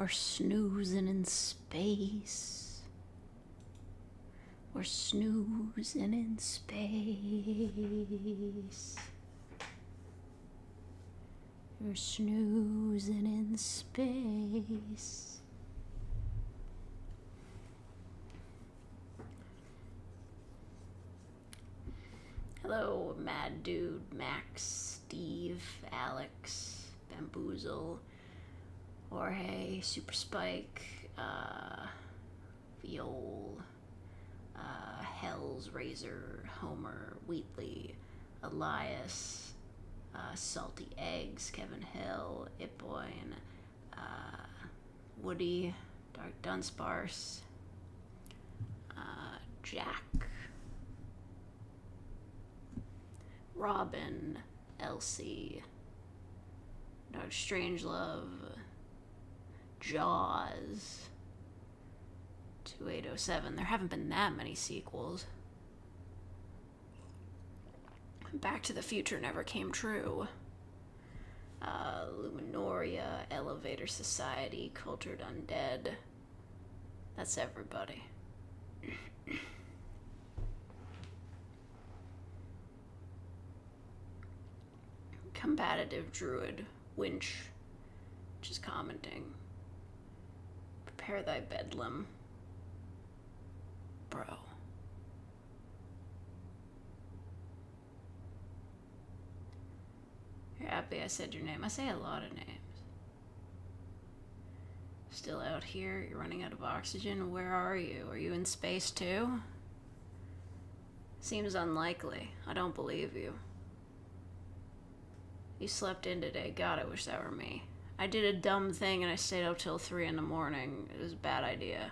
We're snoozing in space. We're snoozing in space. We're snoozing in space. Hello, Mad Dude, Max, Steve, Alex, Bamboozle, Jorge, Super Spike, Viol, Hell's Razor, Homer, Wheatley, Elias, Salty Eggs, Kevin Hill, Itboyne, Woody, Dark Dunsparce, Jack, Robin, Elsie, Dark Strangelove, Jaws, 2807. There haven't been that many sequels. Back to the Future never came true. Luminoria, Elevator Society, Cultured Undead. That's everybody. Combative Druid, Winch, just commenting. Prepare thy bedlam. Bro. You're happy I said your name. I say a lot of names. Still out here? You're running out of oxygen? Where are you? Are you in space too? Seems unlikely. I don't believe you. You slept in today. God, I wish that were me. I did a dumb thing and I stayed up till 3 in the morning. It was a bad idea.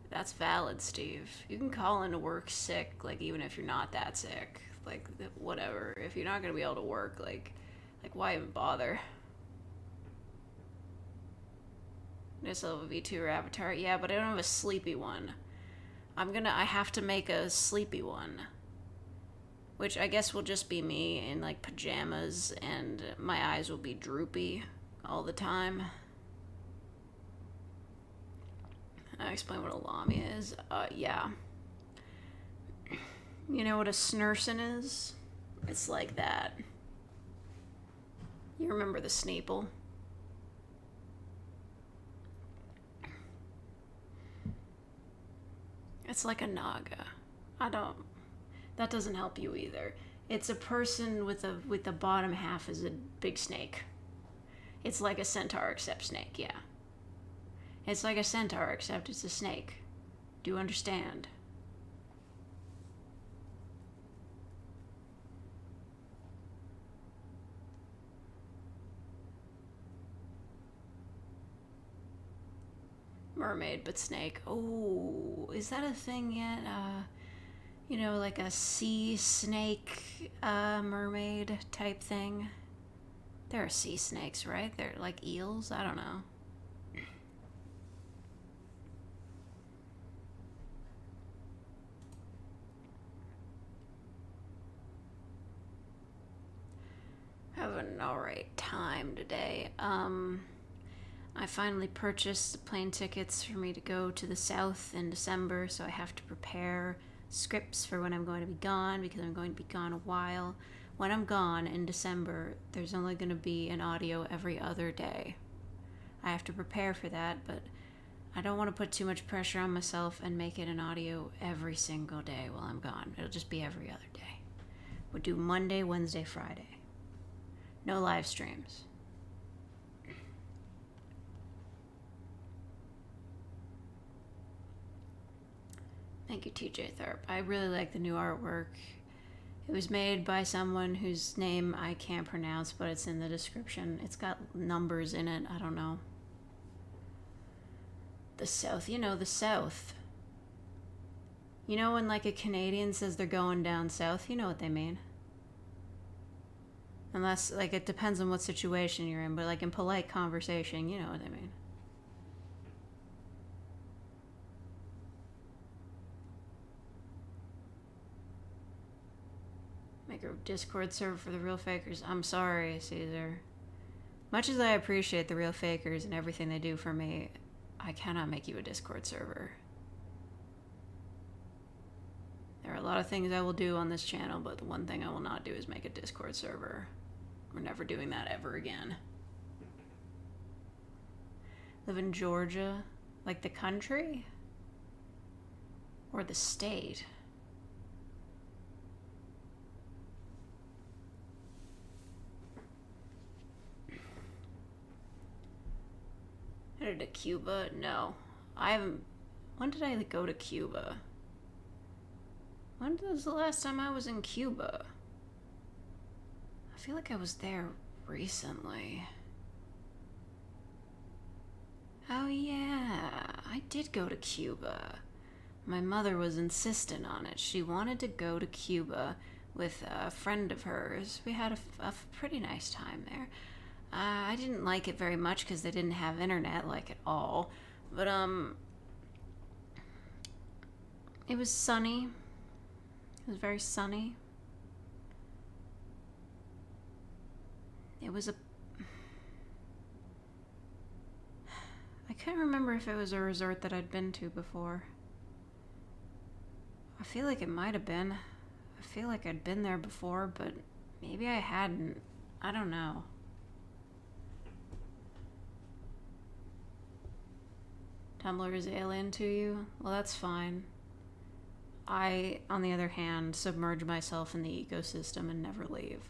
That's valid, Steve. You can call into work sick, like, even if you're not that sick. Like, whatever. If you're not gonna be able to work, like why even bother? I still have a V2 avatar. Yeah, but I don't have a sleepy one. I have to make a sleepy one. Which I guess will just be me in, like, pajamas, and my eyes will be droopy all the time. I explain what a lamia is. Yeah. You know what a snursin is? It's like that. You remember the Sneeple? It's like a naga. That doesn't help you either. It's a person with the bottom half is a big snake. It's like a centaur except snake, yeah. It's like a centaur, except it's a snake. Do you understand? Mermaid, but snake. Oh, is that a thing yet? You know, like a sea snake, mermaid type thing. There are sea snakes, right? They're like eels? I don't know. Having an alright time today. I finally purchased the plane tickets for me to go to the South in December, so I have to prepare scripts for when I'm going to be gone, because I'm going to be gone a while. When I'm gone in December, there's only going to be an audio every other day. I have to prepare for that, but I don't want to put too much pressure on myself and make it an audio every single day while I'm gone. It'll just be every other day. We'll do Monday, Wednesday, Friday. No live streams. Thank you, TJ Tharp. I really like the new artwork. It was made by someone whose name I can't pronounce, but it's in the description. It's got numbers in it. I don't know. The South. You know, the South. You know when, like, a Canadian says they're going down south? You know what they mean. Unless, like, it depends on what situation you're in, but, like, in polite conversation, you know what I mean. Make a Discord server for the real fakers. I'm sorry, Caesar. Much as I appreciate the real fakers and everything they do for me, I cannot make you a Discord server. There are a lot of things I will do on this channel, but the one thing I will not do is make a Discord server. We're never doing that ever again. Live in Georgia? Like the country? Or the state? Headed to Cuba? No. I haven't... When did I go to Cuba? When was the last time I was in Cuba? I feel like I was there recently. Oh yeah, I did go to Cuba. My mother was insistent on it. She wanted to go to Cuba with a friend of hers. We had a pretty nice time there. I didn't like it very much because they didn't have internet, like, at all. But, it was sunny. It was very sunny. It was a... I can't remember if it was a resort that I'd been to before. I feel like it might have been. I feel like I'd been there before, but maybe I hadn't. I don't know. Tumblr is alien to you? Well, that's fine. I, on the other hand, submerge myself in the ecosystem and never leave.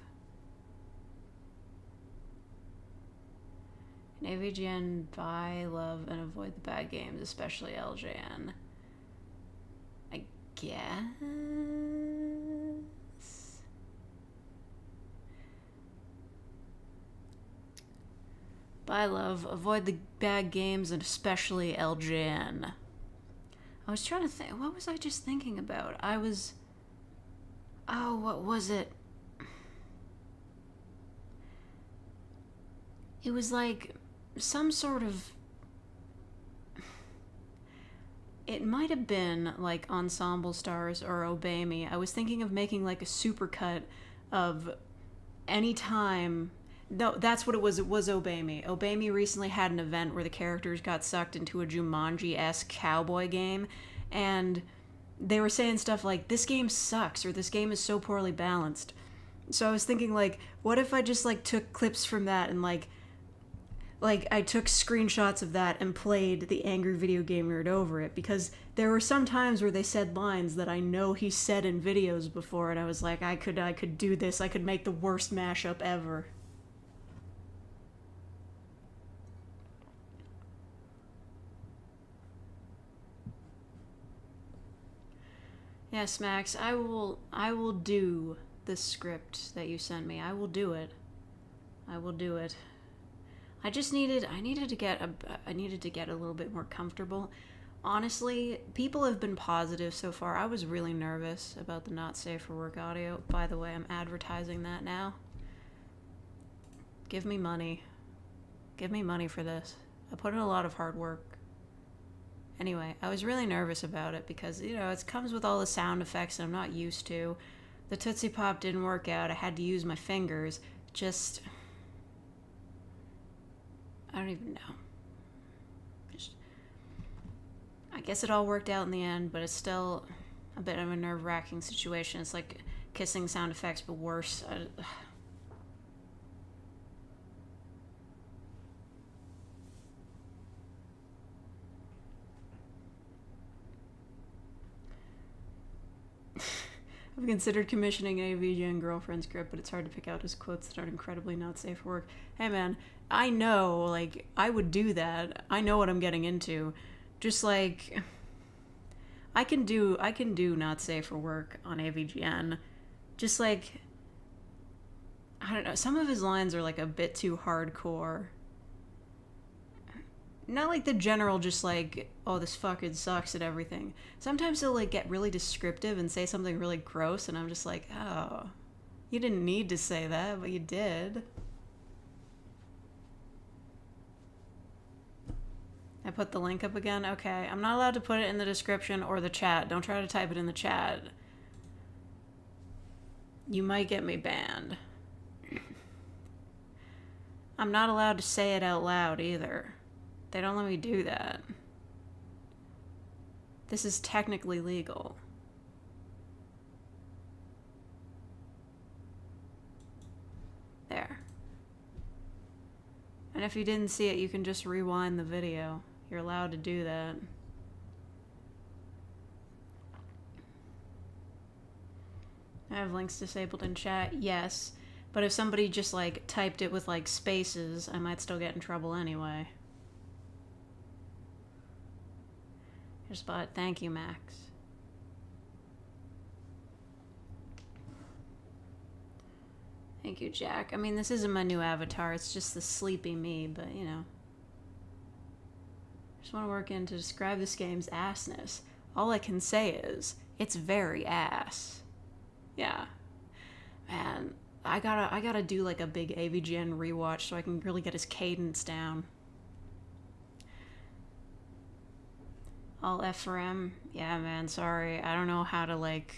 In AVGN, buy, love, and avoid the bad games, especially LJN. I guess? Buy, love, avoid the bad games, and especially LJN. I was trying to think, what was I just thinking about? Oh, what was it? It was like some sort of... It might have been like Ensemble Stars or Obey Me. I was thinking of making like a supercut of any time... No, that's what it was. It was Obey Me. Obey Me recently had an event where the characters got sucked into a Jumanji-esque cowboy game, and they were saying stuff like, this game sucks, or this game is so poorly balanced. So I was thinking, like, what if I just, like, took clips from that and, like, I took screenshots of that and played the Angry Video Game Nerd over it, because there were some times where they said lines that I know he said in videos before, and I was like, I could do this. I could make the worst mashup ever. Yes, Max, I will do the script that you sent me. I will do it. I will do it. I needed to get a little bit more comfortable. Honestly, people have been positive so far. I was really nervous about the not safe for work audio. By the way, I'm advertising that now. Give me money. Give me money for this. I put in a lot of hard work. Anyway, I was really nervous about it because, you know, it comes with all the sound effects I'm not used to. The Tootsie Pop didn't work out. I had to use my fingers. Just... I don't even know. I guess it all worked out in the end, but it's still a bit of a nerve-wracking situation. It's like kissing sound effects, but worse. I've considered commissioning a VGN girlfriend script, but it's hard to pick out his quotes that are incredibly not safe for work. Hey man, I know, like, I would do that. I know what I'm getting into. Just like, I can do not safe for work on AVGN. Just like, I don't know, some of his lines are like a bit too hardcore. Not like the general just like, oh, this fucking sucks and everything. Sometimes he'll like get really descriptive and say something really gross, and I'm just like, oh, you didn't need to say that, but you did. I put the link up again? Okay, I'm not allowed to put it in the description or the chat. Don't try to type it in the chat. You might get me banned. I'm not allowed to say it out loud either. They don't let me do that. This is technically legal. There. And if you didn't see it, you can just rewind the video. You're allowed to do that. I have links disabled in chat, yes. But if somebody just like typed it with like spaces, I might still get in trouble anyway. Here's bot. Thank you, Max. Thank you, Jack. I mean, this isn't my new avatar. It's just the sleepy me, but you know. I just want to work in to describe this game's assness. All I can say is, it's very ass. Yeah. Man, I gotta do like a big AVGN rewatch so I can really get his cadence down. All F for M. Yeah, man, sorry. I don't know how to like...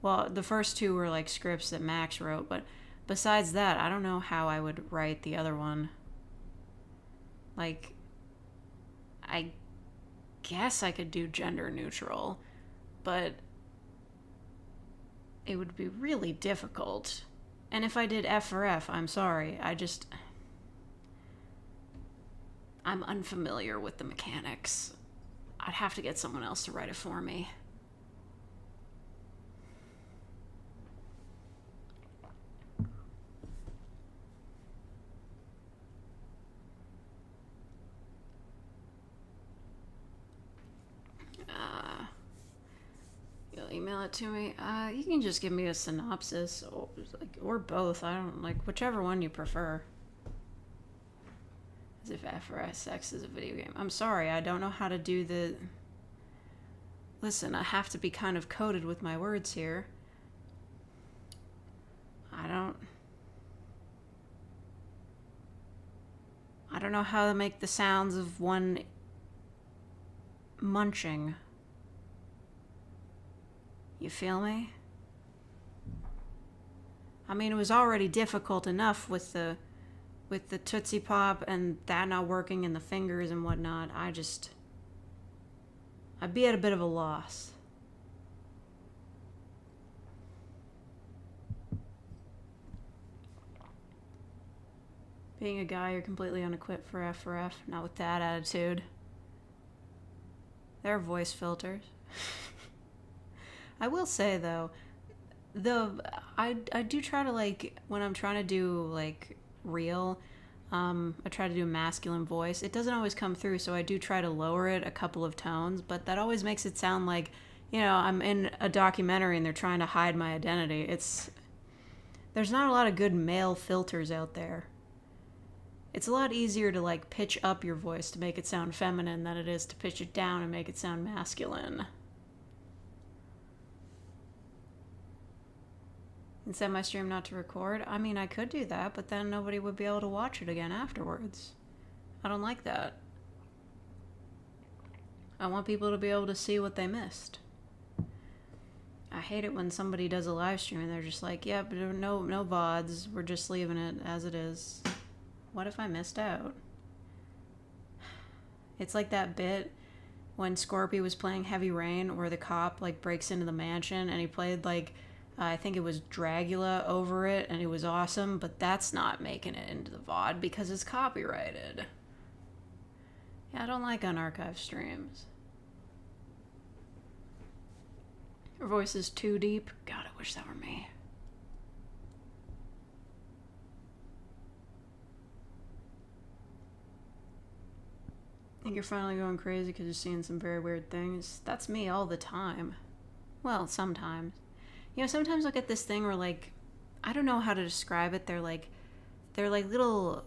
Well, the first two were like scripts that Max wrote, but besides that, I don't know how I would write the other one. Like, I guess I could do gender neutral, but it would be really difficult. And if I did F for F, I'm sorry. I'm unfamiliar with the mechanics. I'd have to get someone else to write it for me. You'll email it to me? You can just give me a synopsis, or both. I don't, like, whichever one you prefer. As if FRSX is a video game. I'm sorry, I don't know how to do the... Listen, I have to be kind of coded with my words here. I don't know how to make the sounds of one munching. You feel me? I mean, it was already difficult enough with the Tootsie Pop and that not working and the fingers and whatnot. I'd be at a bit of a loss. Being a guy, you're completely unequipped for F, not with that attitude. There are voice filters. I will say though, I do try to, like, when I'm trying to do like real, I try to do a masculine voice. It doesn't always come through, so I do try to lower it a couple of tones, but that always makes it sound like, you know, I'm in a documentary and they're trying to hide my identity. There's not a lot of good male filters out there. It's a lot easier to like pitch up your voice to make it sound feminine than it is to pitch it down and make it sound masculine. And set my stream not to record. I mean, I could do that, but then nobody would be able to watch it again afterwards. I don't like that. I want people to be able to see what they missed. I hate it when somebody does a live stream and they're just like, yep, no VODs, we're just leaving it as it is. What if I missed out? It's like that bit when Scorpy was playing Heavy Rain where the cop like breaks into the mansion and he played like, I think it was Dragula over it and it was awesome, but that's not making it into the VOD because it's copyrighted. Yeah, I don't like unarchived streams. Her voice is too deep. God, I wish that were me. I think you're finally going crazy because you're seeing some very weird things. That's me all the time. Well, sometimes. You know, sometimes I'll get this thing where, like, I don't know how to describe it. They're like little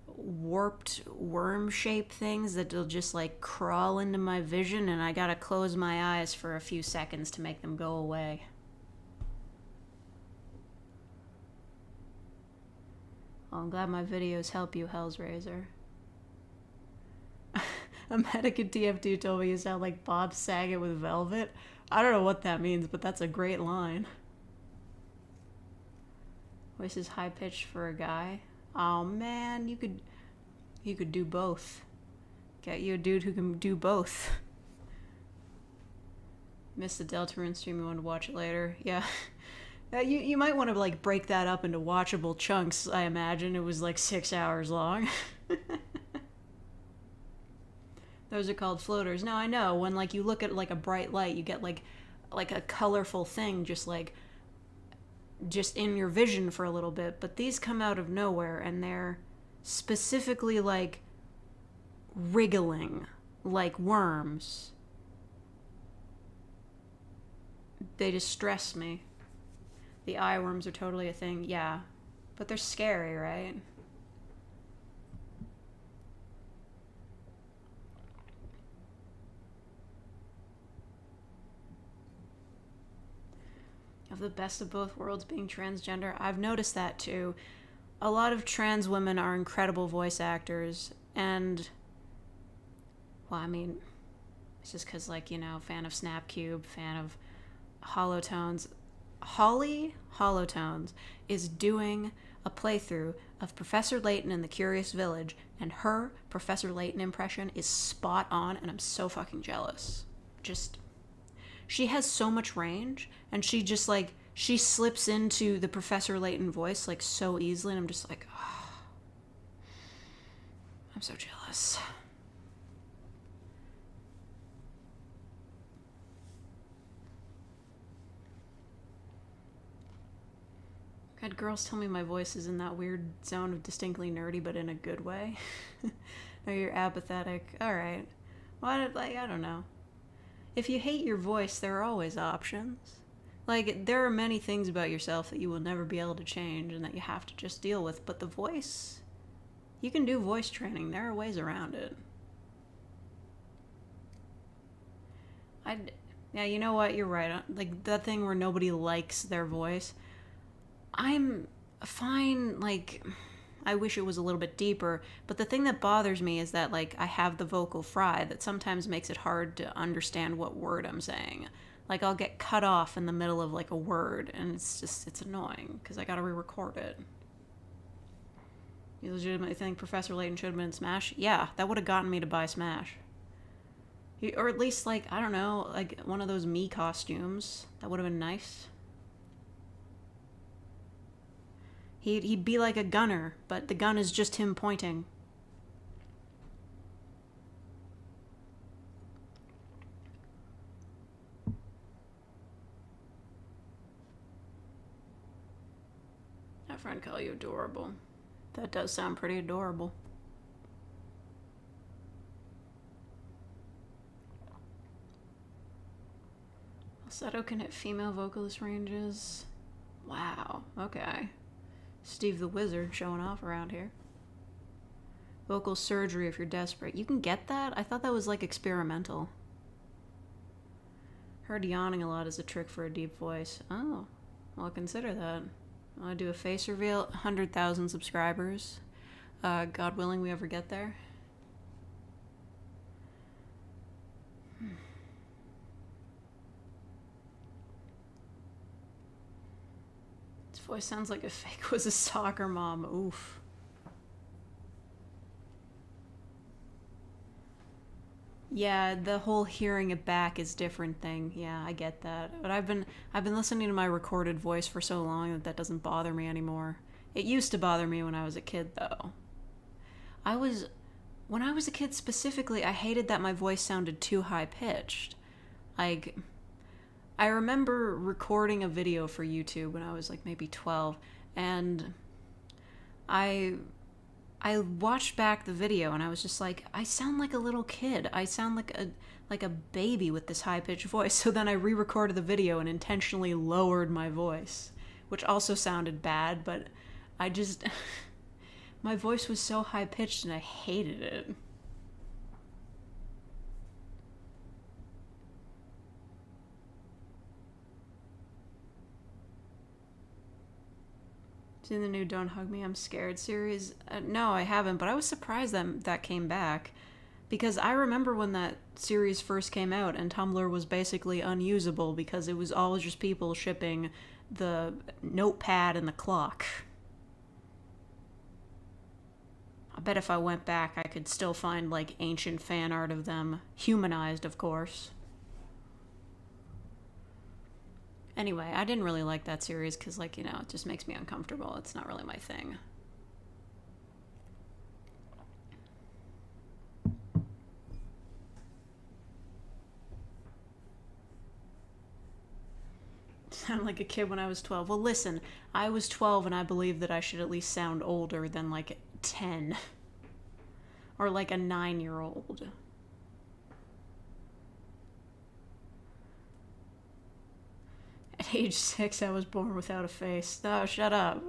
warped worm-shaped things that'll just, like, crawl into my vision, and I gotta close my eyes for a few seconds to make them go away. Well, I'm glad my videos help you, Hellsraiser. A medic at TF2 told me you sound like Bob Saget with Velvet. I don't know what that means, but that's a great line. Voice is high pitched for a guy. Oh man, you could do both. Get you a dude who can do both. Missed the Deltarune stream, you want to watch it later. Yeah. You might want to like break that up into watchable chunks, I imagine. It was like 6 hours long. Those are called floaters. No, I know. When like you look at like a bright light, you get like a colorful thing just in your vision for a little bit, but these come out of nowhere and they're specifically like wriggling like worms. They distress me. The eye worms are totally a thing, yeah. But they're scary, right? Of the best of both worlds being transgender. I've noticed that too. A lot of trans women are incredible voice actors, and well, I mean, it's just because, like, you know, fan of Snapcube, fan of Holotones. Holly Holotones is doing a playthrough of Professor Layton in the Curious Village, and her Professor Layton impression is spot on, and I'm so fucking jealous. She has so much range, and she just, like, she slips into the Professor Layton voice, like, so easily, and I'm just like, oh, I'm so jealous. I had girls tell me my voice is in that weird zone of distinctly nerdy, but in a good way. Or you're apathetic. Alright. Well, I don't know. If you hate your voice, there are always options. Like, there are many things about yourself that you will never be able to change and that you have to just deal with, but the voice, you can do voice training. There are ways around it. Yeah, you know what? You're right. Like, that thing where nobody likes their voice, I'm fine, like, I wish it was a little bit deeper, but the thing that bothers me is that, like, I have the vocal fry that sometimes makes it hard to understand what word I'm saying. Like, I'll get cut off in the middle of, like, a word, and it's annoying, because I gotta re-record it. You legitimately think Professor Layton should have been in Smash? Yeah, that would have gotten me to buy Smash. Or at least, like, I don't know, like, one of those me costumes. That would have been nice. He'd be like a gunner, but the gun is just him pointing. That friend call you adorable. That does sound pretty adorable. Falsetto can hit female vocalist ranges. Wow, okay. Steve the Wizard showing off around here. Vocal surgery if you're desperate. You can get that? I thought that was like experimental. Heard yawning a lot is a trick for a deep voice. Oh, well, I'll consider that. I want to do a face reveal. 100,000 subscribers. God willing we ever get there. Voice sounds like a fake was a soccer mom. Oof. Yeah, the whole hearing it back is different thing. Yeah, I get that. But I've been listening to my recorded voice for so long that doesn't bother me anymore. It used to bother me when I was a kid, though. When I was a kid specifically, I hated that my voice sounded too high pitched. Like, I remember recording a video for YouTube when I was like maybe 12, and I watched back the video and I was just like, I sound like a little kid. I sound like a baby with this high-pitched voice. So then I re-recorded the video and intentionally lowered my voice, which also sounded bad, but I just my voice was so high-pitched and I hated it. Seen the new Don't Hug Me, I'm Scared series? No, I haven't, but I was surprised that came back. Because I remember when that series first came out and Tumblr was basically unusable because it was all just people shipping the notepad and the clock. I bet if I went back, I could still find, like, ancient fan art of them. Humanized, of course. Anyway, I didn't really like that series because, like, you know, it just makes me uncomfortable. It's not really my thing. Sound like a kid when I was 12. Well, listen, I was 12 and I believe that I should at least sound older than, like, 10. Or like a 9-year-old. At age 6, I was born without a face. No, shut up.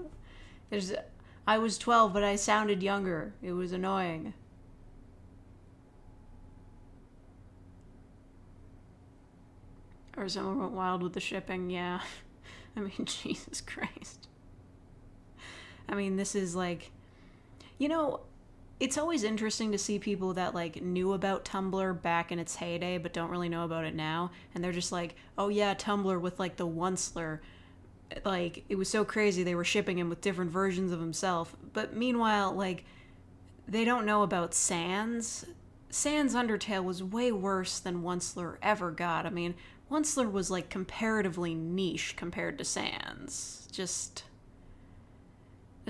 I was 12, but I sounded younger. It was annoying. Or someone went wild with the shipping, yeah. I mean, Jesus Christ. I mean, this is like... You know, it's always interesting to see people that, like, knew about Tumblr back in its heyday but don't really know about it now. And they're just like, oh yeah, Tumblr with, like, the Onceler. Like, it was so crazy they were shipping him with different versions of himself. But meanwhile, like, they don't know about Sans. Sans Undertale was way worse than Onceler ever got. I mean, Onceler was, like, comparatively niche compared to Sans. Just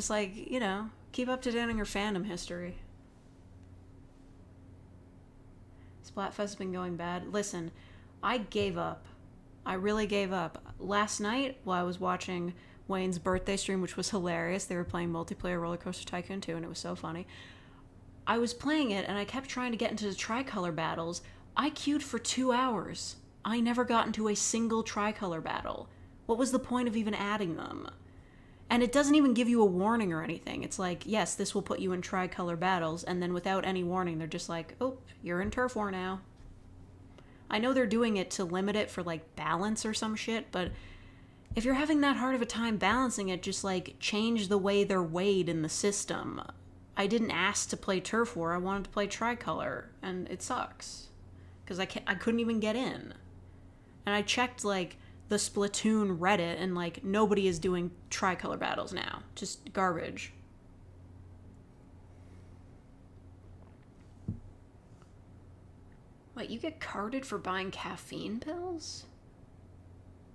like, you know, keep up to date on your fandom history. Splatfest has been going bad. Listen, I gave up. I really gave up. Last night, while I was watching Wayne's birthday stream, which was hilarious, they were playing multiplayer Roller Coaster Tycoon 2, and it was so funny. I was playing it, and I kept trying to get into the tricolor battles. I queued for 2 hours. I never got into a single tricolor battle. What was the point of even adding them? And it doesn't even give you a warning or anything. It's like, yes, this will put you in tricolor battles, and then without any warning, they're just like, oh, you're in Turf War now. I know they're doing it to limit it for, like, balance or some shit, but if you're having that hard of a time balancing it, just, like, change the way they're weighed in the system. I didn't ask to play Turf War, I wanted to play tricolor, and it sucks. Because I couldn't even get in. And I checked, like, the Splatoon Reddit, and, like, nobody is doing tricolor battles now. Just garbage. Wait, you get carded for buying caffeine pills?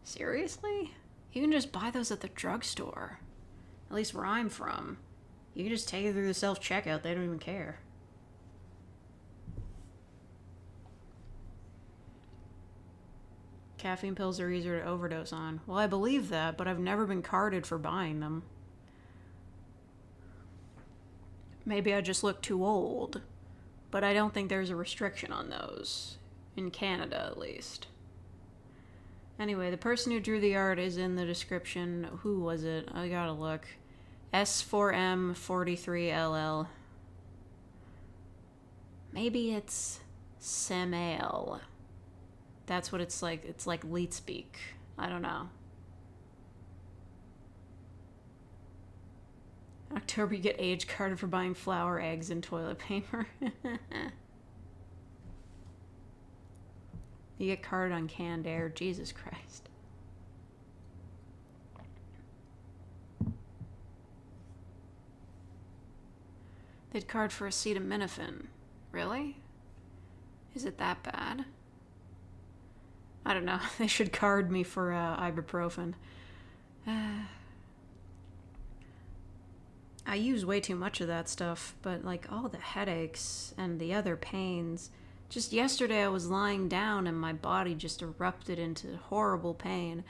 Seriously? You can just buy those at the drugstore. At least where I'm from. You can just take it through the self-checkout, they don't even care. Caffeine pills are easier to overdose on. Well, I believe that, but I've never been carded for buying them. Maybe I just look too old. But I don't think there's a restriction on those. In Canada, at least. Anyway, the person who drew the art is in the description. Who was it? I gotta look. S4M43LL. Maybe it's Samael. That's what it's like. It's like leet speak. I don't know. In October, you get age carded for buying flour, eggs, and toilet paper. You get carded on canned air. Jesus Christ. They'd card for acetaminophen. Really? Is it that bad? I don't know. They should card me for ibuprofen. I use way too much of that stuff, but like all the headaches and the other pains. Just yesterday I was lying down and my body just erupted into horrible pain.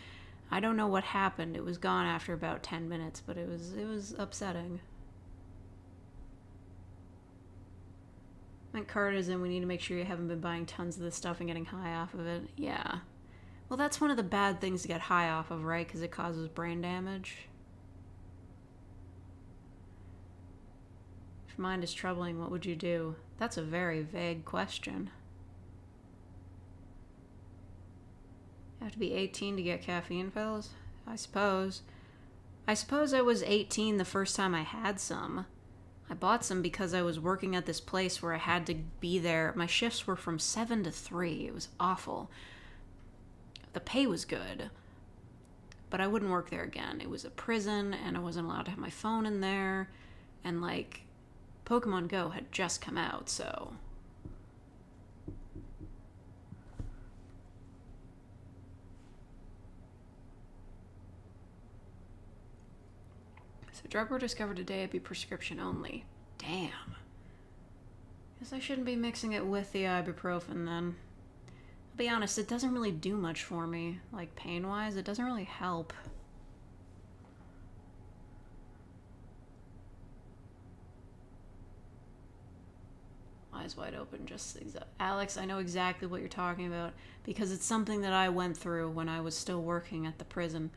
I don't know what happened. It was gone after about 10 minutes, but it was upsetting. Like card is in, we need to make sure you haven't been buying tons of this stuff and getting high off of it. Yeah. Well, that's one of the bad things to get high off of, right? Because it causes brain damage. If mind is troubling, what would you do? That's a very vague question. You have to be 18 to get caffeine pills? I suppose. I suppose I was 18 the first time I had some. I bought some because I was working at this place where I had to be there. My shifts were from 7 to 3. It was awful. The pay was good, but I wouldn't work there again. It was a prison, and I wasn't allowed to have my phone in there, and, like, Pokemon Go had just come out, so... So drug were discovered today, it'd be prescription only. Damn. Guess I shouldn't be mixing it with the ibuprofen then. I'll be honest, it doesn't really do much for me. Like, pain-wise, it doesn't really help. Eyes wide open, just... Alex, I know exactly what you're talking about, because it's something that I went through when I was still working at the prison.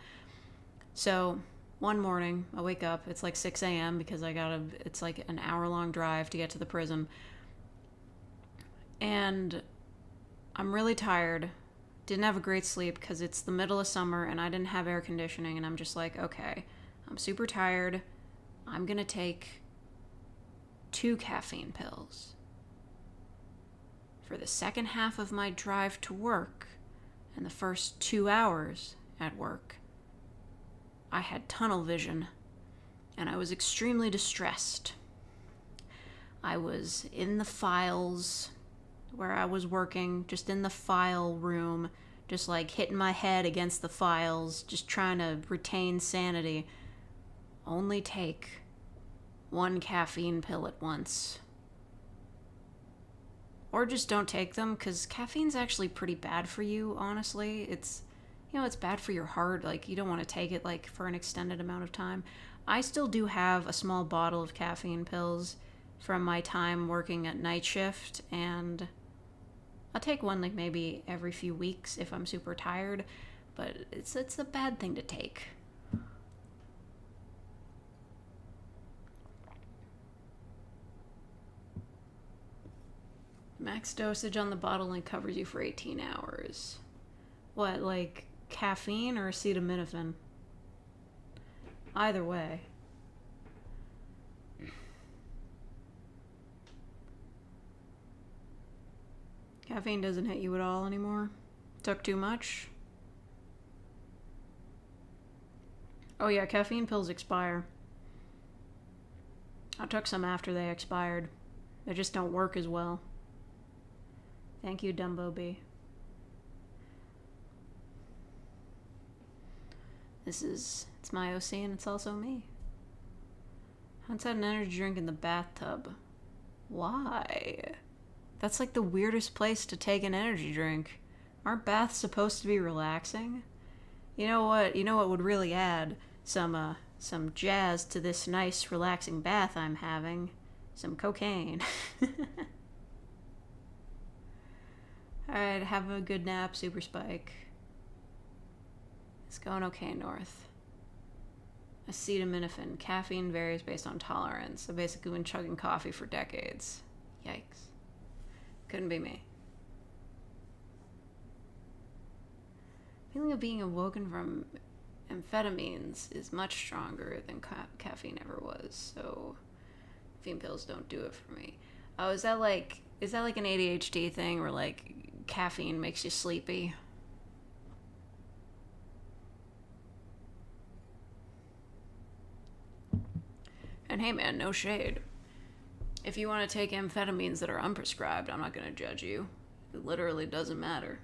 So... one morning, I wake up, it's like 6 a.m. because it's like an hour-long drive to get to the prison. And I'm really tired. Didn't have a great sleep because it's the middle of summer and I didn't have air conditioning. And I'm just like, okay, I'm super tired. I'm going to take 2 caffeine pills. For the second half of my drive to work and the first 2 hours at work, I had tunnel vision, and I was extremely distressed. I was in the files where I was working, just in the file room, just like hitting my head against the files, just trying to retain sanity. Only take 1 caffeine pill at once. Or just don't take them, because caffeine's actually pretty bad for you, honestly. It's bad for your heart. Like, you don't want to take it, like, for an extended amount of time. I still do have a small bottle of caffeine pills from my time working at night shift, and I'll take one, like, maybe every few weeks if I'm super tired, but it's a bad thing to take. Max dosage on the bottle only covers you for 18 hours. What, like... caffeine or acetaminophen? Either way. Caffeine doesn't hit you at all anymore? Took too much? Oh yeah, caffeine pills expire. I took some after they expired. They just don't work as well. Thank you, Dumbo B. It's my OC and it's also me. Once had an energy drink in the bathtub. Why? That's like the weirdest place to take an energy drink. Aren't baths supposed to be relaxing? You know what? You know what would really add some jazz to this nice, relaxing bath I'm having? Some cocaine. Alright, have a good nap, Super Spike. It's going okay north. Acetaminophen. Caffeine varies based on tolerance. So basically been chugging coffee for decades. Yikes. Couldn't be me. Feeling of being awoken from amphetamines is much stronger than caffeine ever was, so caffeine pills don't do it for me. Oh, is that like an ADHD thing where like caffeine makes you sleepy? And hey man, no shade. If you want to take amphetamines that are unprescribed, I'm not going to judge you. It literally doesn't matter.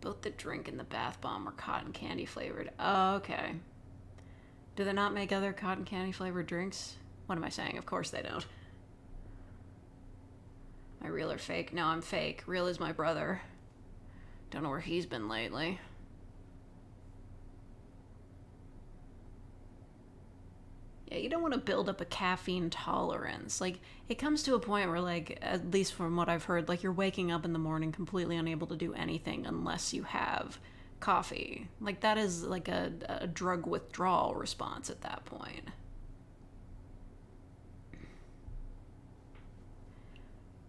Both the drink and the bath bomb are cotton candy flavored. Oh, okay. Do they not make other cotton candy flavored drinks? What am I saying? Of course they don't. Am I real or fake? No, I'm fake. Real is my brother. Don't know where he's been lately. Yeah, you don't want to build up a caffeine tolerance. Like, it comes to a point where, like, at least from what I've heard, like, you're waking up in the morning completely unable to do anything unless you have coffee. Like, that is, like, a drug withdrawal response at that point.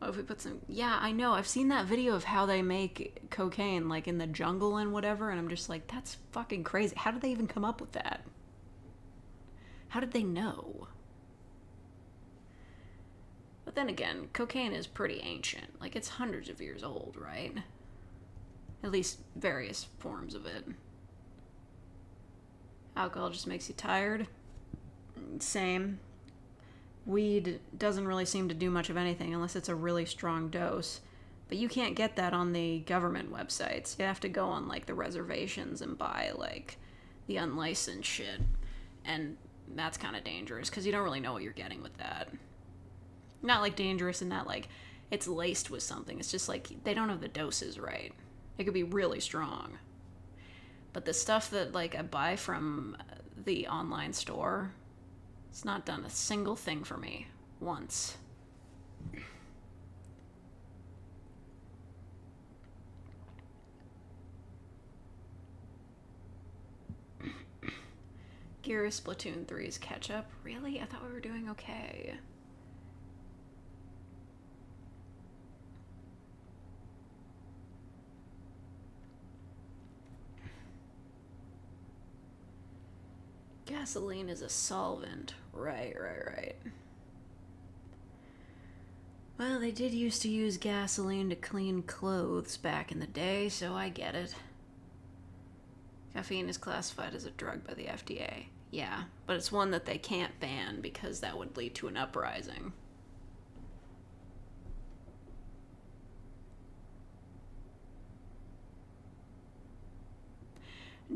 Oh, if we put some... Yeah, I know. I've seen that video of how they make cocaine, like, in the jungle and whatever, and I'm just like, that's fucking crazy. How did they even come up with that? How did they know? But then again, cocaine is pretty ancient. Like, it's hundreds of years old, right? At least various forms of it. Alcohol just makes you tired. Same. Weed doesn't really seem to do much of anything unless it's a really strong dose. But you can't get that on the government websites. You have to go on, like, the reservations and buy, like, the unlicensed shit. And that's kind of dangerous, because you don't really know what you're getting with that. Not, like, dangerous in that, like, it's laced with something. It's just, like, they don't have the doses right. It could be really strong. But the stuff that, like, I buy from the online store, it's not done a single thing for me. Once. Gear Splatoon 3's catch-up? Really? I thought we were doing okay. Gasoline is a solvent. Right. Well, they did used to use gasoline to clean clothes back in the day, so I get it. Caffeine is classified as a drug by the FDA. Yeah, but it's one that they can't ban because that would lead to an uprising.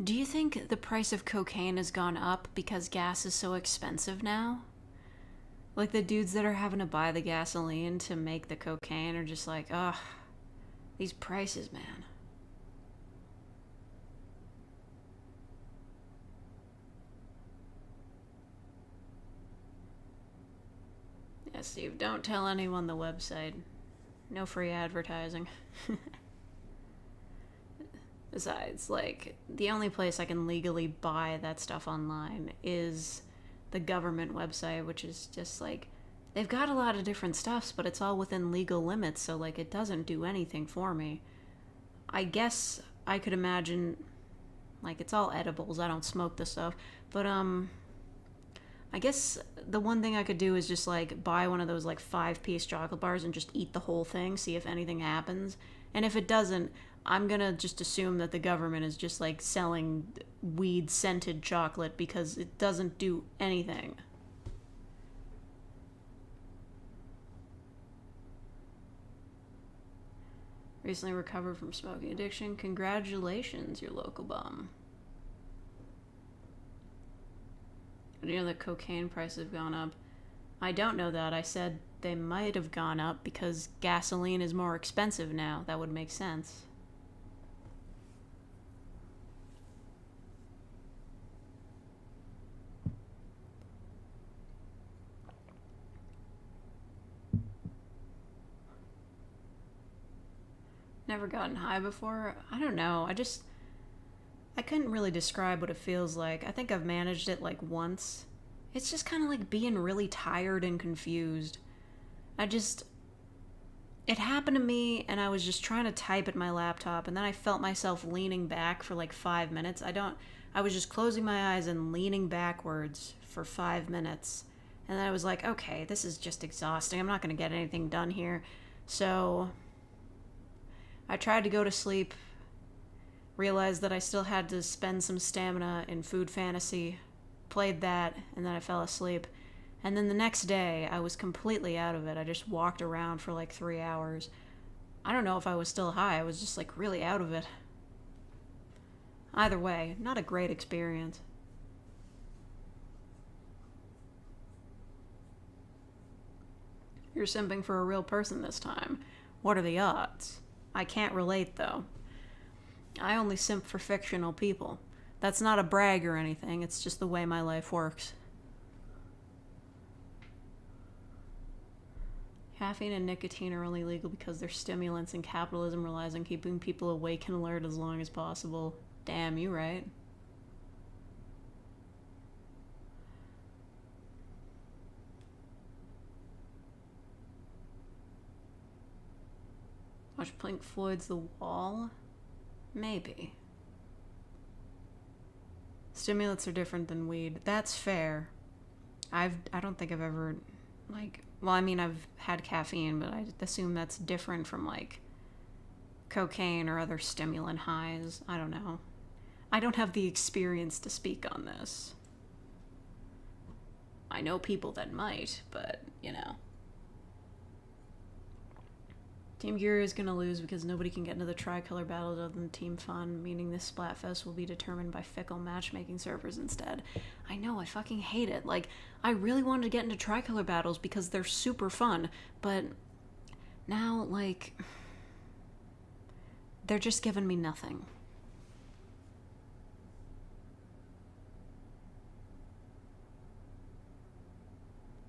Do you think the price of cocaine has gone up because gas is so expensive now? Like, the dudes that are having to buy the gasoline to make the cocaine are just like, ugh, these prices, man. Yeah, Steve, don't tell anyone the website. No free advertising. Besides, like, the only place I can legally buy that stuff online is the government website, which is just, like, they've got a lot of different stuffs, but it's all within legal limits, so, like, it doesn't do anything for me. I guess I could imagine, like, it's all edibles. I don't smoke the stuff. But, I guess the one thing I could do is just, like, buy one of those, like, 5-piece chocolate bars and just eat the whole thing, see if anything happens. And if it doesn't, I'm gonna just assume that the government is just, like, selling weed-scented chocolate because it doesn't do anything. Recently recovered from smoking addiction. Congratulations, your local bum. Do you know that cocaine prices have gone up? I don't know that. I said they might have gone up because gasoline is more expensive now. That would make sense. Never gotten high before? I don't know. I couldn't really describe what it feels like. I think I've managed it, like, once. It's just kind of like being really tired and confused. It happened to me, and I was just trying to type at my laptop, and then I felt myself leaning back for, like, 5 minutes. I was just closing my eyes and leaning backwards for 5 minutes. And then I was like, okay, this is just exhausting. I'm not going to get anything done here. So I tried to go to sleep, realized that I still had to spend some stamina in Food Fantasy, played that, and then I fell asleep. And then the next day, I was completely out of it. I just walked around for like 3 hours. I don't know if I was still high. I was just, like, really out of it. Either way, not a great experience. You're simping for a real person this time. What are the odds? I can't relate, though. I only simp for fictional people. That's not a brag or anything, it's just the way my life works. Caffeine and nicotine are only legal because they're stimulants, and capitalism relies on keeping people awake and alert as long as possible. Damn, you right. Watch Pink Floyd's The Wall? Maybe. Stimulants are different than weed. That's fair. I don't think I've ever, like, well, I mean, I've had caffeine, but I assume that's different from, like, cocaine or other stimulant highs. I don't know. I don't have the experience to speak on this. I know people that might, but, you know. Team Gear is going to lose because nobody can get into the tricolor battles other than Team Fun, meaning this Splatfest will be determined by fickle matchmaking servers instead. I know, I fucking hate it. Like, I really wanted to get into tricolor battles because they're super fun, but now, like, they're just giving me nothing.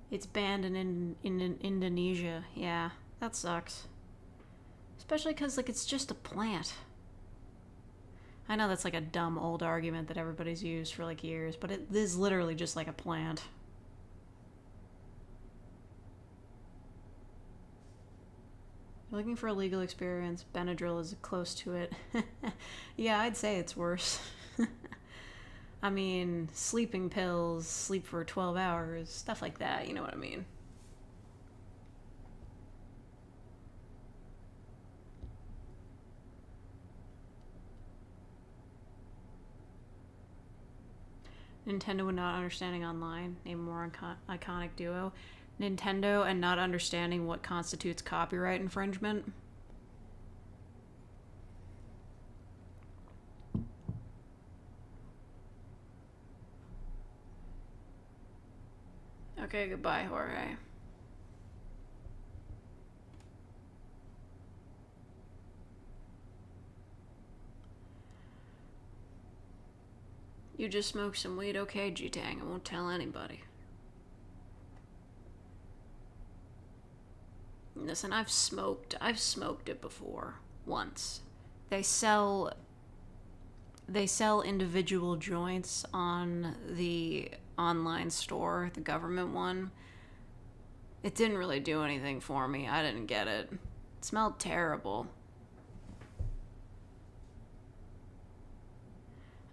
It's banned in Indonesia. Yeah, that sucks. Especially because, like, it's just a plant. I know that's, like, a dumb old argument that everybody's used for, like, years, but it is literally just like a plant. You're looking for a legal experience. Benadryl is close to it. Yeah, I'd say it's worse. I mean, sleeping pills, sleep for 12 hours, stuff like that, you know what I mean. Nintendo and not understanding online. Name a more iconic duo. Nintendo and not understanding what constitutes copyright infringement. Okay, goodbye, Jorge. You just smoked some weed? Okay, G-Tang, I won't tell anybody. Listen, I've smoked it before. Once. They sell individual joints on the online store, the government one. It didn't really do anything for me. I didn't get it. It smelled terrible.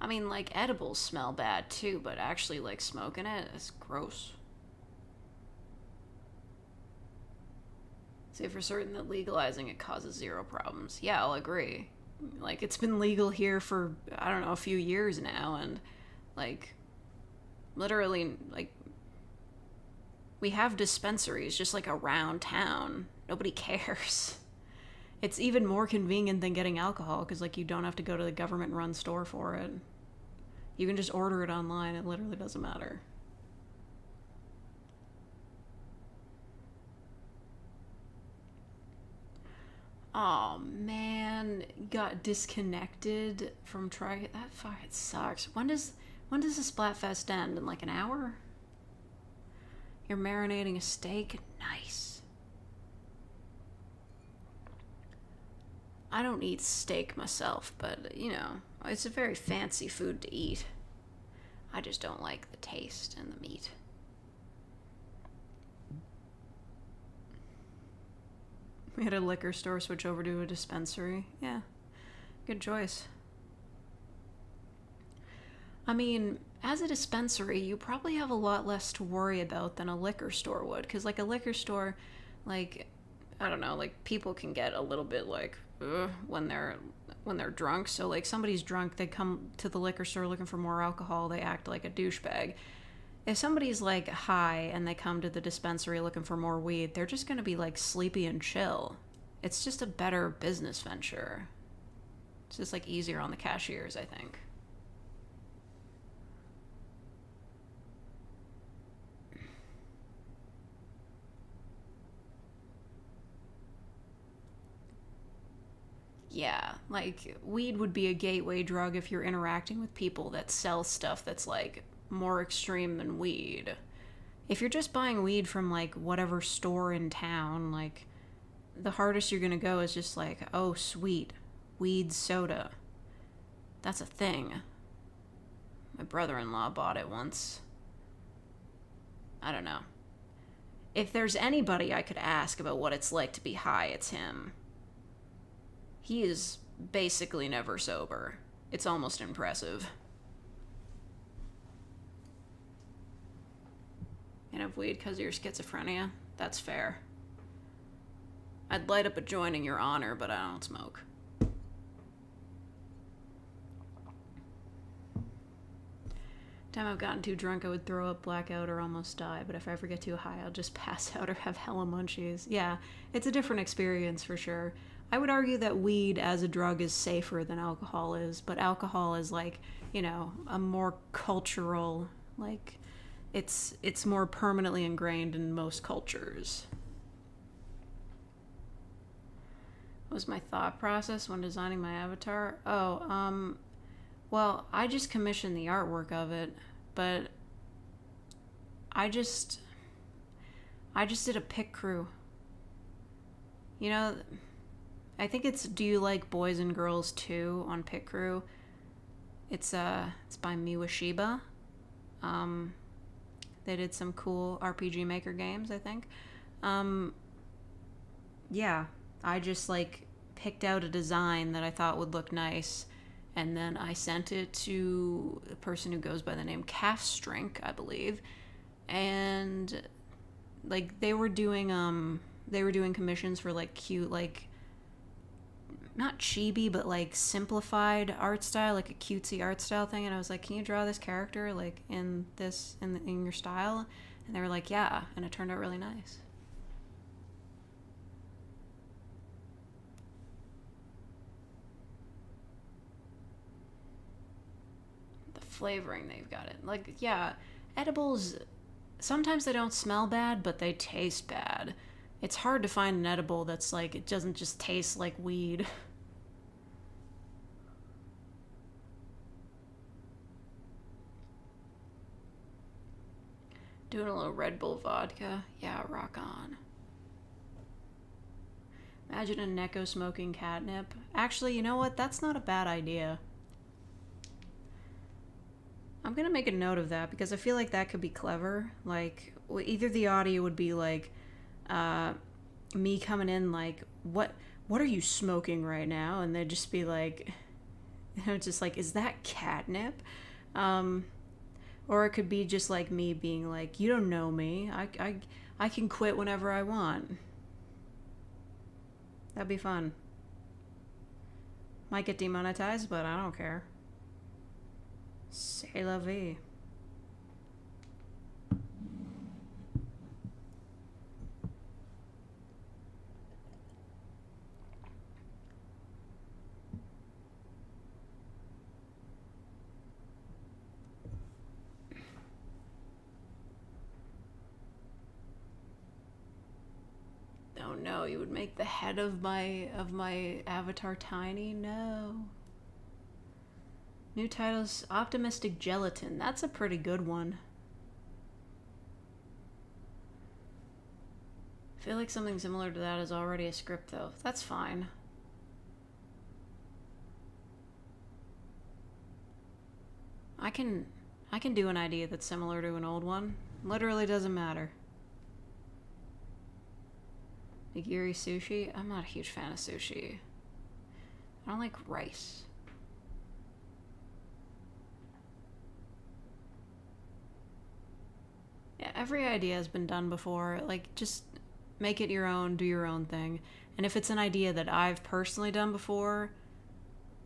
I mean, like, edibles smell bad too, but actually, like, smoking it is gross. Say for certain that legalizing it causes zero problems. Yeah, I'll agree. Like, it's been legal here for, I don't know, a few years now, and, like, literally, like, we have dispensaries just, like, around town. Nobody cares. It's even more convenient than getting alcohol, because, like, you don't have to go to the government-run store for it. You can just order it online. It literally doesn't matter. Oh man, got disconnected from trying it. That fucking sucks. When does the Splatfest end? In like an hour? You're marinating a steak? Nice. I don't eat steak myself, but you know, it's a very fancy food to eat. I just don't like the taste and the meat. We had a liquor store switch over to a dispensary. Yeah, good choice. I mean, as a dispensary, you probably have a lot less to worry about than a liquor store would. Because, like, a liquor store, like, I don't know, like, people can get a little bit, like, when they're drunk. So, like, somebody's drunk, they come to the liquor store looking for more alcohol, they act like a douchebag. If somebody's, like, high and they come to the dispensary looking for more weed, they're just gonna be, like, sleepy and chill. It's just a better business venture. It's just, like, easier on the cashiers, I think. Yeah, like, weed would be a gateway drug if you're interacting with people that sell stuff that's, like, more extreme than weed. If you're just buying weed from, like, whatever store in town, like, the hardest you're gonna go is just like, oh, sweet, weed soda. That's a thing. My brother-in-law bought it once. I don't know. If there's anybody I could ask about what it's like to be high, it's him. He is basically never sober. It's almost impressive. And have weed because of your schizophrenia? That's fair. I'd light up a joint in your honor, but I don't smoke. Time I've gotten too drunk, I would throw up, blackout, or almost die. But if I ever get too high, I'll just pass out or have hella munchies. Yeah, it's a different experience for sure. I would argue that weed as a drug is safer than alcohol is, but alcohol is like, you know, a more cultural, like, it's more permanently ingrained in most cultures. What was my thought process when designing my avatar? Well, I just commissioned the artwork of it, but I just did a pick crew. You know, I think it's Do You Like Boys and Girls Too on Pick Crew. It's by Miwa Shiba. They did some cool RPG Maker games, I think. Yeah, I just like picked out a design that I thought would look nice, and then I sent it to a person who goes by the name Caffstrink, I believe, and like they were doing commissions for like cute, like not chibi but like simplified art style, like a cutesy art style thing, and I was like, can you draw this character like in your style? And they were like, yeah, and it turned out really nice. Flavoring they've got it. Like, yeah, edibles, sometimes they don't smell bad, but they taste bad. It's hard to find an edible that's like, it doesn't just taste like weed. Doing a little Red Bull vodka. Yeah, rock on. Imagine a Necco smoking catnip. Actually, you know what? That's not a bad idea. I'm gonna make a note of that because I feel like that could be clever. Like, either the audio would be like, me coming in like, what are you smoking right now? And they'd just be like, you know, just like, is that catnip? Or it could be just like me being like, you don't know me. I can quit whenever I want. That'd be fun. Might get demonetized, but I don't care. C'est la vie. Oh no, you would make the head of my avatar tiny? No. New titles, Optimistic Gelatin. That's a pretty good one. I feel like something similar to that is already a script though. That's fine. I can do an idea that's similar to an old one. Literally doesn't matter. Nigiri sushi? I'm not a huge fan of sushi. I don't like rice. Yeah, every idea has been done before. Like, just make it your own, do your own thing. And if it's an idea that I've personally done before,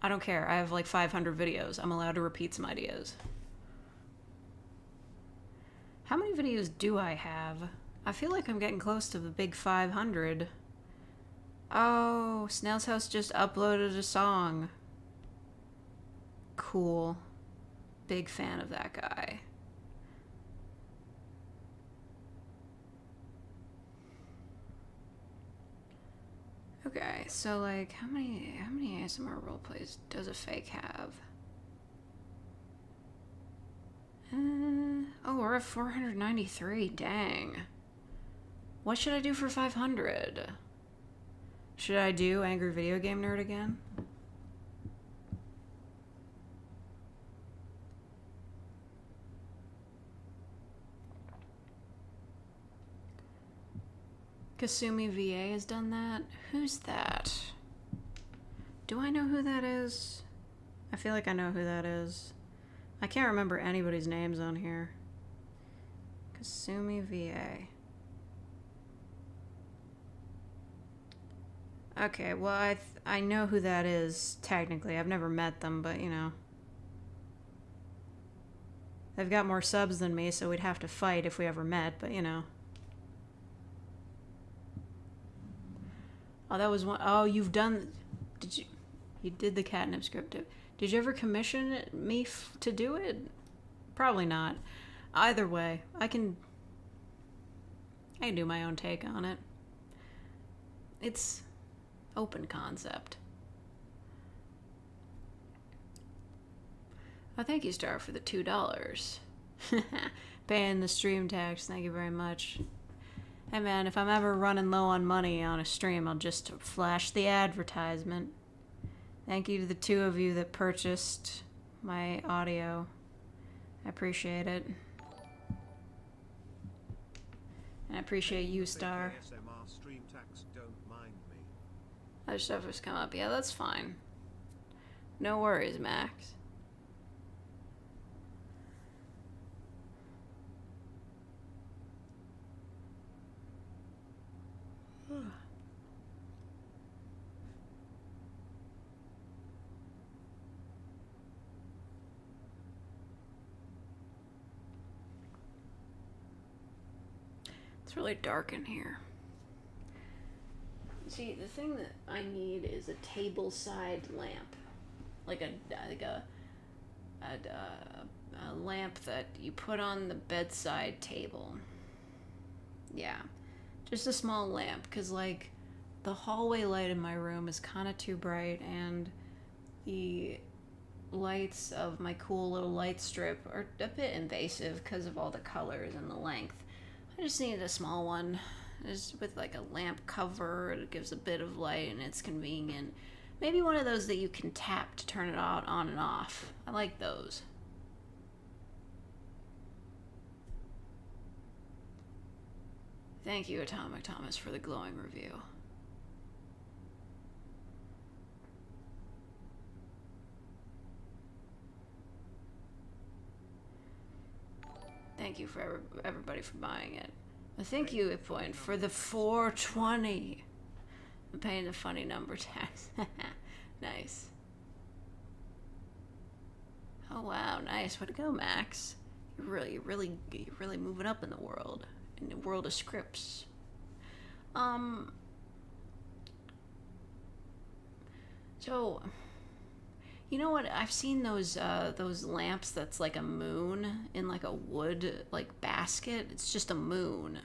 I don't care. I have like 500 videos. I'm allowed to repeat some ideas. How many videos do I have? I feel like I'm getting close to the big 500. Oh, Snail's House just uploaded a song. Cool. Big fan of that guy. Okay, so like, how many ASMR roleplays does a fake have? Oh, we're at 493. Dang. What should I do for 500? Should I do Angry Video Game Nerd again? Kasumi VA has done that. Who's that? Do I know who that is? I feel like I know who that is. I can't remember anybody's names on here. Kasumi VA. Okay, well, I know who that is, technically. I've never met them, but, you know. They've got more subs than me, so we'd have to fight if we ever met, but you know. Oh, that was one. Oh, you've done. Did you? You did the catnip script. Did you ever commission me to do it? Probably not. Either way, I can do my own take on it. It's open concept. Thank you, Star, for the $2. Paying the stream tax. Thank you very much. Hey man, if I'm ever running low on money on a stream, I'll just flash the advertisement. Thank you to the two of you that purchased my audio. I appreciate it. And I appreciate you, Star. Other stuff has come up. Yeah, that's fine. No worries, Max. It's really dark in here. See, the thing that I need is a table side lamp, like a lamp that you put on the bedside table. Yeah, just a small lamp, cause like the hallway light in my room is kind of too bright, and the lights of my cool little light strip are a bit invasive because of all the colors and the length. I just needed a small one, just with like a lamp cover. It gives a bit of light and it's convenient. Maybe one of those that you can tap to turn it on and off. I like those. Thank you, Atomic Thomas, for the glowing review. Thank you for everybody for buying it. Thank you, Point, for the 420. I'm paying the funny number tax. Nice. Oh wow, nice. Way to go, Max. You're really moving up in the world of scripts. So, you know what? I've seen those lamps that's like a moon in like a wood like basket. It's just a moon.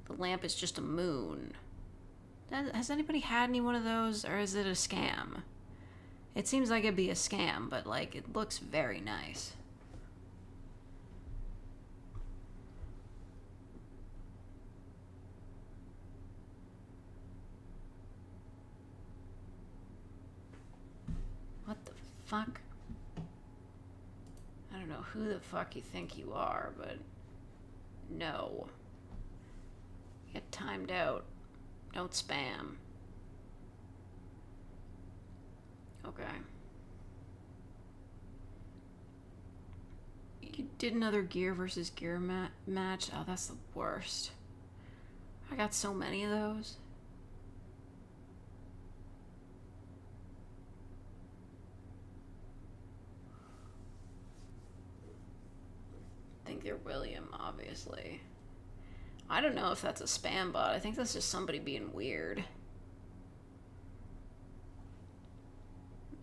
The lamp is just a moon. Has anybody had any one of those, or is it a scam? It seems like it'd be a scam, but like it looks very nice. What the fuck? I don't know who the fuck you think you are, but no. Get timed out. Don't spam. Okay. You did another gear versus gear match? Oh, that's the worst. I got so many of those. I think they're William, obviously. I don't know if that's a spam bot. I think that's just somebody being weird.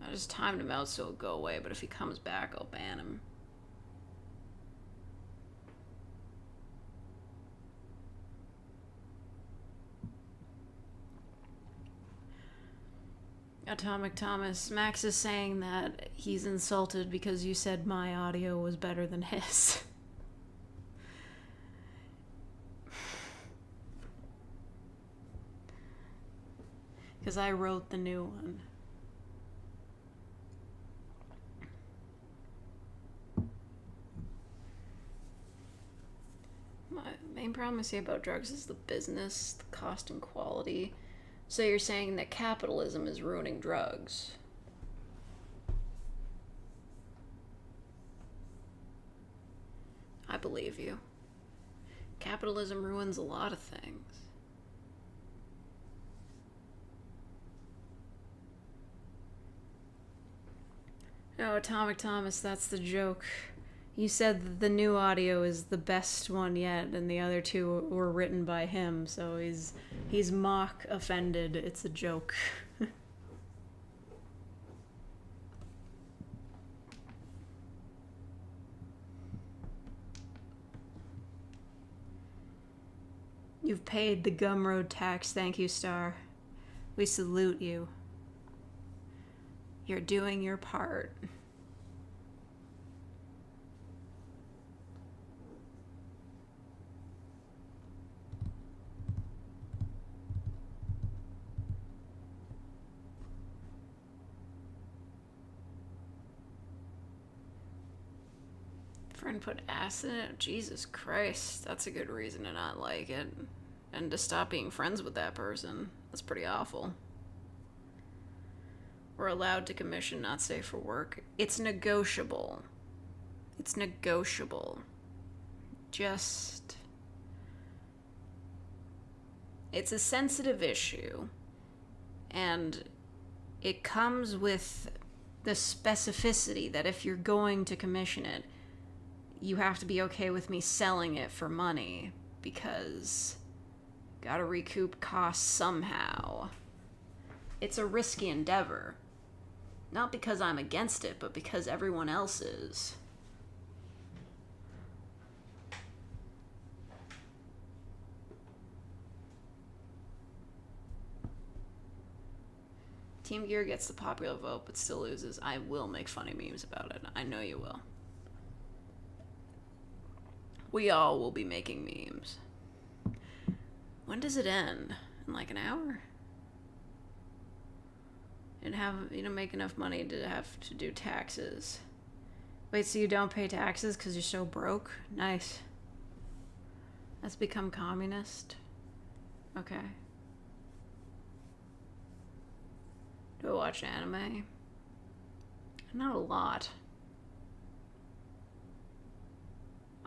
I just timed him out so it'll go away, but if he comes back, I'll ban him. Atomic Thomas, Max is saying that he's insulted because you said my audio was better than his. Because I wrote the new one. My main problem I see about drugs is the business, the cost and quality. So you're saying that capitalism is ruining drugs? I believe you. Capitalism ruins a lot of things. No, Atomic Thomas, that's the joke. You said that the new audio is the best one yet, and the other two were written by him, so he's mock offended. It's a joke. You've paid the Gumroad tax, thank you, Star. We salute you. You're doing your part. Friend put acid in it? Jesus Christ, that's a good reason to not like it. And to stop being friends with that person. That's pretty awful. We're allowed to commission not safe for work. It's negotiable. It's negotiable. Just... It's a sensitive issue. And it comes with the specificity that if you're going to commission it, you have to be okay with me selling it for money, because gotta recoup costs somehow. It's a risky endeavor. Not because I'm against it, but because everyone else is. Team Gear gets the popular vote, but still loses. I will make funny memes about it. I know you will. We all will be making memes. When does it end? In like an hour? And have, make enough money to have to do taxes. Wait, so you don't pay taxes because you're so broke? Nice. That's become communist. Okay. Do I watch anime? Not a lot.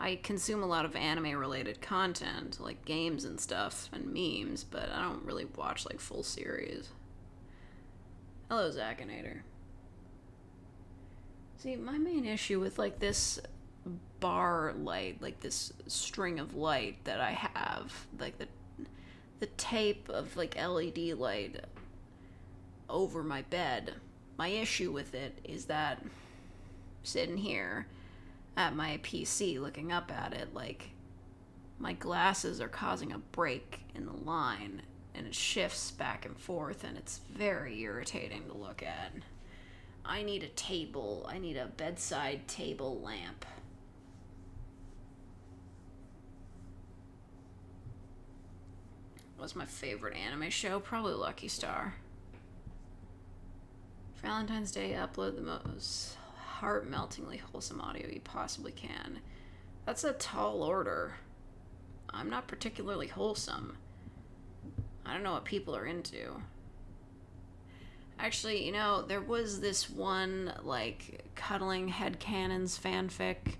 I consume a lot of anime-related content, like games and stuff, and memes, but I don't really watch, like, full series. Hello, Zakinator. See, my main issue with, like, this bar light, like, this string of light that I have, like, the tape of, like, LED light over my bed, my issue with it is that sitting here at my PC looking up at it, like, my glasses are causing a break in the line, and it shifts back and forth, and it's very irritating to look at. I need a table. I need a bedside table lamp. What's my favorite anime show? Probably Lucky Star. Valentine's Day, upload the most heart-meltingly wholesome audio you possibly can. That's a tall order. I'm not particularly wholesome. I don't know what people are into. Actually, there was this one, like, cuddling headcanons fanfic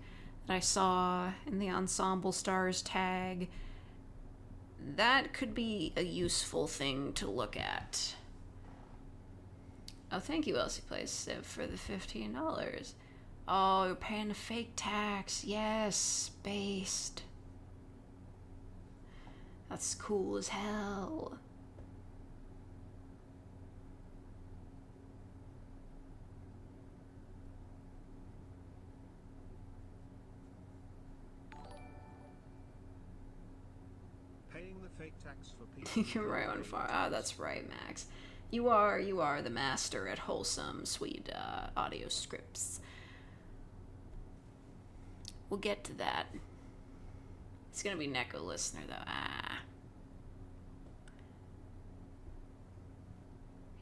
that I saw in the Ensemble Stars tag. That could be a useful thing to look at. Oh, thank you, Elsie Place, for the $15. Oh, you're paying the fake tax. Yes, based. That's cool as hell. Paying the fake tax for people. You can write on fire. Ah, that's right, Max. You are the master at wholesome, sweet audio scripts. We'll get to that. It's gonna be Neko Listener, though.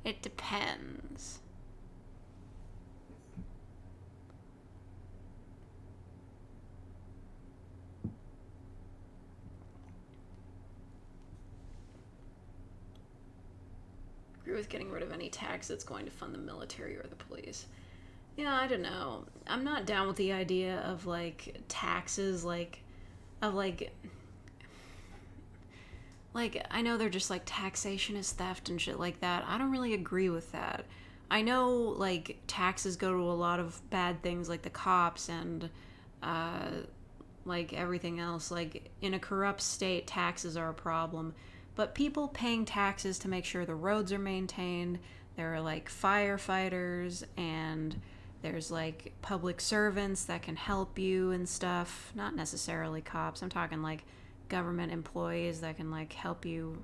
It depends. Agree with getting rid of any tax that's going to fund the military or the police. Yeah, I don't know. I'm not down with the idea of, like, taxes, like, I know they're just, like, taxation is theft and shit like that. I don't really agree with that. I know, like, taxes go to a lot of bad things, like the cops and like everything else. Like, in a corrupt state, taxes are a problem. But people paying taxes to make sure the roads are maintained, there are like firefighters and there's like public servants that can help you and stuff. Not necessarily cops. I'm talking like government employees that can like help you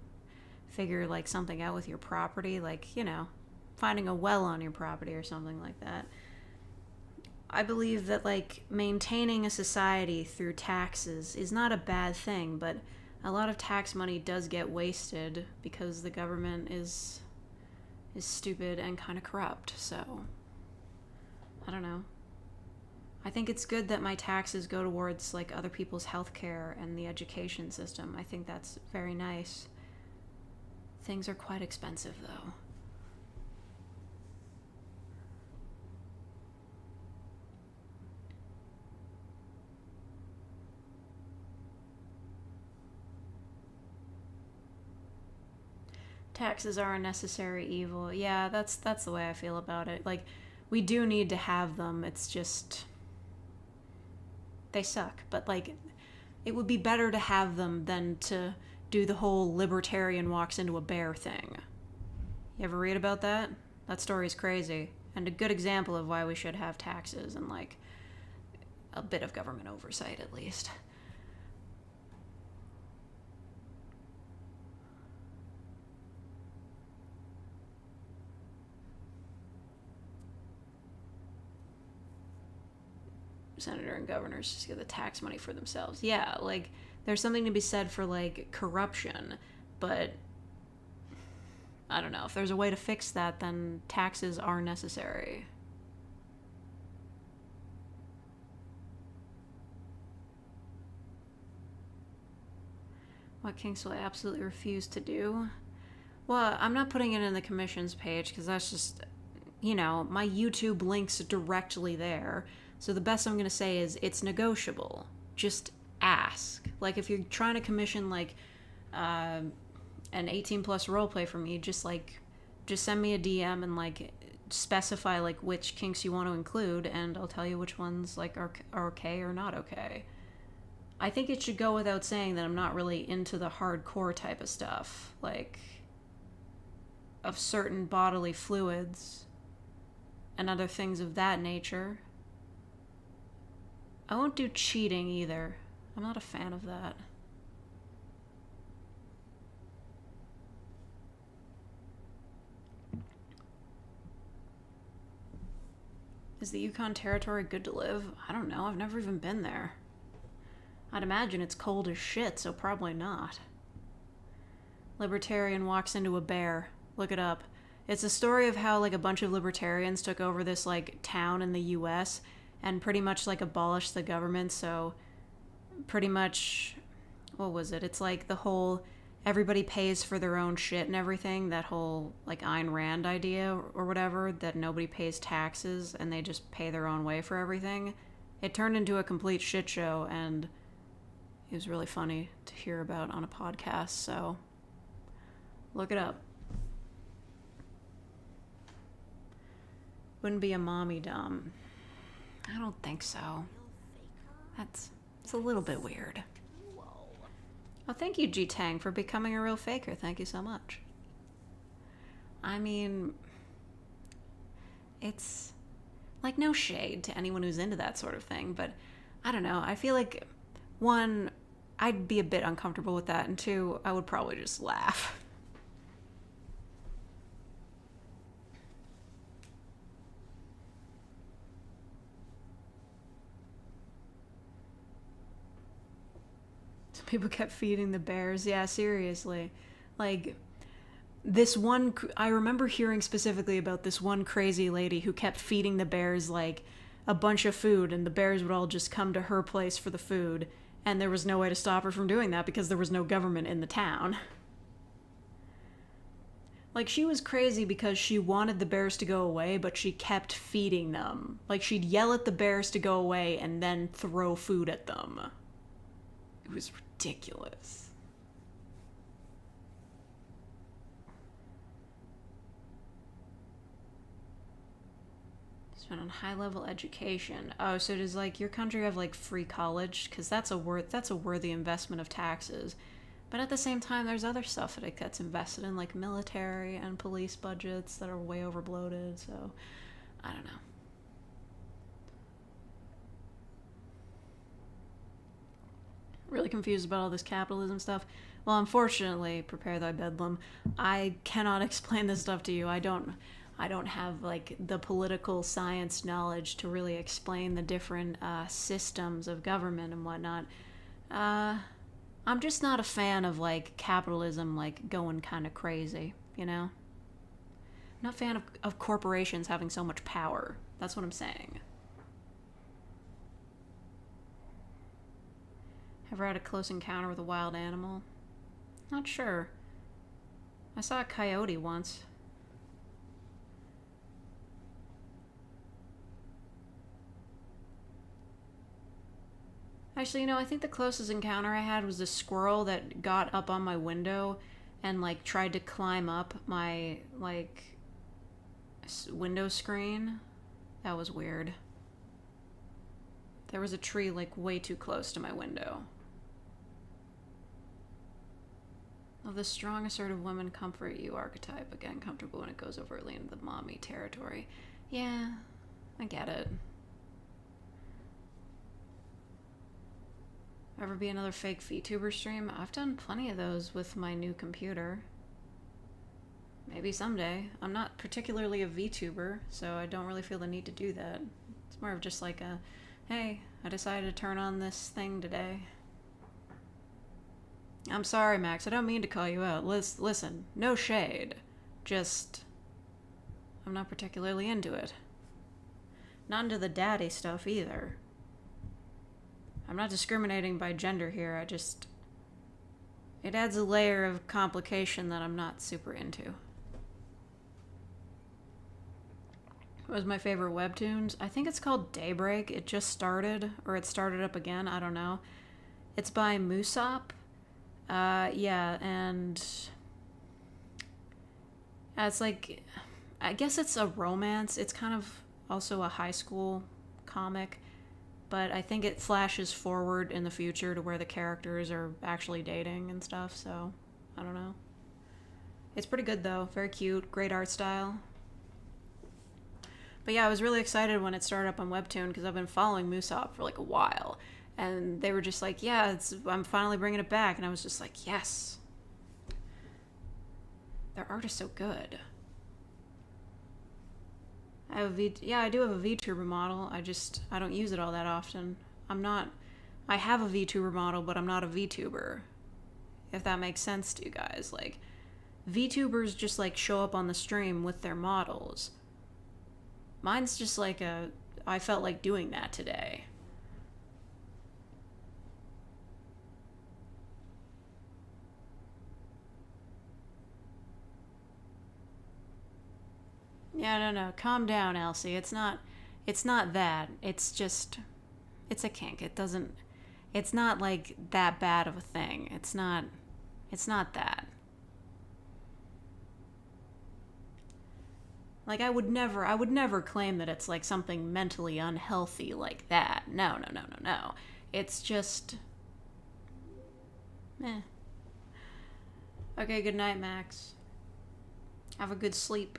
figure like something out with your property, like, you know, finding a well on your property or something like that. I believe that like maintaining a society through taxes is not a bad thing, but a lot of tax money does get wasted because the government is stupid and kind of corrupt. So I don't know. I think it's good that my taxes go towards like other people's healthcare and the education system. I think that's very nice. Things are quite expensive though. Taxes are a necessary evil. Yeah, that's the way I feel about it. Like, we do need to have them. It's just they suck. But like, it would be better to have them than to do the whole libertarian walks into a bear thing. You ever read about that? That story's crazy, and a good example of why we should have taxes and like a bit of government oversight at least. Senator and governors just get the tax money for themselves. Yeah, like, there's something to be said for like corruption, but I don't know. If there's a way to fix that, then taxes are necessary. What kinks will I absolutely refuse to do? Well, I'm not putting it in the commissions page because that's just, you know, my YouTube links directly there. So the best I'm going to say is it's negotiable. Just ask. Like, if you're trying to commission like an 18 plus roleplay from me, just send me a DM and like specify like which kinks you want to include, and I'll tell you which ones like are okay or not okay. I think it should go without saying that I'm not really into the hardcore type of stuff, like of certain bodily fluids and other things of that nature. I won't do cheating either. I'm not a fan of that. Is the Yukon Territory good to live? I don't know. I've never even been there. I'd imagine it's cold as shit, so probably not. Libertarian walks into a bear. Look it up. It's a story of how like a bunch of libertarians took over this like town in the US and pretty much like abolished the government. So pretty much, what was it? It's like the whole everybody pays for their own shit and everything, that whole like Ayn Rand idea or whatever, that nobody pays taxes and they just pay their own way for everything. It turned into a complete shit show, and it was really funny to hear about on a podcast, so look it up. Wouldn't be a mommy dumb. I don't think so. It's a little bit weird. Oh, thank you, G Tang, for becoming a real faker. Thank you so much. I mean, it's like no shade to anyone who's into that sort of thing, but I don't know. I feel like, one, I'd be a bit uncomfortable with that, and two, I would probably just laugh. People kept feeding the bears. Yeah, seriously. Like, this one, I remember hearing specifically about this one crazy lady who kept feeding the bears, like, a bunch of food, and the bears would all just come to her place for the food, and there was no way to stop her from doing that because there was no government in the town. Like, she was crazy because she wanted the bears to go away, but she kept feeding them. Like, she'd yell at the bears to go away and then throw food at them. It was ridiculous. Spend on high-level education. Oh, so does like your country have like free college? Because that's a worthy investment of taxes. But at the same time, there's other stuff that it gets invested in, like military and police budgets that are way overbloated. So I don't know. Really confused about all this capitalism stuff. Well, unfortunately, prepare thy bedlam. I cannot explain this stuff to you. I don't have like the political science knowledge to really explain the different systems of government and whatnot. I'm just not a fan of like capitalism like going kind of crazy, you know? I'm not a fan of corporations having so much power. That's what I'm saying. Ever had a close encounter with a wild animal? Not sure. I saw a coyote once. Actually, you know, I think the closest encounter I had was a squirrel that got up on my window and like tried to climb up my like window screen. That was weird. There was a tree like way too close to my window. Of the strong, assertive woman comfort you archetype. Again, comfortable when it goes overtly into the mommy territory. Yeah, I get it. Ever be another fake VTuber stream? I've done plenty of those with my new computer. Maybe someday. I'm not particularly a VTuber, so I don't really feel the need to do that. It's more of just like a, hey, I decided to turn on this thing today. I'm sorry, Max. I don't mean to call you out. Listen, no shade. Just, I'm not particularly into it. Not into the daddy stuff either. I'm not discriminating by gender here. It adds a layer of complication that I'm not super into. What was my favorite webtoons? I think it's called Daybreak. It just started, or it started up again. I don't know. It's by Musop. Yeah, and it's like, I guess it's a romance. It's kind of also a high school comic, but I think it flashes forward in the future to where the characters are actually dating and stuff, so I don't know. It's pretty good though. Very cute. Great art style. But yeah, I was really excited when it started up on Webtoon because I've been following Musop for like a while. And they were just like, yeah, I'm finally bringing it back. And I was just like, yes. Their art is so good. I do have a VTuber model. I don't use it all that often. I have a VTuber model, but I'm not a VTuber. If that makes sense to you guys. Like, VTubers just like show up on the stream with their models. Mine's just like I felt like doing that today. Yeah, no. Calm down, Elsie. It's not that. It's a kink. It's not like that bad of a thing. It's not that. Like, I would never claim that it's like something mentally unhealthy like that. No. It's just, Okay, good night, Max. Have a good sleep.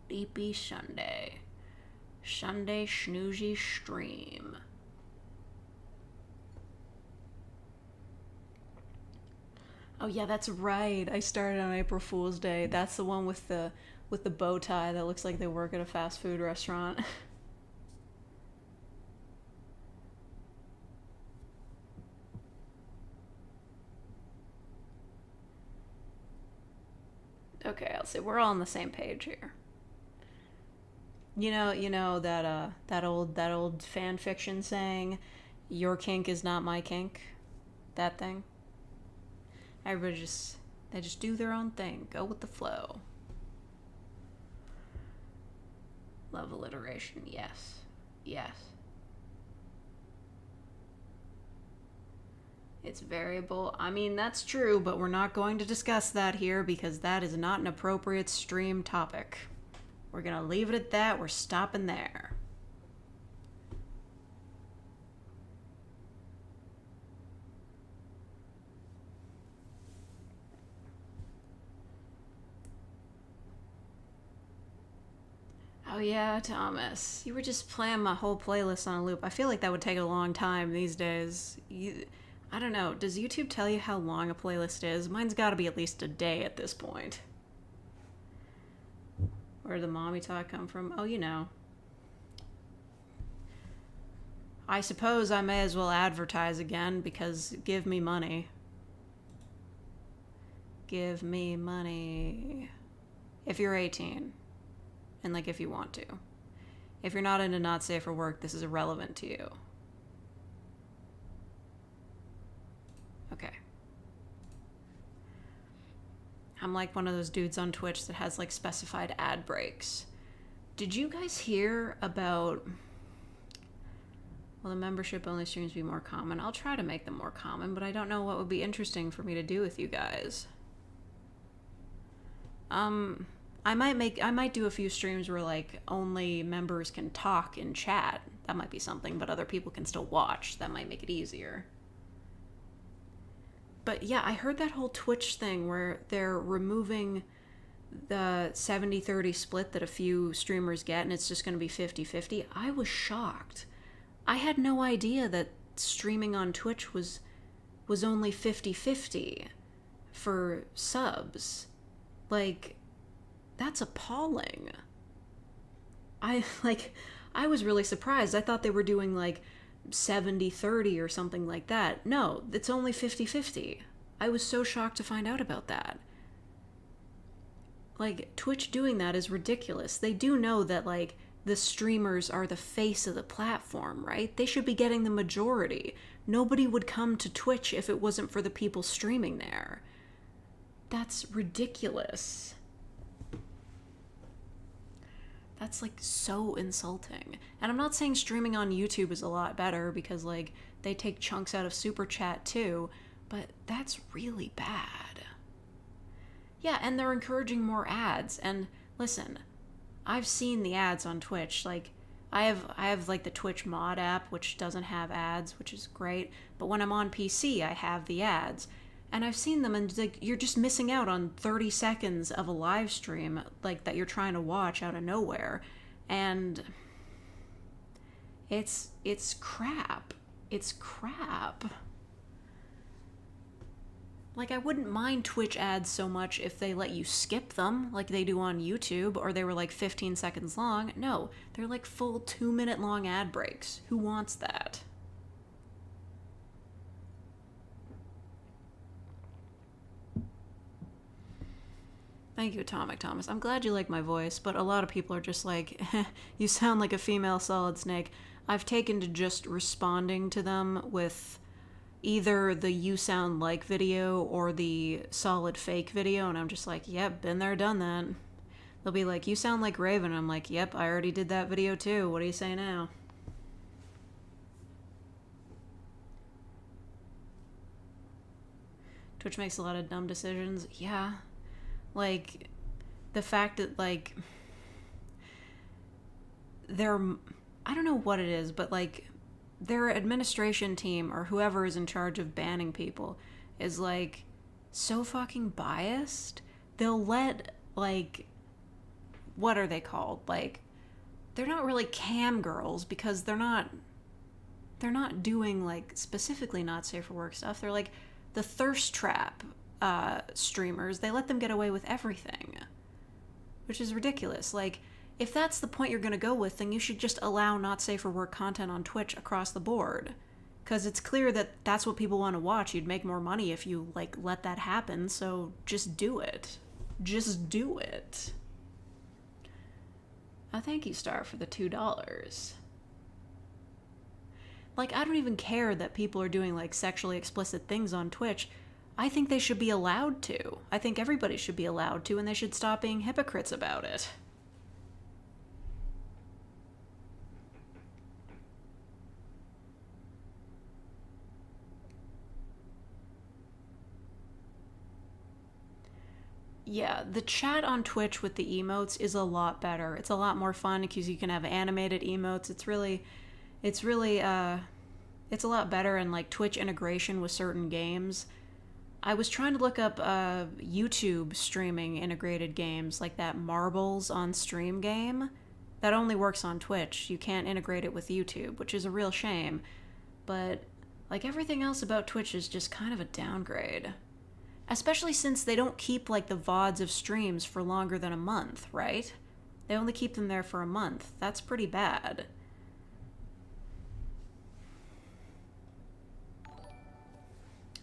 Sleepy Sunday. Sunday Snoozy stream. Oh yeah, that's right. I started on April Fool's Day. That's the one with the bow tie that looks like they work at a fast food restaurant. Okay, I'll say we're all on the same page here. You know that old fan fiction saying, "Your kink is not my kink." That thing. Everybody they just do their own thing, go with the flow. Love alliteration, yes. It's variable. I mean, that's true, but we're not going to discuss that here because that is not an appropriate stream topic. We're gonna leave it at that. We're stopping there. Oh yeah, Thomas. You were just playing my whole playlist on a loop. I feel like that would take a long time these days. I don't know. Does YouTube tell you how long a playlist is? Mine's got to be at least a day at this point. Where did the mommy talk come from? Oh, you know. I suppose I may as well advertise again because give me money. Give me money. If you're 18. And like if you want to. If you're not into not safe for work, this is irrelevant to you. Okay. I'm like one of those dudes on Twitch that has like specified ad breaks. Did you guys hear about... Will the membership only streams be more common? I'll try to make them more common, but I don't know what would be interesting for me to do with you guys. I might do a few streams where like only members can talk in chat. That might be something, but other people can still watch. That might make it easier. But yeah, I heard that whole Twitch thing where they're removing the 70-30 split that a few streamers get and it's just going to be 50-50. I was shocked. I had no idea that streaming on Twitch was only 50-50 for subs. Like, that's appalling. I was really surprised. I thought they were doing like 70-30 or something like that. No, it's only 50-50. I was so shocked to find out about that. Like, Twitch doing that is ridiculous. They do know that, like, the streamers are the face of the platform, right? They should be getting the majority. Nobody would come to Twitch if it wasn't for the people streaming there. That's ridiculous. That's, like, so insulting. And I'm not saying streaming on YouTube is a lot better because, like, they take chunks out of Super Chat too, but that's really bad. Yeah, and they're encouraging more ads. And listen, I've seen the ads on Twitch. Like, I have like the Twitch mod app, which doesn't have ads, which is great. But when I'm on PC, I have the ads. And I've seen them, and like you're just missing out on 30 seconds of a live stream like that you're trying to watch out of nowhere. And it's crap. It's crap. Like, I wouldn't mind Twitch ads so much if they let you skip them like they do on YouTube, or they were like 15 seconds long. No, they're like full 2-minute long ad breaks. Who wants that? Thank you, Atomic Thomas. I'm glad you like my voice, but a lot of people are just like, you sound like a female Solid Snake. I've taken to just responding to them with either the you sound like video or the solid fake video, and I'm just like, yep, been there, done that. They'll be like, you sound like Raven. I'm like, yep, I already did that video too. What do you say now? Twitch makes a lot of dumb decisions. Yeah. Like, the fact that, like, I don't know what it is, but, like, their administration team or whoever is in charge of banning people is, like, so fucking biased. They'll let, like, what are they called? Like, they're not really cam girls because they're not doing, like, specifically not safe for work stuff. They're, like, the thirst trap streamers. They let them get away with everything, which is ridiculous. Like, if that's the point you're going to go with, then you should just allow not safe for work content on Twitch across the board, because it's clear that that's what people want to watch. You'd make more money if you, like, let that happen, so just do it. Just do it. Thank you, Star, for the $2. Like, I don't even care that people are doing, like, sexually explicit things on Twitch. I think they should be allowed to. I think everybody should be allowed to, and they should stop being hypocrites about it. Yeah, the chat on Twitch with the emotes is a lot better. It's a lot more fun because you can have animated emotes. It's really, it's a lot better, and like Twitch integration with certain games. I was trying to look up YouTube streaming integrated games, like that Marbles on Stream game. That only works on Twitch. You can't integrate it with YouTube, which is a real shame. But like everything else about Twitch is just kind of a downgrade. Especially since they don't keep like the VODs of streams for longer than a month, right? They only keep them there for a month. That's pretty bad.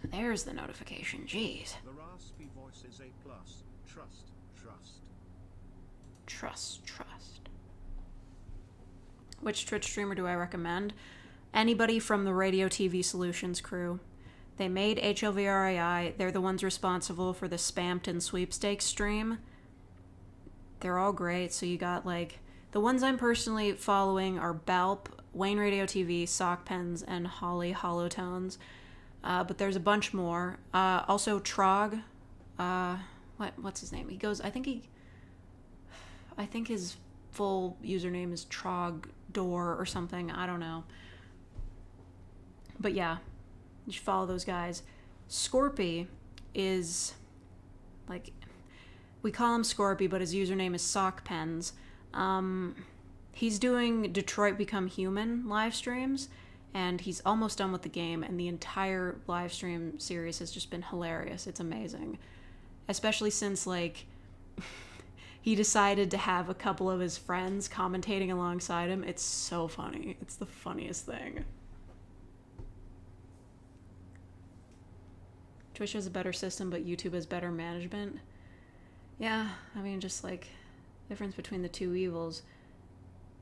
There's the notification, jeez. The raspy voice is A+. Trust, trust. Trust. Which Twitch streamer do I recommend? Anybody from the Radio TV Solutions crew. They made HLVRAI. They're the ones responsible for the Spamped and Sweepstakes stream. They're all great. So you got like... The ones I'm personally following are Balp, Wayne Radio TV, Sock Pens, and Holly Holotones. But there's a bunch more. Also Trog. What's his name? He goes... I think his full username is Trogdor or something. I don't know. But yeah. You should follow those guys. Scorpy is, like, we call him Scorpy, but his username is Sockpens. He's doing Detroit Become Human live streams, and he's almost done with the game, and the entire live stream series has just been hilarious. It's amazing. Especially since, like, he decided to have a couple of his friends commentating alongside him. It's so funny. It's the funniest thing. Twitch has a better system, but YouTube has better management. Yeah, I mean, just like, difference between the two evils.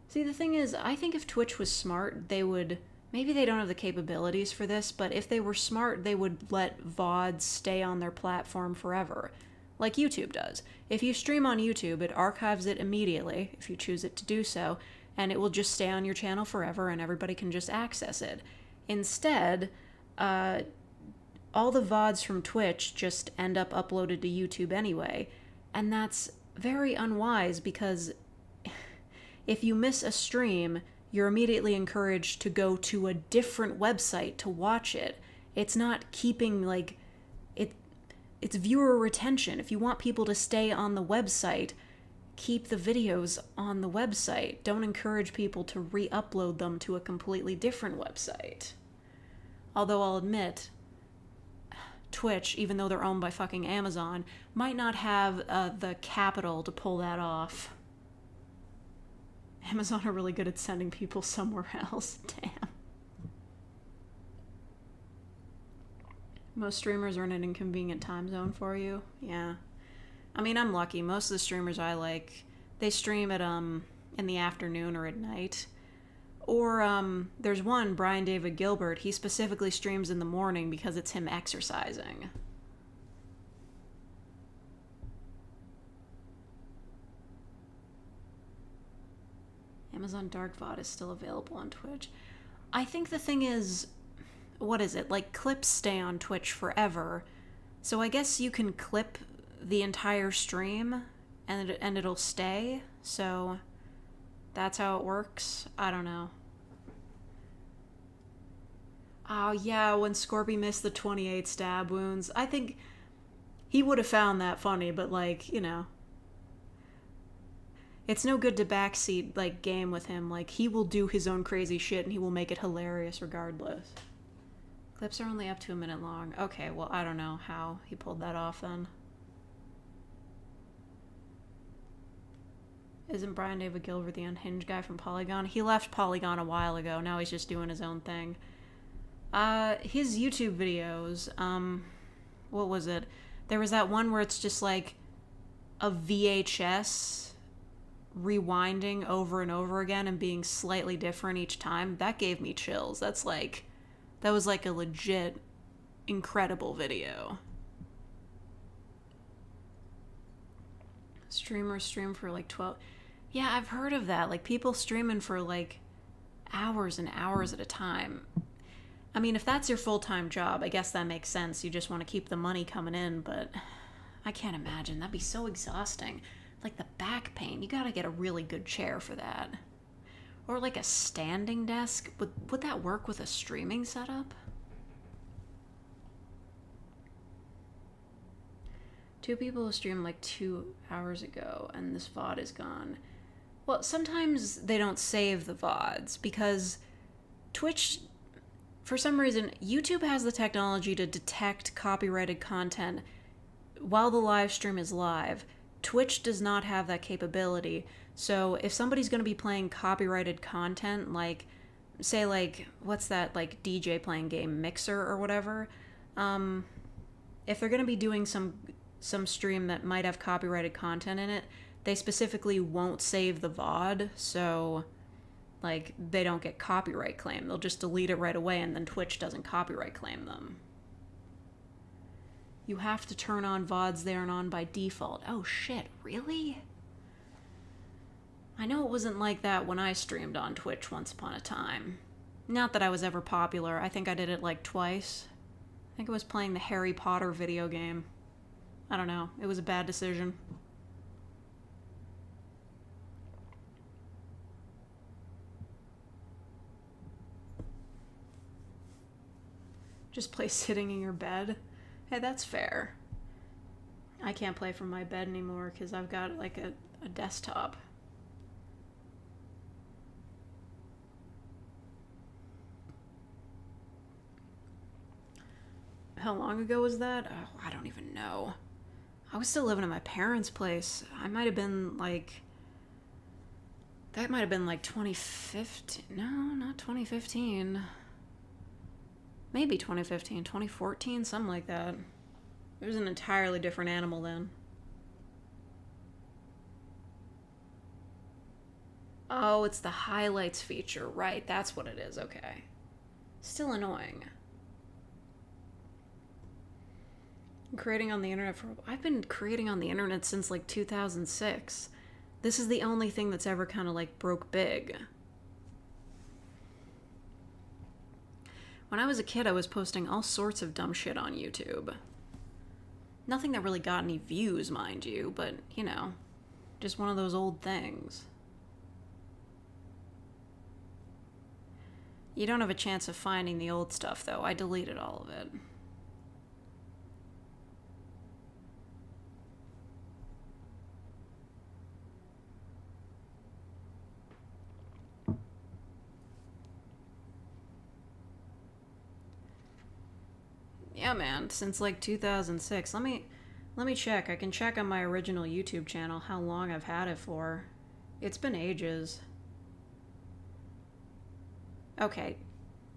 See, the thing is, I think if Twitch was smart, they would... Maybe they don't have the capabilities for this, but if they were smart, they would let VODs stay on their platform forever. Like YouTube does. If you stream on YouTube, it archives it immediately, if you choose it to do so, and it will just stay on your channel forever, and everybody can just access it. Instead, all the VODs from Twitch just end up uploaded to YouTube anyway, and that's very unwise because if you miss a stream, you're immediately encouraged to go to a different website to watch it. It's not keeping, like, it's viewer retention. If you want people to stay on the website, keep the videos on the website. Don't encourage people to re-upload them to a completely different website. Although I'll admit, Twitch, even though they're owned by fucking Amazon, might not have the capital to pull that off. Amazon are really good at sending people somewhere else. Damn. Most streamers are in an inconvenient time zone for you. Yeah. I mean, I'm lucky. Most of the streamers I like, they stream at in the afternoon or at night. Or there's one, Brian David Gilbert, he specifically streams in the morning because it's him exercising. Amazon Dark VOD is still available on Twitch. I think the thing is, what is it? Like, clips stay on Twitch forever. So I guess you can clip the entire stream and it'll stay. So that's how it works. I don't know. Oh, yeah, when Scorpy missed the 28 stab wounds. I think he would have found that funny, but, like, you know. It's no good to backseat, like, game with him. Like, he will do his own crazy shit and he will make it hilarious regardless. Clips are only up to a minute long. Okay, well, I don't know how he pulled that off then. Isn't Brian David Gilbert the unhinged guy from Polygon? He left Polygon a while ago. Now he's just doing his own thing. His YouTube videos, what was it? There was that one where it's just like a VHS rewinding over and over again and being slightly different each time. That gave me chills. That was like a legit incredible video. Streamers stream for like 12... Yeah, I've heard of that. Like, people streaming for like hours and hours at a time. I mean, if that's your full-time job, I guess that makes sense. You just want to keep the money coming in, but I can't imagine. That'd be so exhausting. Like the back pain, you gotta get a really good chair for that. Or like a standing desk. Would that work with a streaming setup? Two people streamed like 2 hours ago, and this VOD is gone. Well, sometimes they don't save the VODs because Twitch, for some reason, YouTube has the technology to detect copyrighted content while the live stream is live. Twitch does not have that capability. So if somebody's going to be playing copyrighted content, like, say, like, what's that, like, DJ playing game, Mixer or whatever, if they're going to be doing some stream that might have copyrighted content in it, they specifically won't save the VOD, so, like, they don't get copyright claim. They'll just delete it right away, and then Twitch doesn't copyright claim them. You have to turn on VODs there and on by default. Oh shit, really? I know it wasn't like that when I streamed on Twitch once upon a time. Not that I was ever popular. I think I did it like twice. I think I was playing the Harry Potter video game. I don't know. It was a bad decision. Just play sitting in your bed? Hey, that's fair. I can't play from my bed anymore because I've got like a desktop. How long ago was that? Oh, I don't even know. I was still living at my parents' place. I might have been like... That might have been like 2015. No, not 2015. Maybe 2015, 2014, something like that. It was an entirely different animal then. Oh, it's the highlights feature. Right, that's what it is. Okay. Still annoying. Creating on the internet for... I've been creating on the internet since like 2006. This is the only thing that's ever kind of like broke big. When I was a kid, I was posting all sorts of dumb shit on YouTube. Nothing that really got any views, mind you, but, you know, just one of those old things. You don't have a chance of finding the old stuff, though. I deleted all of it. Yeah, man, since like 2006. Let me check. I can check on my original YouTube channel how long I've had it for. It's been ages. Okay,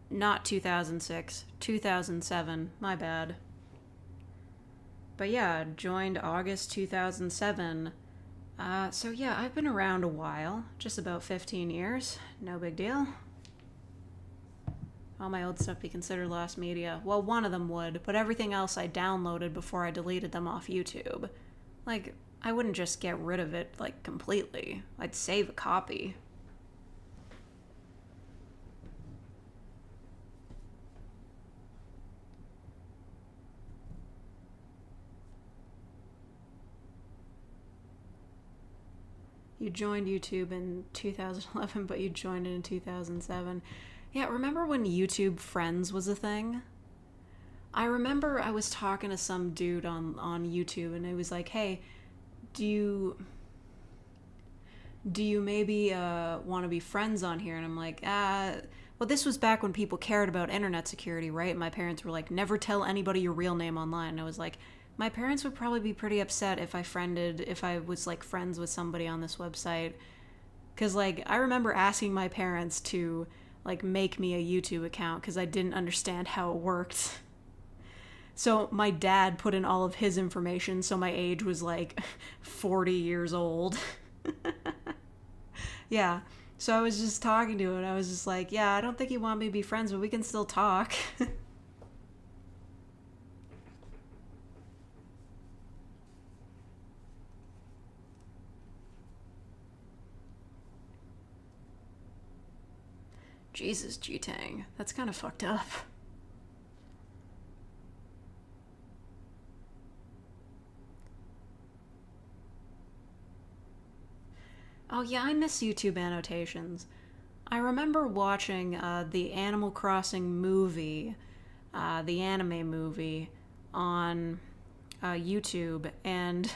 not 2006, 2007. My bad. But yeah, joined August 2007. So yeah, I've been around a while, just about 15 years. No big deal. All my old stuff be considered lost media. Well, one of them would, but everything else I downloaded before I deleted them off YouTube. Like, I wouldn't just get rid of it, like, completely. I'd save a copy. You joined YouTube in 2011, but you joined it in 2007. Yeah, remember when YouTube Friends was a thing? I remember I was talking to some dude on YouTube, and it was like, hey, do you maybe want to be friends on here? And I'm like, well, this was back when people cared about internet security, right? My parents were like, never tell anybody your real name online. And I was like, my parents would probably be pretty upset if I was like friends with somebody on this website. Because like, I remember asking my parents to like make me a YouTube account because I didn't understand how it worked. So my dad put in all of his information, so my age was like 40 years old. Yeah. So I was just talking to him, and I was just like, yeah, I don't think you want me to be friends, but we can still talk. Jesus, G-Tang. That's kind of fucked up. Oh yeah, I miss YouTube annotations. I remember watching the Animal Crossing movie, the anime movie, on YouTube, and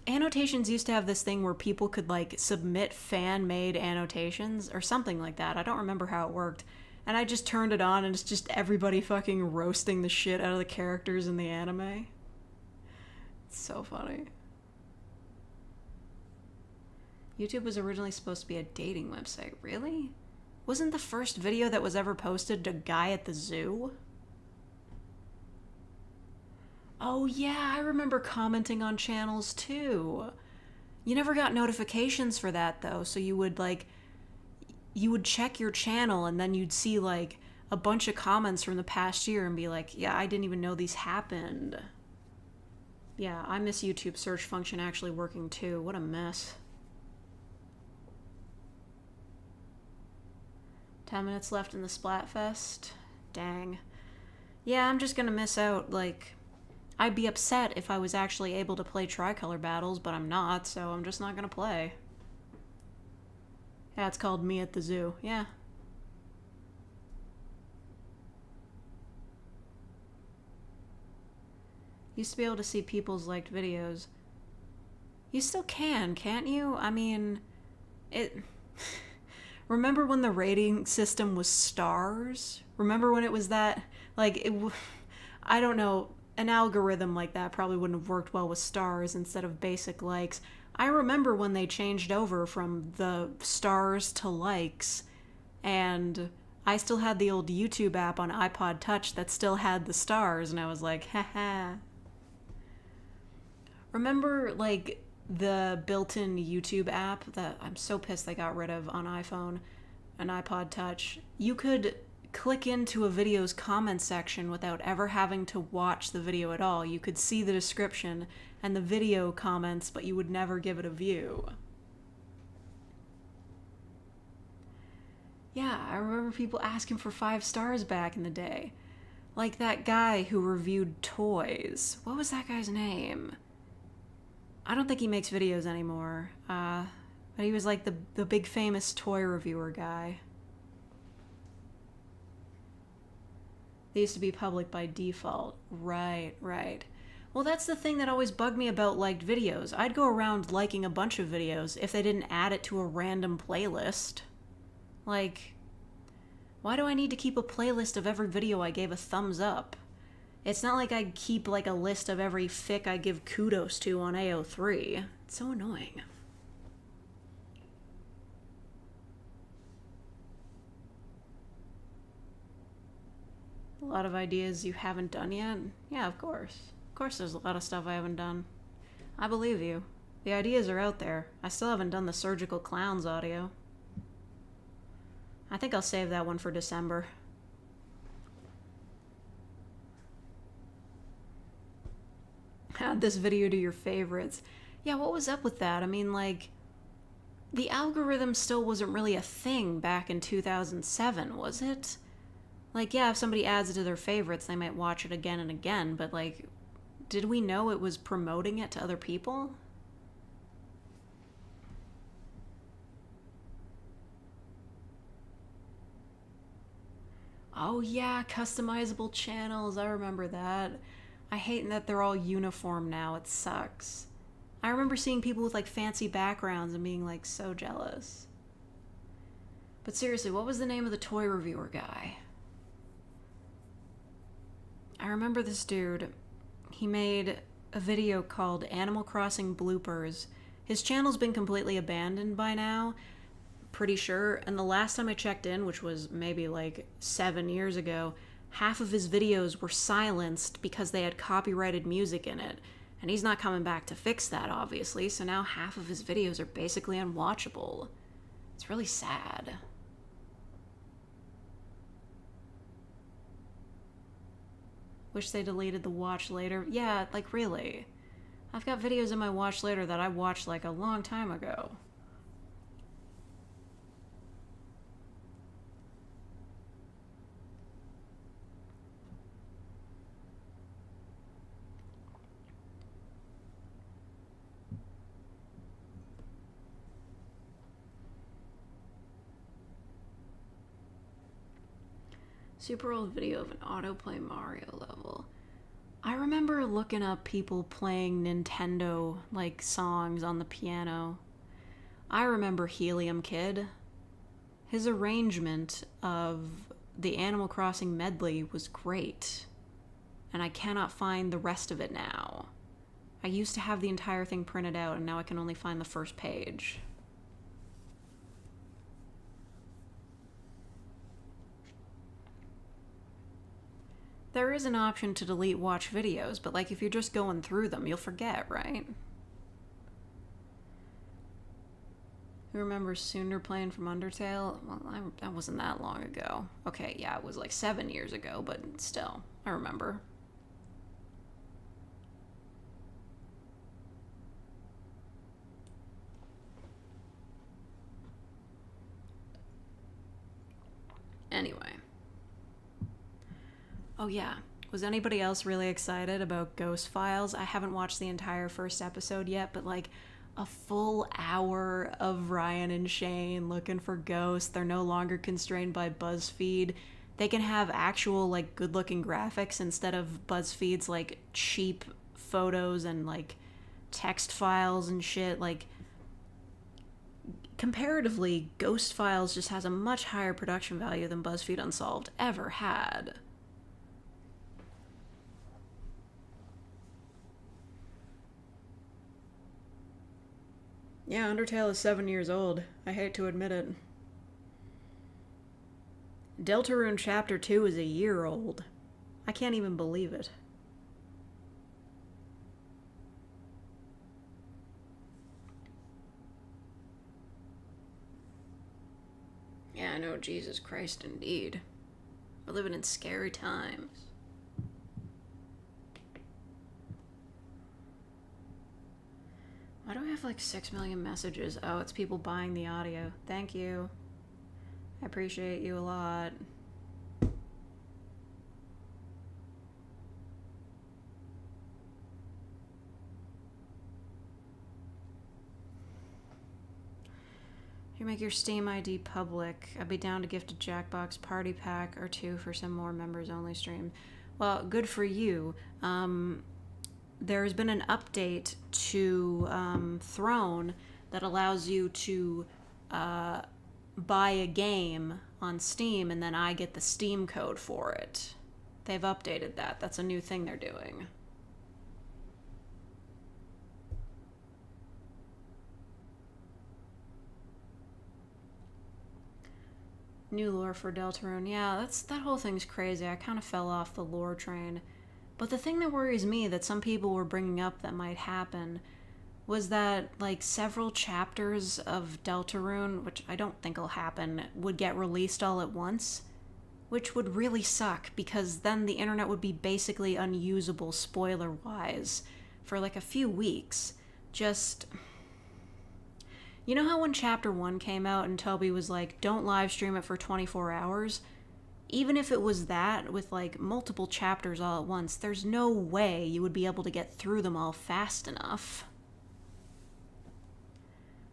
annotations used to have this thing where people could like submit fan-made annotations or something like that. I don't remember how it worked. And I just turned it on and it's just everybody fucking roasting the shit out of the characters in the anime. It's so funny. YouTube was originally supposed to be a dating website. Really? Wasn't the first video that was ever posted a guy at the zoo? Oh yeah, I remember commenting on channels too. You never got notifications for that though, so you would check your channel and then you'd see like a bunch of comments from the past year and be like, yeah, I didn't even know these happened. Yeah, I miss YouTube search function actually working too. What a mess. 10 minutes left in the Splatfest. Dang. Yeah, I'm just gonna miss out. Like, I'd be upset if I was actually able to play tricolor battles, but I'm not, so I'm just not gonna play. Yeah, it's called Me at the Zoo. Yeah. Used to be able to see people's liked videos. You still can, can't you? I mean, it. Remember when the rating system was stars? Remember when it was that? Like, I don't know. An algorithm like that probably wouldn't have worked well with stars instead of basic likes. I remember when they changed over from the stars to likes, and I still had the old YouTube app on iPod Touch that still had the stars, and I was like, haha. Remember, like, the built-in YouTube app that I'm so pissed they got rid of on iPhone and iPod Touch? You could click into a video's comment section without ever having to watch the video at all. You could see the description and the video comments, but you would never give it a view. Yeah, I remember people asking for 5 stars back in the day. Like that guy who reviewed toys. What was that guy's name? I don't think he makes videos anymore. But he was like the big famous toy reviewer guy. They used to be public by default. Right, right. Well, that's the thing that always bugged me about liked videos. I'd go around liking a bunch of videos if they didn't add it to a random playlist. Like, why do I need to keep a playlist of every video I gave a thumbs up? It's not like I keep like a list of every fic I give kudos to on AO3. It's so annoying. A lot of ideas you haven't done yet? Yeah, of course. Of course there's a lot of stuff I haven't done. I believe you. The ideas are out there. I still haven't done the surgical clowns audio. I think I'll save that one for December. Add this video to your favorites. Yeah, what was up with that? I mean, like, the algorithm still wasn't really a thing back in 2007, was it? Like, yeah, if somebody adds it to their favorites, they might watch it again and again, but, like, did we know it was promoting it to other people? Oh, yeah, customizable channels. I remember that. I hate that they're all uniform now. It sucks. I remember seeing people with, like, fancy backgrounds and being, like, so jealous. But seriously, what was the name of the toy reviewer guy? I remember this dude. He made a video called Animal Crossing Bloopers. His channel's been completely abandoned by now, pretty sure, and the last time I checked in, which was maybe like 7 years ago, half of his videos were silenced because they had copyrighted music in it. And he's not coming back to fix that, obviously, so now half of his videos are basically unwatchable. It's really sad. Wish they deleted the watch later. Yeah, like really. I've got videos in my watch later that I watched like a long time ago. Super old video of an autoplay Mario level. I remember looking up people playing Nintendo, like, songs on the piano. I remember Helium Kid. His arrangement of the Animal Crossing medley was great. And I cannot find the rest of it now. I used to have the entire thing printed out, and now I can only find the first page. There is an option to delete watch videos, but like if you're just going through them, you'll forget, right? Who remembers Sooner playing from Undertale? Well, that wasn't that long ago. Okay, yeah, it was like 7 years ago, but still, I remember. Anyway. Oh yeah, was anybody else really excited about Ghost Files? I haven't watched the entire first episode yet, but like a full hour of Ryan and Shane looking for ghosts. They're no longer constrained by BuzzFeed. They can have actual like good-looking graphics instead of BuzzFeed's like cheap photos and like text files and shit. Like comparatively, Ghost Files just has a much higher production value than BuzzFeed Unsolved ever had. Yeah, Undertale is 7 years old. I hate to admit it. Deltarune Chapter 2 is a year old. I can't even believe it. Yeah, I know, Jesus Christ, indeed. We're living in scary times. Why do I have like 6 million messages? Oh, it's people buying the audio. Thank you. I appreciate you a lot. You make your Steam ID public. I'd be down to gift a Jackbox party pack or two for some more members only stream. Well, good for you. There's been an update to Throne that allows you to buy a game on Steam and then I get the Steam code for it. They've updated that. That's a new thing they're doing. New lore for Deltarune. Yeah, that whole thing's crazy. I kind of fell off the lore train. But the thing that worries me that some people were bringing up that might happen was that, like, several chapters of Deltarune, which I don't think will happen, would get released all at once, which would really suck because then the internet would be basically unusable spoiler-wise for, like, a few weeks. Just... You know how when Chapter 1 came out and Toby was like, don't live stream it for 24 hours? Even if it was that, with like multiple chapters all at once, there's no way you would be able to get through them all fast enough.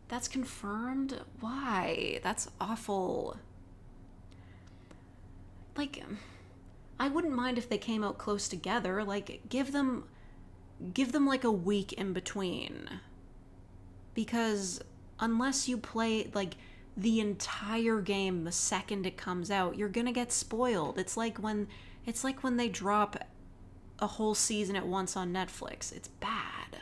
That's confirmed? Why? That's awful. Like, I wouldn't mind if they came out close together. Like, give them like a week in between. Because unless you play, like, the entire game the second it comes out, you're gonna get spoiled. It's like when they drop a whole season at once on Netflix. It's bad.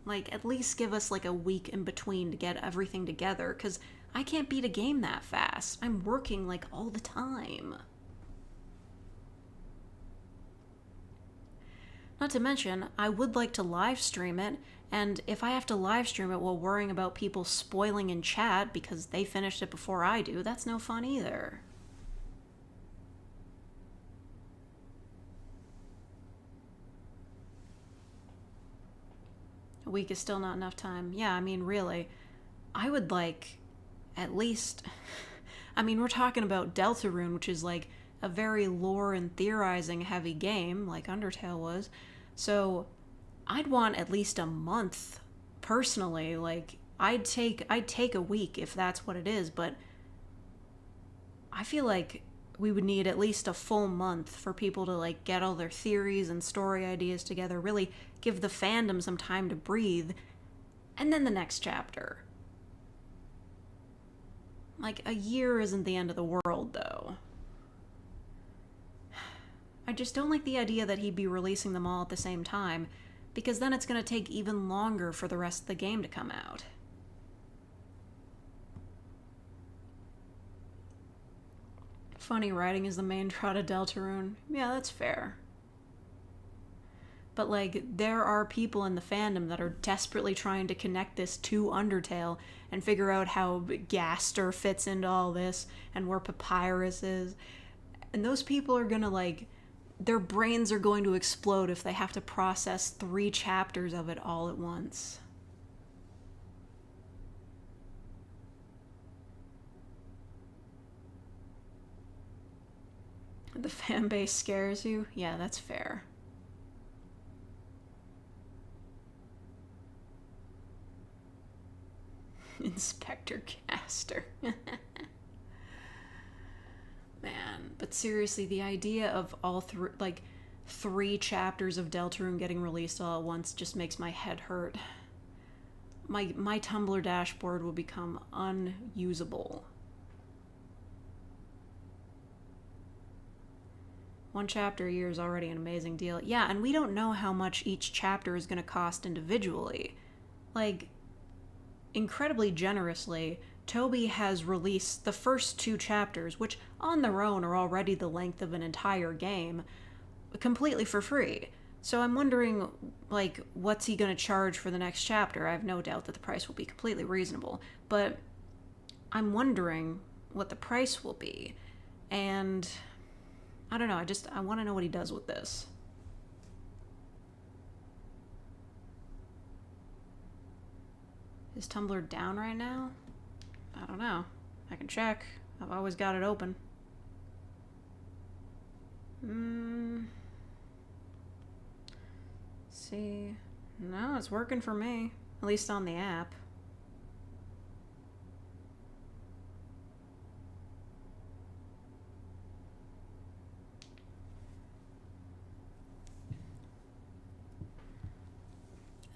Like, at least give us like a week in between to get everything together, because I can't beat a game that fast. I'm working like all the time. Not to mention, I would like to live stream it, and if I have to live stream it while worrying about people spoiling in chat because they finished it before I do, that's no fun either. A week is still not enough time. Yeah, I mean, really, I would like at least... I mean, we're talking about Deltarune, which is like a very lore and theorizing heavy game, like Undertale was. So I'd want at least a month, personally. Like, I'd take a week if that's what it is, but I feel like we would need at least a full month for people to like get all their theories and story ideas together, really give the fandom some time to breathe, and then the next chapter. Like, a year isn't the end of the world, though. I just don't like the idea that he'd be releasing them all at the same time, because then it's going to take even longer for the rest of the game to come out. Funny writing is the main draw to Deltarune. Yeah, that's fair. But, like, there are people in the fandom that are desperately trying to connect this to Undertale and figure out how Gaster fits into all this and where Papyrus is. And those people are gonna, like, their brains are going to explode if they have to process 3 chapters of it all at once. The fan base scares you? Yeah, that's fair. Inspector Gaster. Man, but seriously, the idea of all three chapters of Deltarune getting released all at once just makes my head hurt. My Tumblr dashboard will become unusable. 1 chapter a year is already an amazing deal. Yeah, and we don't know how much each chapter is going to cost individually. Like, incredibly generously, Toby has released the first 2 chapters, which on their own are already the length of an entire game, completely for free. So I'm wondering, like, what's he going to charge for the next chapter? I have no doubt that the price will be completely reasonable, but I'm wondering what the price will be. And I don't know, I want to know what he does with this. Is Tumblr down right now? I don't know. I can check. I've always got it open. See. No, it's working for me. At least on the app.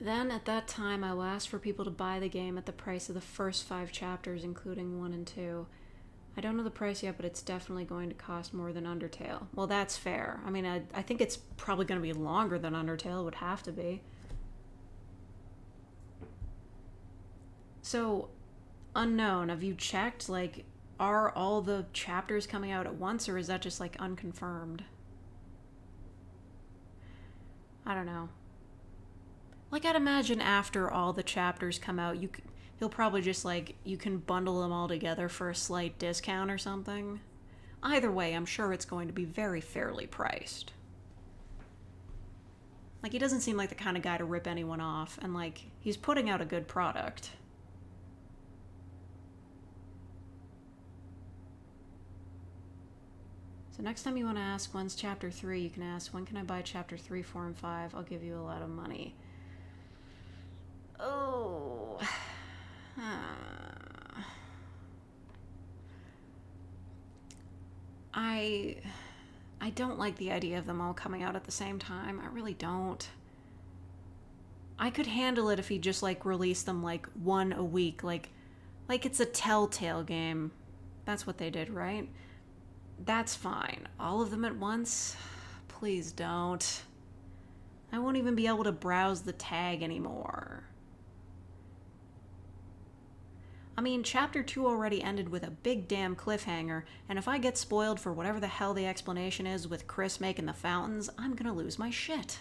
Then, at that time, I will ask for people to buy the game at the price of the first 5 chapters, including 1 and 2. I don't know the price yet, but it's definitely going to cost more than Undertale. Well, that's fair. I mean, I think it's probably going to be longer than Undertale. It would have to be. So, unknown, have you checked? Like, are all the chapters coming out at once, or is that just, like, unconfirmed? I don't know. Like, I'd imagine after all the chapters come out, he'll probably just, like, you can bundle them all together for a slight discount or something. Either way, I'm sure it's going to be very fairly priced. Like, he doesn't seem like the kind of guy to rip anyone off, and, like, he's putting out a good product. So next time you want to ask when's chapter 3, you can ask, when can I buy chapter 3, 4, and 5? I'll give you a lot of money. Oh. I don't like the idea of them all coming out at the same time. I really don't. I could handle it if he just, like, released them, like, 1 a week. Like it's a Telltale game. That's what they did, right? That's fine. All of them at once? Please don't. I won't even be able to browse the tag anymore. I mean, Chapter 2 already ended with a big damn cliffhanger, and if I get spoiled for whatever the hell the explanation is with Chris making the fountains, I'm gonna lose my shit.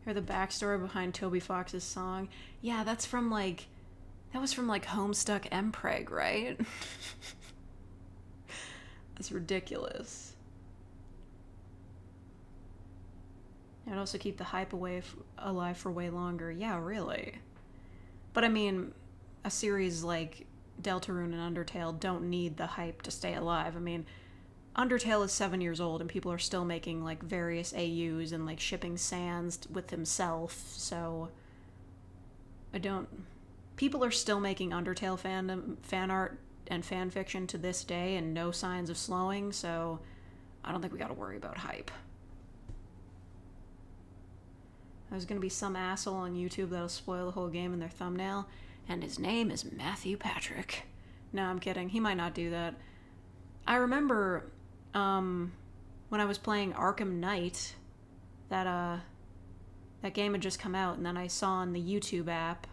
Hear the backstory behind Toby Fox's song? Yeah, that was from Homestuck Mpreg, right? That's ridiculous. I'd also keep the hype alive for way longer. Yeah, really. But I mean, a series like Deltarune and Undertale don't need the hype to stay alive. I mean, Undertale is 7 years old and people are still making like various AUs and like shipping Sans with himself, so I don't... People are still making Undertale fan art and fan fiction to this day and no signs of slowing, so I don't think we gotta worry about hype. There's gonna be some asshole on YouTube that'll spoil the whole game in their thumbnail, and his name is Matthew Patrick. No, I'm kidding. He might not do that. I remember when I was playing Arkham Knight, that game had just come out, and then I saw on the YouTube app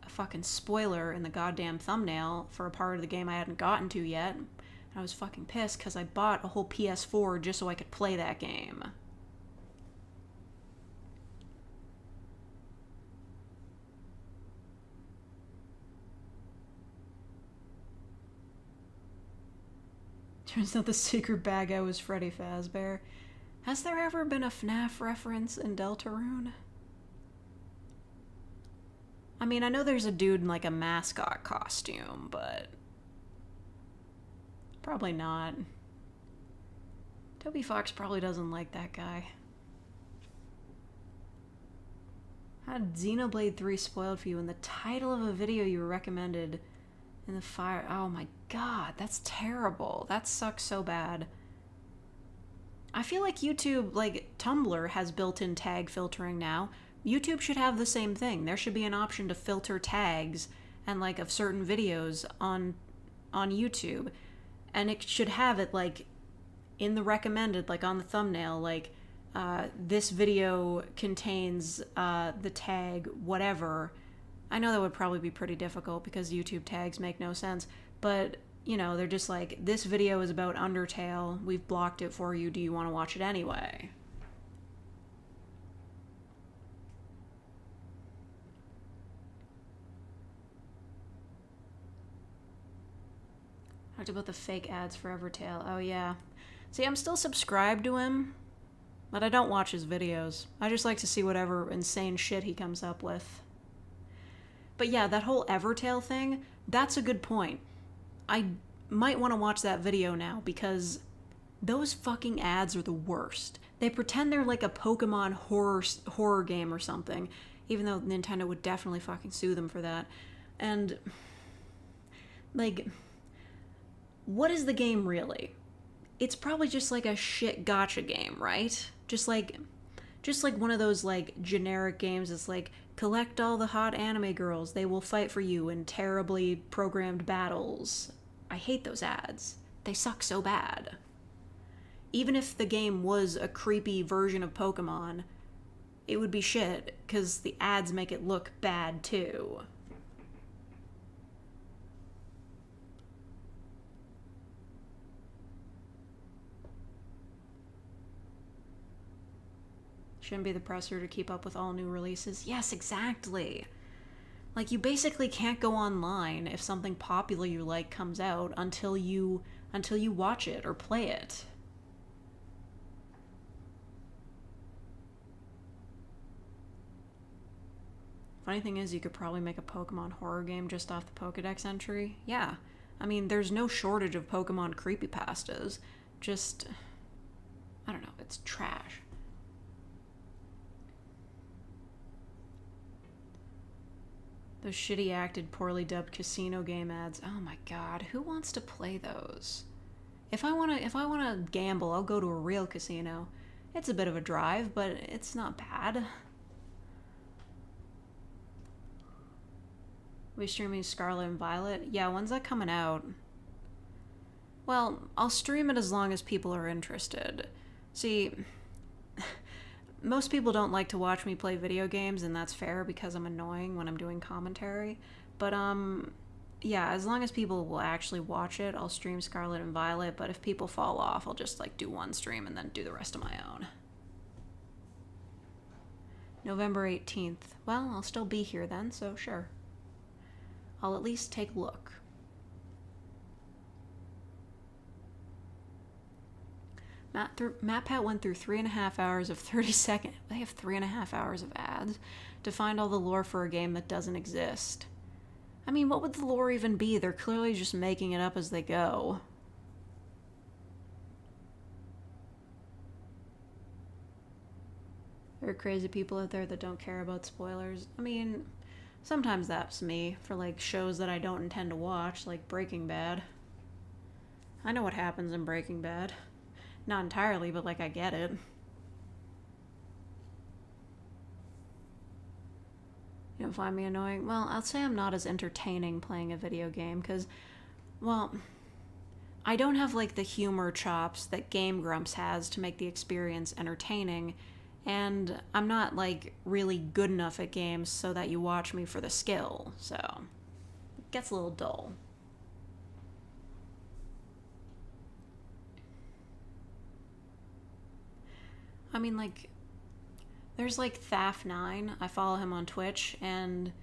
a fucking spoiler in the goddamn thumbnail for a part of the game I hadn't gotten to yet. And I was fucking pissed because I bought a whole PS4 just so I could play that game. Turns out the secret bad guy was Freddy Fazbear. Has there ever been a FNAF reference in Deltarune? I mean, I know there's a dude in like a mascot costume, but probably not. Toby Fox probably doesn't like that guy. Had Xenoblade 3 spoiled for you in the title of a video you were recommended in the fire? Oh my god, that's terrible. That sucks so bad. I feel like YouTube, like Tumblr, has built-in tag filtering now. YouTube should have the same thing. There should be an option to filter tags and like of certain videos on YouTube, and it should have it like in the recommended, like on the thumbnail, like this video contains the tag whatever. I know that would probably be pretty difficult because YouTube tags make no sense, but you know, they're just like, this video is about Undertale, we've blocked it for you, do you want to watch it anyway? Talked about the fake ads for Evertale. Oh yeah. See, I'm still subscribed to him, but I don't watch his videos. I just like to see whatever insane shit he comes up with. But yeah, that whole Evertale thing, that's a good point. I might want to watch that video now because those fucking ads are the worst. They pretend they're like a Pokemon horror game or something, even though Nintendo would definitely fucking sue them for that. And like, what is the game really? It's probably just like a shit gacha game, right? Just like one of those like generic games that's like, collect all the hot anime girls, they will fight for you in terribly programmed battles. I hate those ads. They suck so bad. Even if the game was a creepy version of Pokemon, it would be shit, because the ads make it look bad too. Shouldn't be the presser to keep up with all new releases. Yes, exactly. Like, you basically can't go online if something popular you like comes out until you watch it or play it. Funny thing is, you could probably make a Pokemon horror game just off the Pokedex entry. Yeah. I mean, there's no shortage of Pokemon creepypastas. Just, I don't know, it's trash. Those shitty acted, poorly dubbed casino game ads. Oh my god, who wants to play those? If I wanna gamble, I'll go to a real casino. It's a bit of a drive, but it's not bad. We streaming Scarlet and Violet? Yeah, when's that coming out? Well, I'll stream it as long as people are interested. See, most people don't like to watch me play video games, and that's fair because I'm annoying when I'm doing commentary. But, yeah, as long as people will actually watch it, I'll stream Scarlet and Violet, but if people fall off, I'll just, like, do one stream and then do the rest of my own. November 18th. Well, I'll still be here then, so sure. I'll at least take a look. MatPat went through 3.5 hours of 30-second... They have 3.5 hours of ads to find all the lore for a game that doesn't exist. I mean, what would the lore even be? They're clearly just making it up as they go. There are crazy people out there that don't care about spoilers. I mean, sometimes that's me for like shows that I don't intend to watch, like Breaking Bad. I know what happens in Breaking Bad. Not entirely, but like I get it. You don't find me annoying? Well, I'll say I'm not as entertaining playing a video game because, well, I don't have like the humor chops that Game Grumps has to make the experience entertaining, and I'm not like really good enough at games so that you watch me for the skill, so it gets a little dull. I mean, like, there's like Thaf9. I follow him on Twitch, and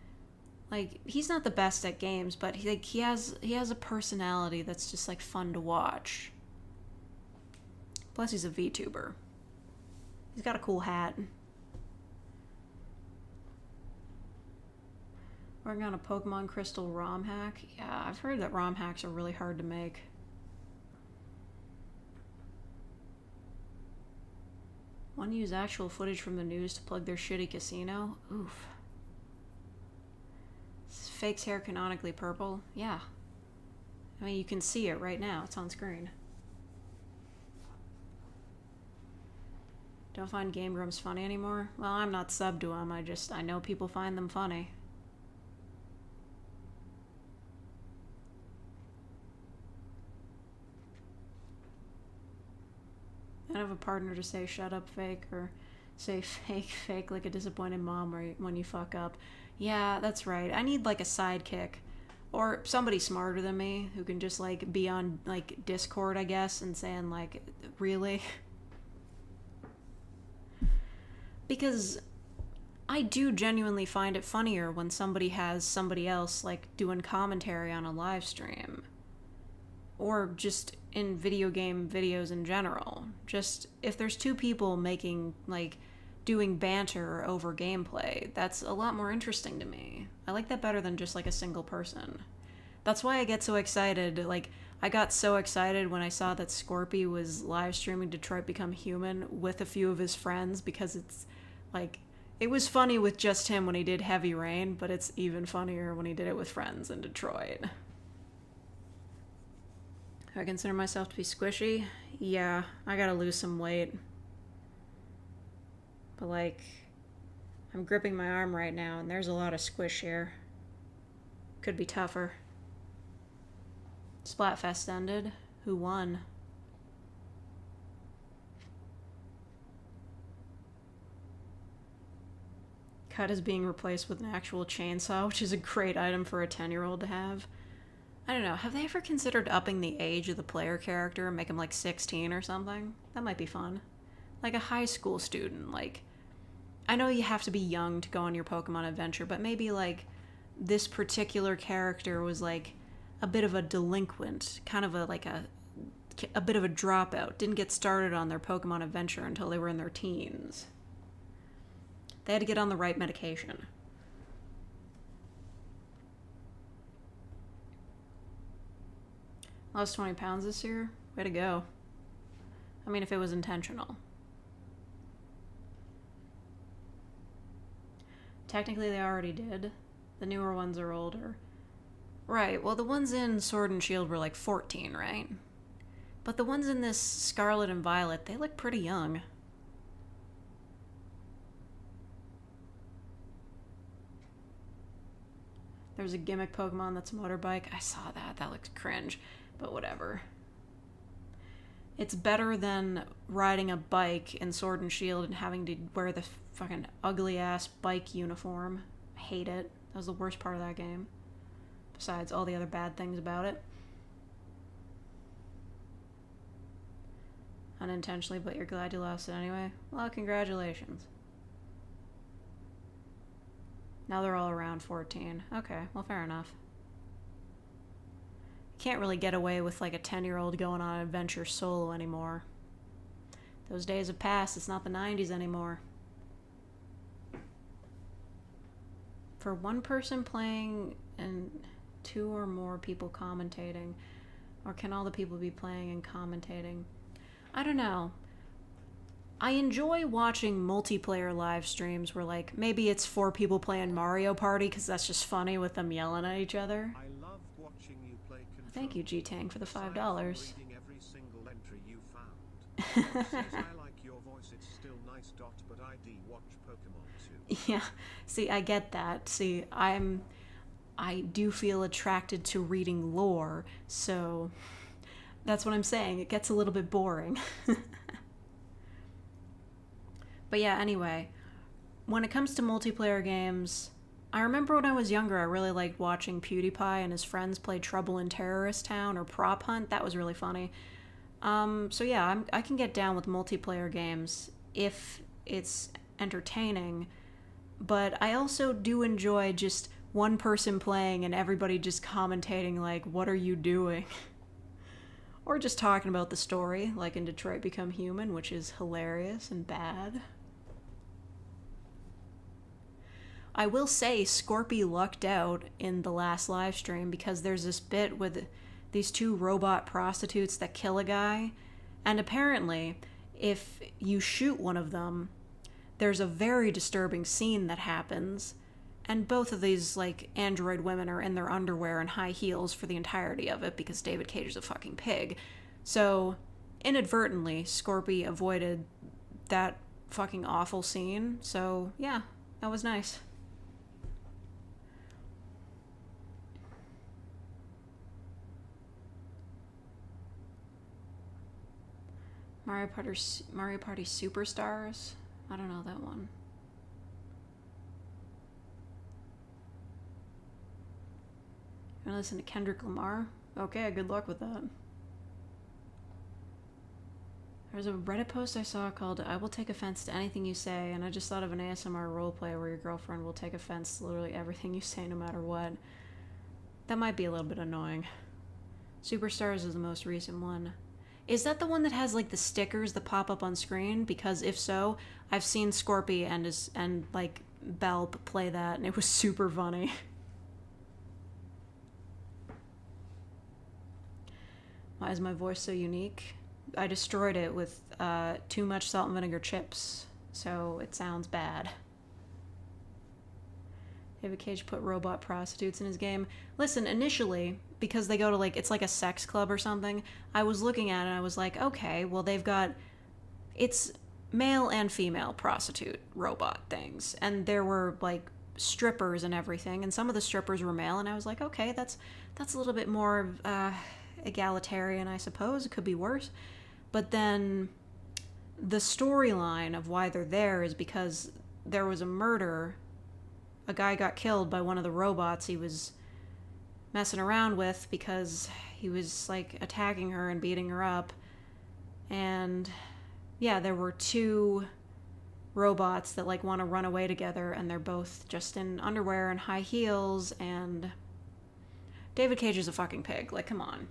like he's not the best at games, but he has a personality that's just like fun to watch. Plus, he's a VTuber. He's got a cool hat. Working on a Pokemon Crystal ROM hack. Yeah, I've heard that ROM hacks are really hard to make. Want to use actual footage from the news to plug their shitty casino? Oof. Fake's hair canonically purple? Yeah. I mean, you can see it right now. It's on screen. Don't find Game Grumps funny anymore? Well, I'm not subbed to them. I know people find them funny. I have a partner to say shut up fake or say fake like a disappointed mom when you fuck up. Yeah, that's right. I need like a sidekick or somebody smarter than me who can just like be on like Discord, I guess, and saying like, really? Because I do genuinely find it funnier when somebody has somebody else like doing commentary on a live stream. Or just in video game videos in general. Just if there's two people making like doing banter over gameplay, that's a lot more interesting to me. I like that better than just like a single person. That's why I get so excited. Like I got so excited when I saw that Scorpy was live streaming Detroit Become Human with a few of his friends, because it's like it was funny with just him when he did Heavy Rain, but it's even funnier when he did it with friends in Detroit. I consider myself to be squishy. Yeah, I gotta lose some weight. But like, I'm gripping my arm right now and there's a lot of squish here. Could be tougher. Splatfest ended. Who won? Cut is being replaced with an actual chainsaw, which is a great item for a 10-year-old to have. I don't know, have they ever considered upping the age of the player character and make him like 16 or something? That might be fun. Like a high school student, like, I know you have to be young to go on your Pokemon adventure, but maybe like this particular character was like a bit of a delinquent, kind of a bit of a dropout, didn't get started on their Pokemon adventure until they were in their teens. They had to get on the right medication. Lost 20 pounds this year? Way to go. I mean, if it was intentional. Technically, they already did. The newer ones are older. Right, well, the ones in Sword and Shield were like 14, right? But the ones in this Scarlet and Violet, they look pretty young. There's a gimmick Pokemon that's a motorbike. I saw that. That looks cringe. But whatever. It's better than riding a bike in Sword and Shield and having to wear the fucking ugly-ass bike uniform. I hate it. That was the worst part of that game. Besides all the other bad things about it. Unintentionally, but you're glad you lost it anyway? Well, congratulations. Now they're all around 14. Okay, well, fair enough. Can't really get away with like a 10-year-old going on an adventure solo anymore. Those days have passed. It's not the 90s anymore. For one person playing and 2 or more people commentating, or can all the people be playing and commentating? I don't know. I enjoy watching multiplayer live streams where, like, maybe it's 4 people playing Mario Party because that's just funny with them yelling at each other. I love watching you play Control. Thank you, G-Tang, for the Aside from $5. reading every single entry you found. Says I like your voice, it's still nice. But I watch Pokemon too. Yeah, see, I get that. See, I do feel attracted to reading lore, so that's what I'm saying. It gets a little bit boring. But yeah, anyway, when it comes to multiplayer games, I remember when I was younger, I really liked watching PewDiePie and his friends play Trouble in Terrorist Town or Prop Hunt. That was really funny. So yeah, I can get down with multiplayer games if it's entertaining, but I also do enjoy just one person playing and everybody just commentating like, what are you doing? Or just talking about the story, like in Detroit Become Human, which is hilarious and bad. I will say Scorpy lucked out in the last live stream because there's this bit with these 2 robot prostitutes that kill a guy, and apparently if you shoot one of them, there's a very disturbing scene that happens, and both of these, like, android women are in their underwear and high heels for the entirety of it because David Cage is a fucking pig. So, inadvertently, Scorpy avoided that fucking awful scene, so yeah, that was nice. Mario Party Superstars? I don't know that one. You wanna listen to Kendrick Lamar? Okay, good luck with that. There's a Reddit post I saw called I Will Take Offense to Anything You Say, and I just thought of an ASMR roleplay where your girlfriend will take offense to literally everything you say no matter what. That might be a little bit annoying. Superstars is the most recent one. Is that the one that has, like, the stickers that pop up on screen? Because if so, I've seen Scorpy and Belp play that, and it was super funny. Why is my voice so unique? I destroyed it with too much salt and vinegar chips, so it sounds bad. David Cage put robot prostitutes in his game. Listen, initially, because they go to, like, it's like a sex club or something, I was looking at it and I was like, okay, well, it's male and female prostitute robot things. And there were, like, strippers and everything, and some of the strippers were male, and I was like, okay, that's a little bit more egalitarian, I suppose. It could be worse. But then the storyline of why they're there is because there was a murder. A guy got killed by one of the robots he was messing around with because he was, like, attacking her and beating her up. And yeah, there were 2 robots that, like, want to run away together, and they're both just in underwear and high heels, and David Cage is a fucking pig. Like, come on.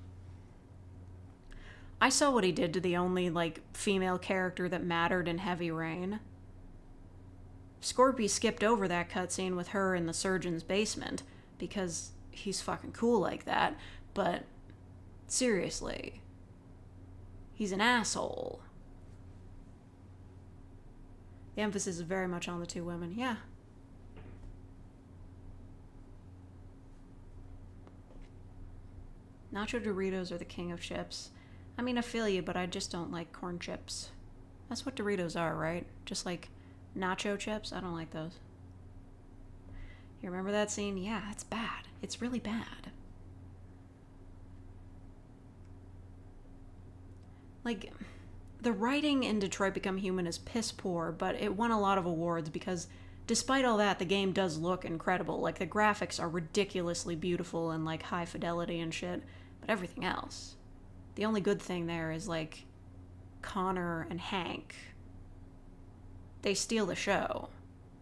I saw what he did to the only, like, female character that mattered in Heavy Rain. Scorpy skipped over that cutscene with her in the surgeon's basement because he's fucking cool like that, but seriously, he's an asshole. The emphasis is very much on the 2 women, yeah. Nacho Doritos are the king of chips. I mean, I feel you, but I just don't like corn chips. That's what Doritos are, right? Just like nacho chips? I don't like those. You remember that scene? Yeah, it's bad. It's really bad. Like, the writing in Detroit Become Human is piss poor, but it won a lot of awards because despite all that, the game does look incredible. Like, the graphics are ridiculously beautiful and, like, high fidelity and shit, but everything else. The only good thing there is, like, Connor and Hank. They steal the show.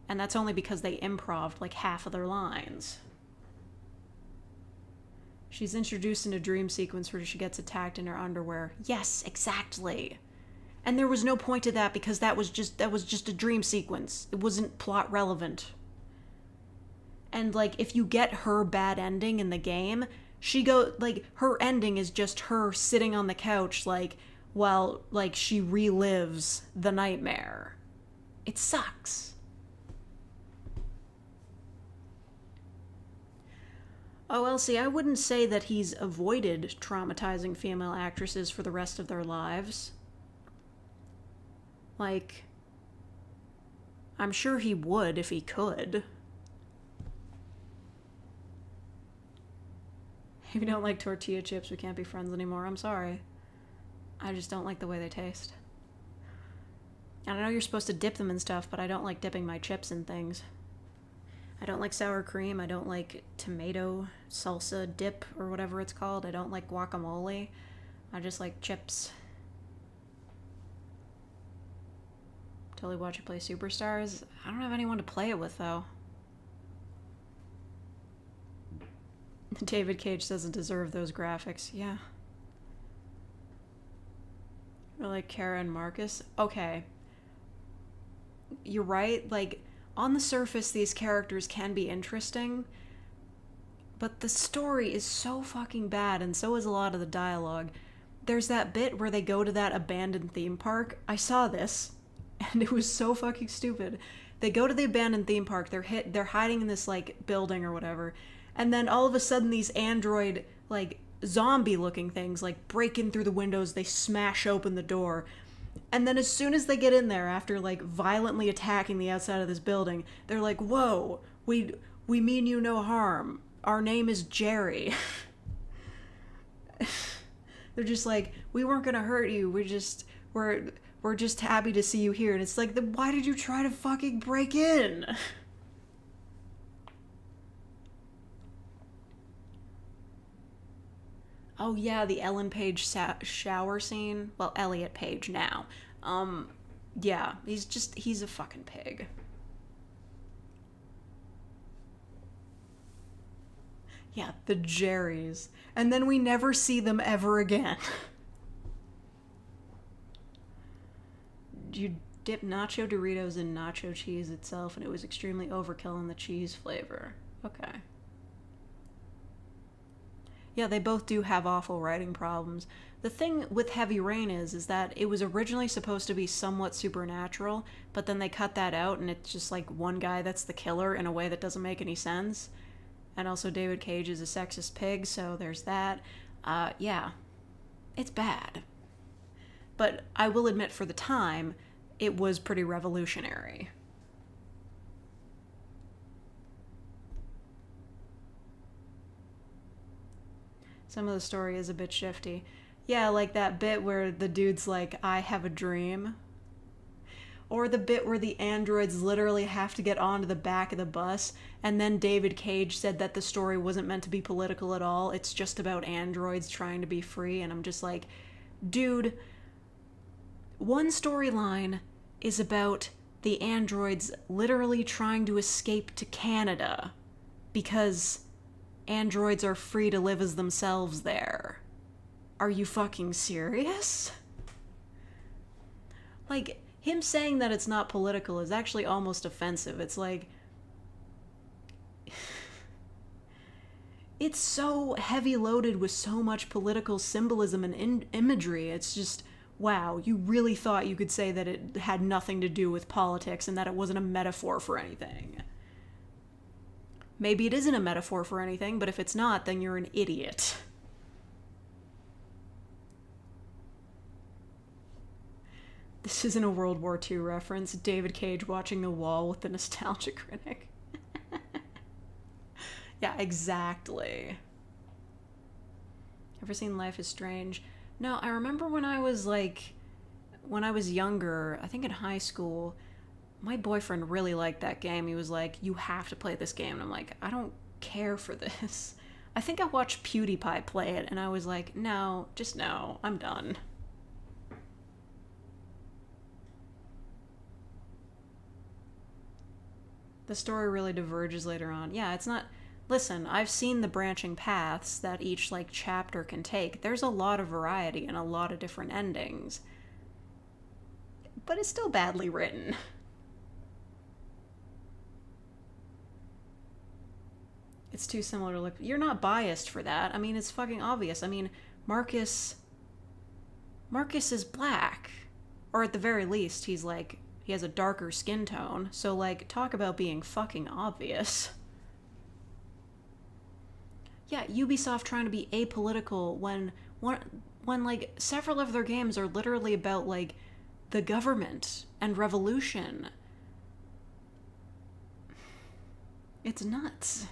And that's only because they improv'd, like, half of their lines. She's introduced in a dream sequence where she gets attacked in her underwear. Yes, exactly. And there was no point to that because that was just a dream sequence. It wasn't plot relevant. And, like, if you get her bad ending in the game, her ending is just her sitting on the couch, like, while, like, she relives the nightmare. It sucks. Oh, Elsie, I wouldn't say that he's avoided traumatizing female actresses for the rest of their lives. Like, I'm sure he would if he could. If you don't like tortilla chips, we can't be friends anymore. I'm sorry. I just don't like the way they taste. And I know you're supposed to dip them in stuff, but I don't like dipping my chips in things. I don't like sour cream. I don't like tomato salsa dip or whatever it's called. I don't like guacamole. I just like chips. Totally watch you play Superstars. I don't have anyone to play it with, though. David Cage doesn't deserve those graphics. Yeah. Or like Kara and Marcus. Okay. You're right. Like, on the surface, these characters can be interesting, but the story is so fucking bad, and so is a lot of the dialogue. There's that bit where they go to that abandoned theme park. I saw this, and it was so fucking stupid. They go to the abandoned theme park. They're hiding in this, like, building or whatever, and then all of a sudden these android, like, zombie-looking things, like, break in through the windows. They smash open the door. And then as soon as they get in there, after, like, violently attacking the outside of this building, they're like, whoa, we mean you no harm. Our name is Jerry. They're just like, we weren't gonna hurt you. We're just happy to see you here. And it's like, then why did you try to fucking break in? Oh yeah, the Ellen Page shower scene. Well, Elliot Page now. Yeah, he's a fucking pig. Yeah, the Jerrys. And then we never see them ever again. You dip nacho Doritos in nacho cheese itself, and it was extremely overkill in the cheese flavor. Okay. Yeah, they both do have awful writing problems. The thing with Heavy Rain is that it was originally supposed to be somewhat supernatural, but then they cut that out and it's just like one guy that's the killer in a way that doesn't make any sense. And also David Cage is a sexist pig, so there's that. Yeah, it's bad. But I will admit, for the time, it was pretty revolutionary. Some of the story is a bit shifty. Yeah, like that bit where the dude's like, I have a dream. Or the bit where the androids literally have to get onto the back of the bus, and then David Cage said that the story wasn't meant to be political at all. It's just about androids trying to be free, and I'm just like, dude, one storyline is about the androids literally trying to escape to Canada because androids are free to live as themselves there. Are you fucking serious? Like, him saying that it's not political is actually almost offensive. It's like, it's so heavy loaded with so much political symbolism and imagery. It's just, wow, you really thought you could say that it had nothing to do with politics and that it wasn't a metaphor for anything. Maybe it isn't a metaphor for anything, but if it's not, then you're an idiot. This isn't a World War II reference. David Cage watching The Wall with the nostalgia critic. Yeah, exactly. Ever seen Life is Strange? No, I remember when I was younger, I think in high school, my boyfriend really liked that game. He was like, you have to play this game. And I'm like, I don't care for this. I think I watched PewDiePie play it, and I was like, no, just no, I'm done. The story really diverges later on. Yeah, it's not... Listen, I've seen the branching paths that each, like, chapter can take. There's a lot of variety and a lot of different endings. But it's still badly written. It's too similar to look... You're not biased for that. I mean, it's fucking obvious. I mean, Marcus Marcus is black. Or at the very least, he has a darker skin tone. So, like, talk about being fucking obvious. Yeah, Ubisoft trying to be apolitical when like, several of their games are literally about, like, the government and revolution. It's nuts.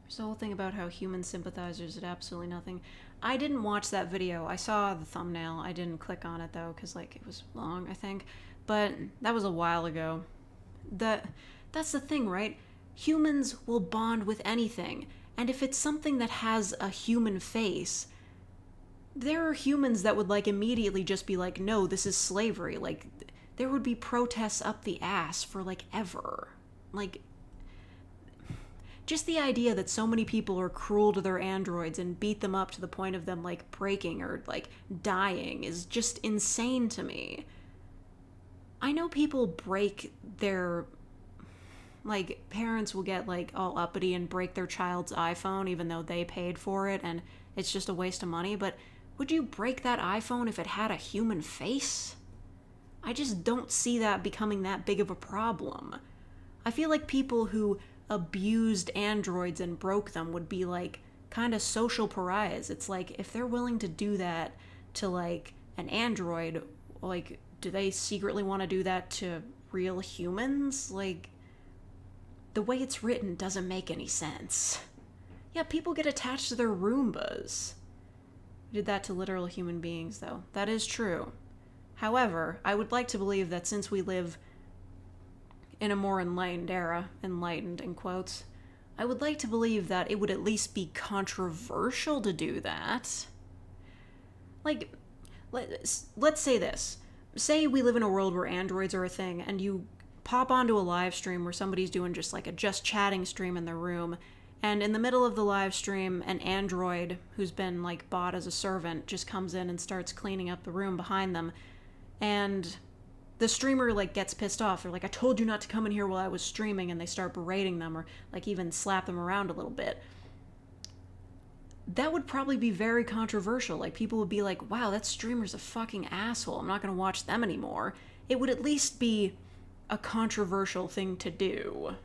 There's the whole thing about how human sympathizers did absolutely nothing. I didn't watch that video. I saw the thumbnail. I didn't click on it, though, because, like, it was long, I think. But that was a while ago. That's the thing, right? Humans will bond with anything. And if it's something that has a human face, there are humans that would, like, immediately just be like, no, this is slavery. Like, there would be protests up the ass for, like, ever. Like, just the idea that so many people are cruel to their androids and beat them up to the point of them, like, breaking or, like, dying is just insane to me. I know people break their, like, parents will get, like, all uppity and break their child's iPhone even though they paid for it and it's just a waste of money, but would you break that iPhone if it had a human face? I just don't see that becoming that big of a problem. I feel like people who abused androids and broke them would be, like, kind of social pariahs. It's like, if they're willing to do that to, like, an android, like, do they secretly want to do that to real humans? Like, the way it's written doesn't make any sense. Yeah, people get attached to their Roombas. We did that to literal human beings, though. That is true. However, I would like to believe that since we live in a more enlightened era, enlightened in quotes, I would like to believe that it would at least be controversial to do that. Like, let's say this. Say we live in a world where androids are a thing, and you pop onto a live stream where somebody's doing just like a just chatting stream in their room, and in the middle of the live stream, an android who's been, like, bought as a servant just comes in and starts cleaning up the room behind them, and the streamer, like, gets pissed off. They're like, I told you not to come in here while I was streaming, and they start berating them or, like, even slap them around a little bit. That would probably be very controversial. Like, people would be like, wow, that streamer's a fucking asshole. I'm not going to watch them anymore. It would at least be a controversial thing to do.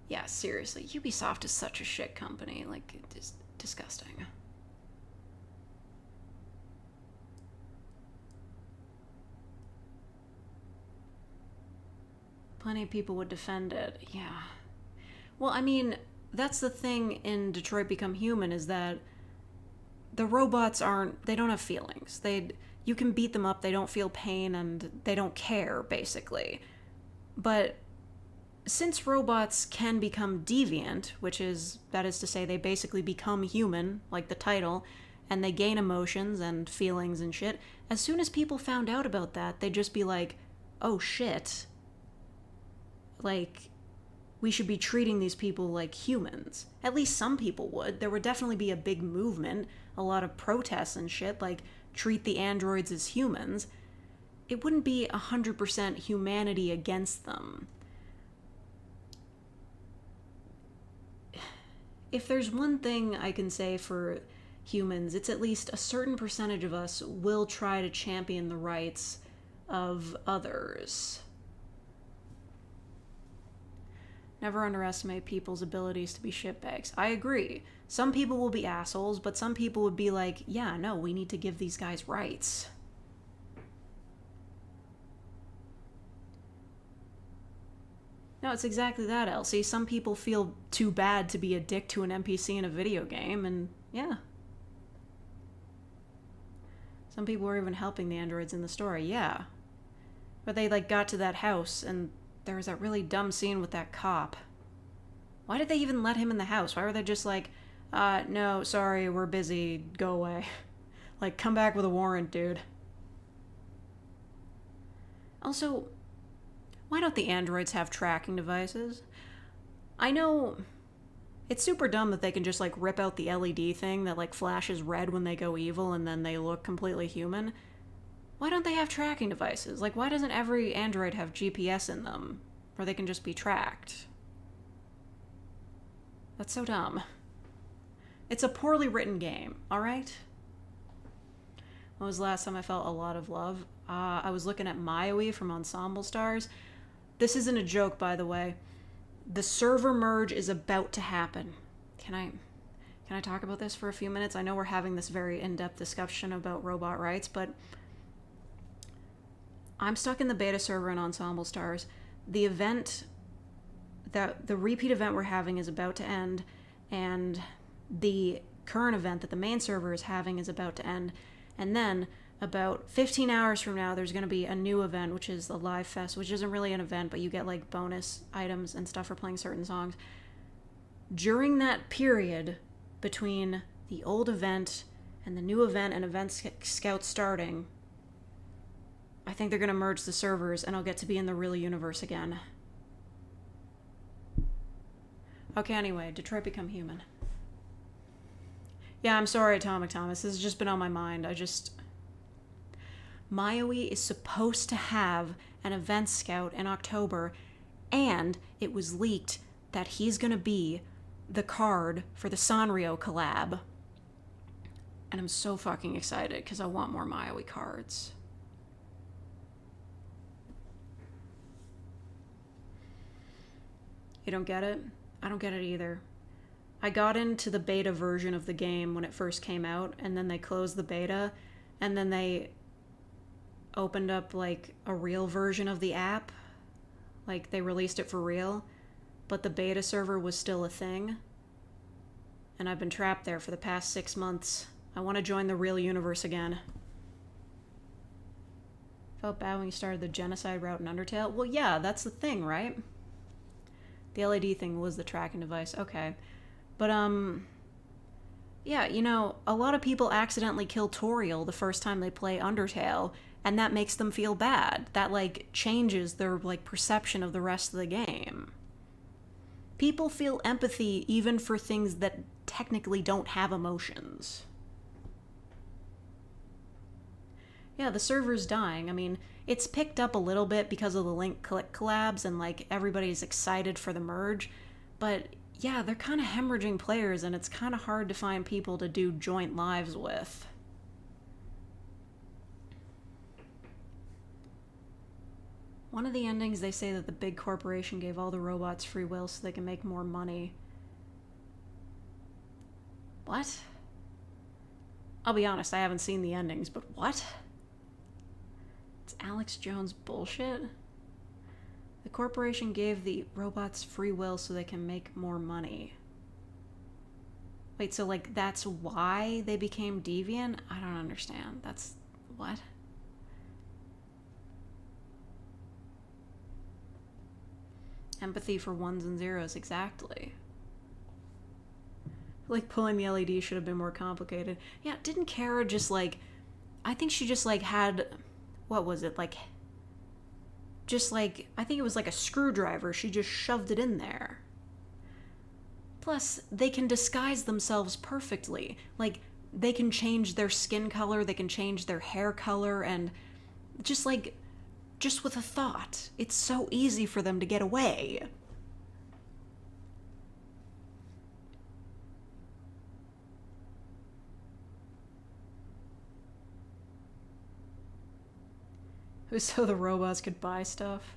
Yeah, seriously, Ubisoft is such a shit company. Like, it is disgusting. Plenty of people would defend it, yeah. Well, I mean, that's the thing in Detroit Become Human, is that the robots they don't have feelings. You can beat them up, they don't feel pain, and they don't care, basically. But since robots can become deviant, that is to say they basically become human, like the title, and they gain emotions and feelings and shit, as soon as people found out about that, they'd just be like, oh shit. Like, we should be treating these people like humans. At least some people would. There would definitely be a big movement, a lot of protests and shit, like, treat the androids as humans. It wouldn't be 100% humanity against them. If there's one thing I can say for humans, it's at least a certain percentage of us will try to champion the rights of others. Never underestimate people's abilities to be shitbags. I agree. Some people will be assholes, but some people would be like, yeah, no, we need to give these guys rights. No, it's exactly that, Elsie. Some people feel too bad to be a dick to an NPC in a video game, and yeah. Some people were even helping the androids in the story, yeah. But they, like, got to that house, and there was that really dumb scene with that cop. Why did they even let him in the house? Why were they just like, no, sorry, we're busy, go away. Like, come back with a warrant, dude. Also, why don't the androids have tracking devices? I know It's super dumb that they can just like rip out the LED thing that like flashes red when they go evil and then they look completely human. Why don't they have tracking devices? Like, why doesn't every Android have GPS in them where they can just be tracked? That's so dumb. It's a poorly written game, alright? When was the last time I felt a lot of love? I was looking at Maui from Ensemble Stars. This isn't a joke, by the way. The server merge is about to happen. Can I talk about this for a few minutes? I know we're having this very in-depth discussion about robot rights, but I'm stuck in the beta server in Ensemble Stars. The event, the repeat event we're having is about to end, and the current event that the main server is having is about to end. And then, about 15 hours from now, there's going to be a new event, which is the Live Fest, which isn't really an event, but you get like bonus items and stuff for playing certain songs. During that period between the old event and the new event and Event Scout starting, I think they're going to merge the servers and I'll get to be in the real universe again. Okay, anyway, Detroit Become Human. Yeah, I'm sorry, Atomic Thomas. This has just been on my mind. Maui is supposed to have an Event Scout in October, and it was leaked that he's going to be the card for the Sanrio collab. And I'm so fucking excited because I want more Maui cards. You don't get it? I don't get it either. I got into the beta version of the game when it first came out, and then they closed the beta, and then they opened up like a real version of the app. Like they released it for real, but the beta server was still a thing. And I've been trapped there for the past 6 months. I want to join the real universe again. Felt bad when you started the genocide route in Undertale? Well, yeah, that's the thing, right? The LED thing was the tracking device. Okay. But, yeah, you know, a lot of people accidentally kill Toriel the first time they play Undertale, and that makes them feel bad. That, like, changes their, like, perception of the rest of the game. People feel empathy even for things that technically don't have emotions. Yeah, the server's dying. I mean, it's picked up a little bit because of the Link Click collabs and, like, everybody's excited for the merge, but yeah, they're kind of hemorrhaging players, and it's kind of hard to find people to do joint lives with. One of the endings, they say that the big corporation gave all the robots free will so they can make more money. What? I'll be honest, I haven't seen the endings, but what? It's Alex Jones bullshit? The corporation gave the robots free will so they can make more money. Wait, so like that's why they became deviant? I don't understand. That's what? Empathy for ones and zeros, exactly. Like pulling the LED should have been more complicated. Yeah, didn't Kara just like, I think she just like had, what was it, like, just like, I think it was like a screwdriver. She just shoved it in there. Plus, they can disguise themselves perfectly. Like, they can change their skin color, they can change their hair color, and just like, just with a thought. It's so easy for them to get away. It was so the robots could buy stuff.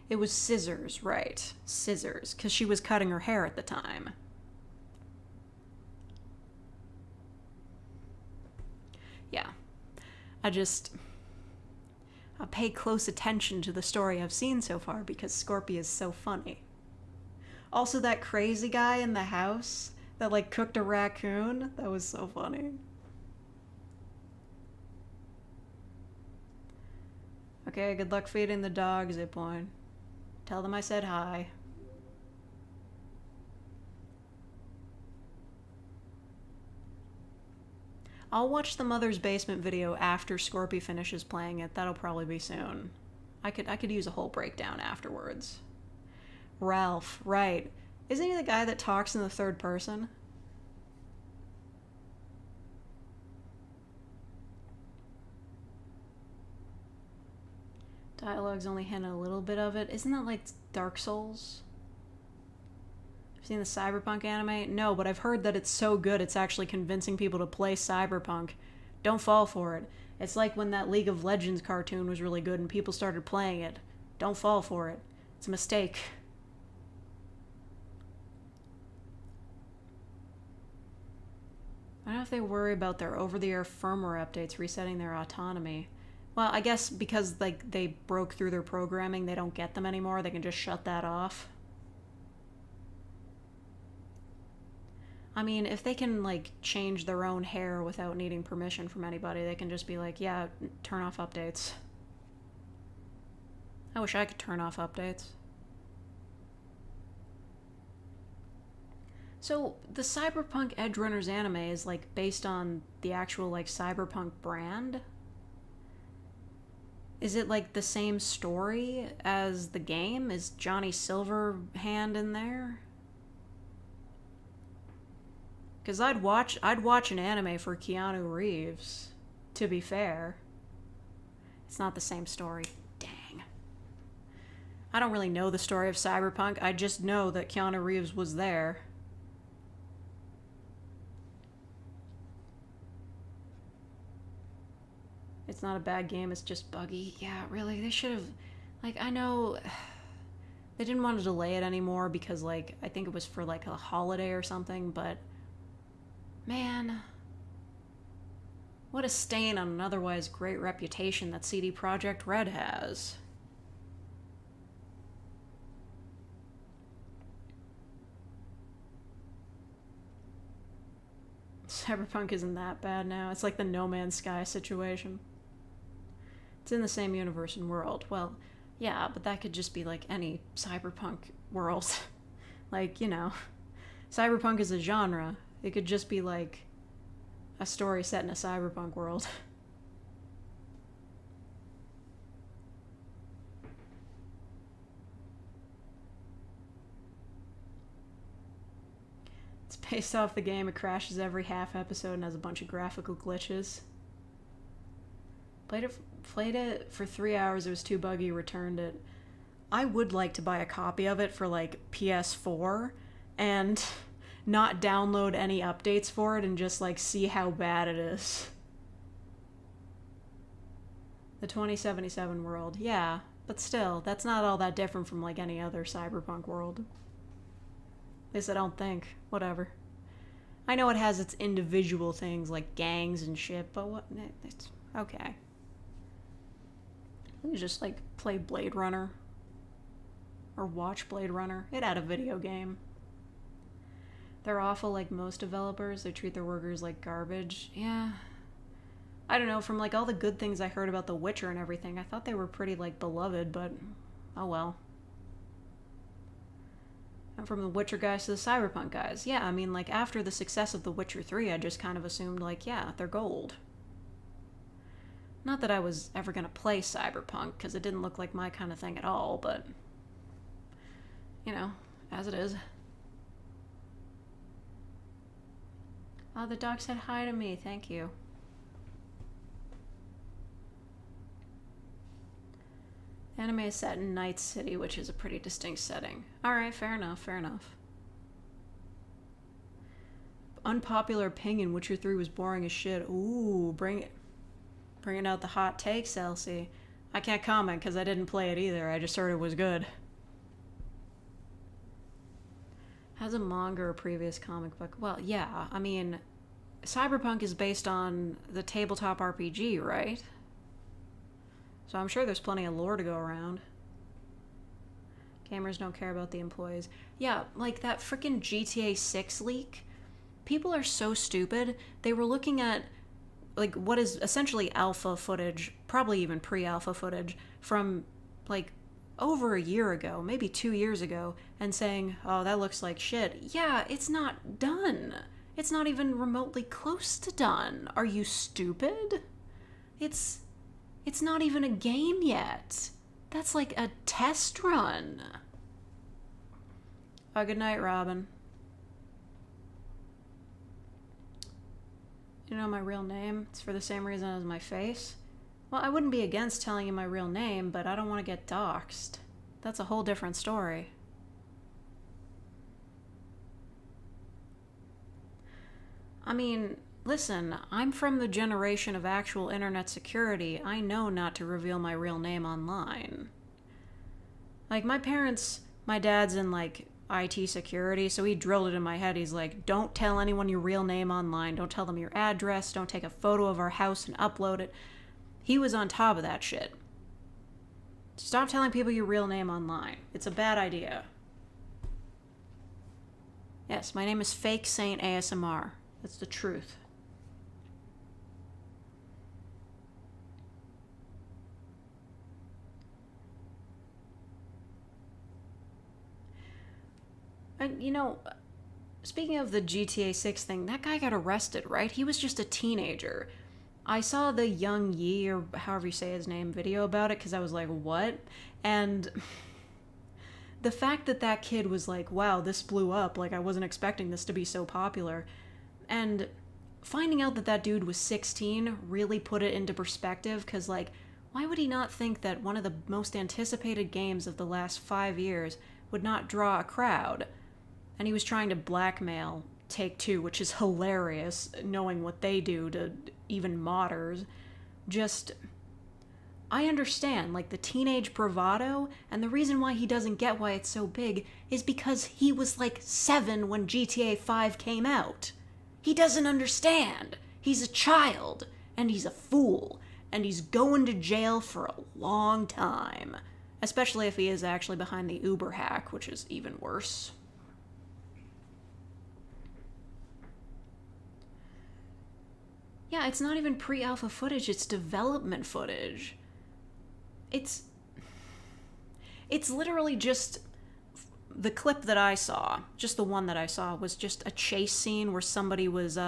It was scissors, right. Scissors, because she was cutting her hair at the time. Yeah. I pay close attention to the story I've seen so far because Scorpia is so funny. Also, that crazy guy in the house that, like, cooked a raccoon, that was so funny. Okay, good luck feeding the dog, Zipline. Tell them I said hi. I'll watch the Mother's Basement video after Scorpy finishes playing it. That'll probably be soon. I could use a whole breakdown afterwards. Ralph, right. Isn't he the guy that talks in the third person? Dialogue's only hint a little bit of it. Isn't that like Dark Souls? Seen the Cyberpunk anime? No, but I've heard that it's so good it's actually convincing people to play Cyberpunk. Don't fall for it. It's like when that League of Legends cartoon was really good and people started playing it. Don't fall for it. It's a mistake. I don't know if they worry about their over-the-air firmware updates resetting their autonomy. Well, I guess because like they broke through their programming, they don't get them anymore. They can just shut that off. I mean, if they can like change their own hair without needing permission from anybody, they can just be like, yeah, turn off updates. I wish I could turn off updates. So the Cyberpunk Edgerunners anime is like based on the actual like Cyberpunk brand? Is it like the same story as the game? Is Johnny Silverhand in there? Because I'd watch an anime for Keanu Reeves, to be fair. It's not the same story. Dang. I don't really know the story of Cyberpunk. I just know that Keanu Reeves was there. It's not a bad game, it's just buggy. Yeah, really, they should have... Like, I know... They didn't want to delay it anymore because, like, I think it was for, like, a holiday or something, but... Man... What a stain on an otherwise great reputation that CD Projekt Red has. Cyberpunk isn't that bad now. It's like the No Man's Sky situation. It's in the same universe and world. Well, yeah, but that could just be like any cyberpunk world. Like, you know, cyberpunk is a genre. It could just be like a story set in a cyberpunk world. It's based off the game. It crashes every half episode and has a bunch of graphical glitches. Played it for 3 hours. It was too buggy. Returned it. I would like to buy a copy of it for like PS4 and not download any updates for it and just like see how bad it is. The 2077 world, yeah, but still, that's not all that different from like any other cyberpunk world. At least I don't think. Whatever. I know it has its individual things like gangs and shit, but what? It's okay. Let me just like play Blade Runner or watch Blade Runner. It had a video game. They're awful like most developers. They treat their workers like garbage. Yeah. I don't know, from like all the good things I heard about The Witcher and everything, I thought they were pretty like beloved, but oh well. And from the Witcher guys to the Cyberpunk guys. Yeah, I mean like after the success of The Witcher 3, I just kind of assumed like, yeah, they're gold. Not that I was ever gonna play Cyberpunk, because it didn't look like my kind of thing at all, but you know, as it is. Oh, the dog said hi to me. Thank you. Anime is set in Night City, which is a pretty distinct setting. Alright, fair enough, fair enough. Unpopular opinion, Witcher 3 was boring as shit. Ooh, bringing out the hot takes, Elsie. I can't comment because I didn't play it either. I just heard it was good. Has a manga or previous comic book? Well, yeah, I mean, Cyberpunk is based on the tabletop RPG, right? So I'm sure there's plenty of lore to go around. Gamers don't care about the employees. Yeah, like that frickin' GTA 6 leak. People are so stupid. They were looking at like what is essentially alpha footage, probably even pre-alpha footage, from like over a year ago, maybe 2 years ago, and saying, oh, that looks like shit. Yeah, it's not done. It's not even remotely close to done. Are you stupid? It's not even a game yet. That's like a test run. Good night, Robin. You know my real name? It's for the same reason as my face. Well, I wouldn't be against telling you my real name, but I don't want to get doxxed. That's a whole different story. I mean, listen, I'm from the generation of actual internet security. I know not to reveal my real name online. Like, my dad's in, like, IT security, so he drilled it in my head. He's like, don't tell anyone your real name online. Don't tell them your address. Don't take a photo of our house and upload it. He was on top of that shit. Stop telling people your real name online. It's a bad idea. Yes, my name is Fake Saint ASMR. That's the truth. And, you know, speaking of the GTA 6 thing, that guy got arrested, right? He was just a teenager. I saw the Young Yi, or however you say his name, video about it, because I was like, what? And the fact that that kid was like, wow, this blew up, like, I wasn't expecting this to be so popular. And finding out that that dude was 16 really put it into perspective, because, like, why would he not think that one of the most anticipated games of the last 5 years would not draw a crowd? And he was trying to blackmail Take-Two, which is hilarious, knowing what they do to even modders. Just, I understand, like, the teenage bravado, and the reason why he doesn't get why it's so big is because he was, like, 7 when GTA 5 came out. He doesn't understand. He's a child, and he's a fool, and he's going to jail for a long time. Especially if he is actually behind the Uber hack, which is even worse. Yeah, it's not even pre-alpha footage, it's development footage. It's literally just the clip that I saw, just the one that I saw, was just a chase scene where somebody was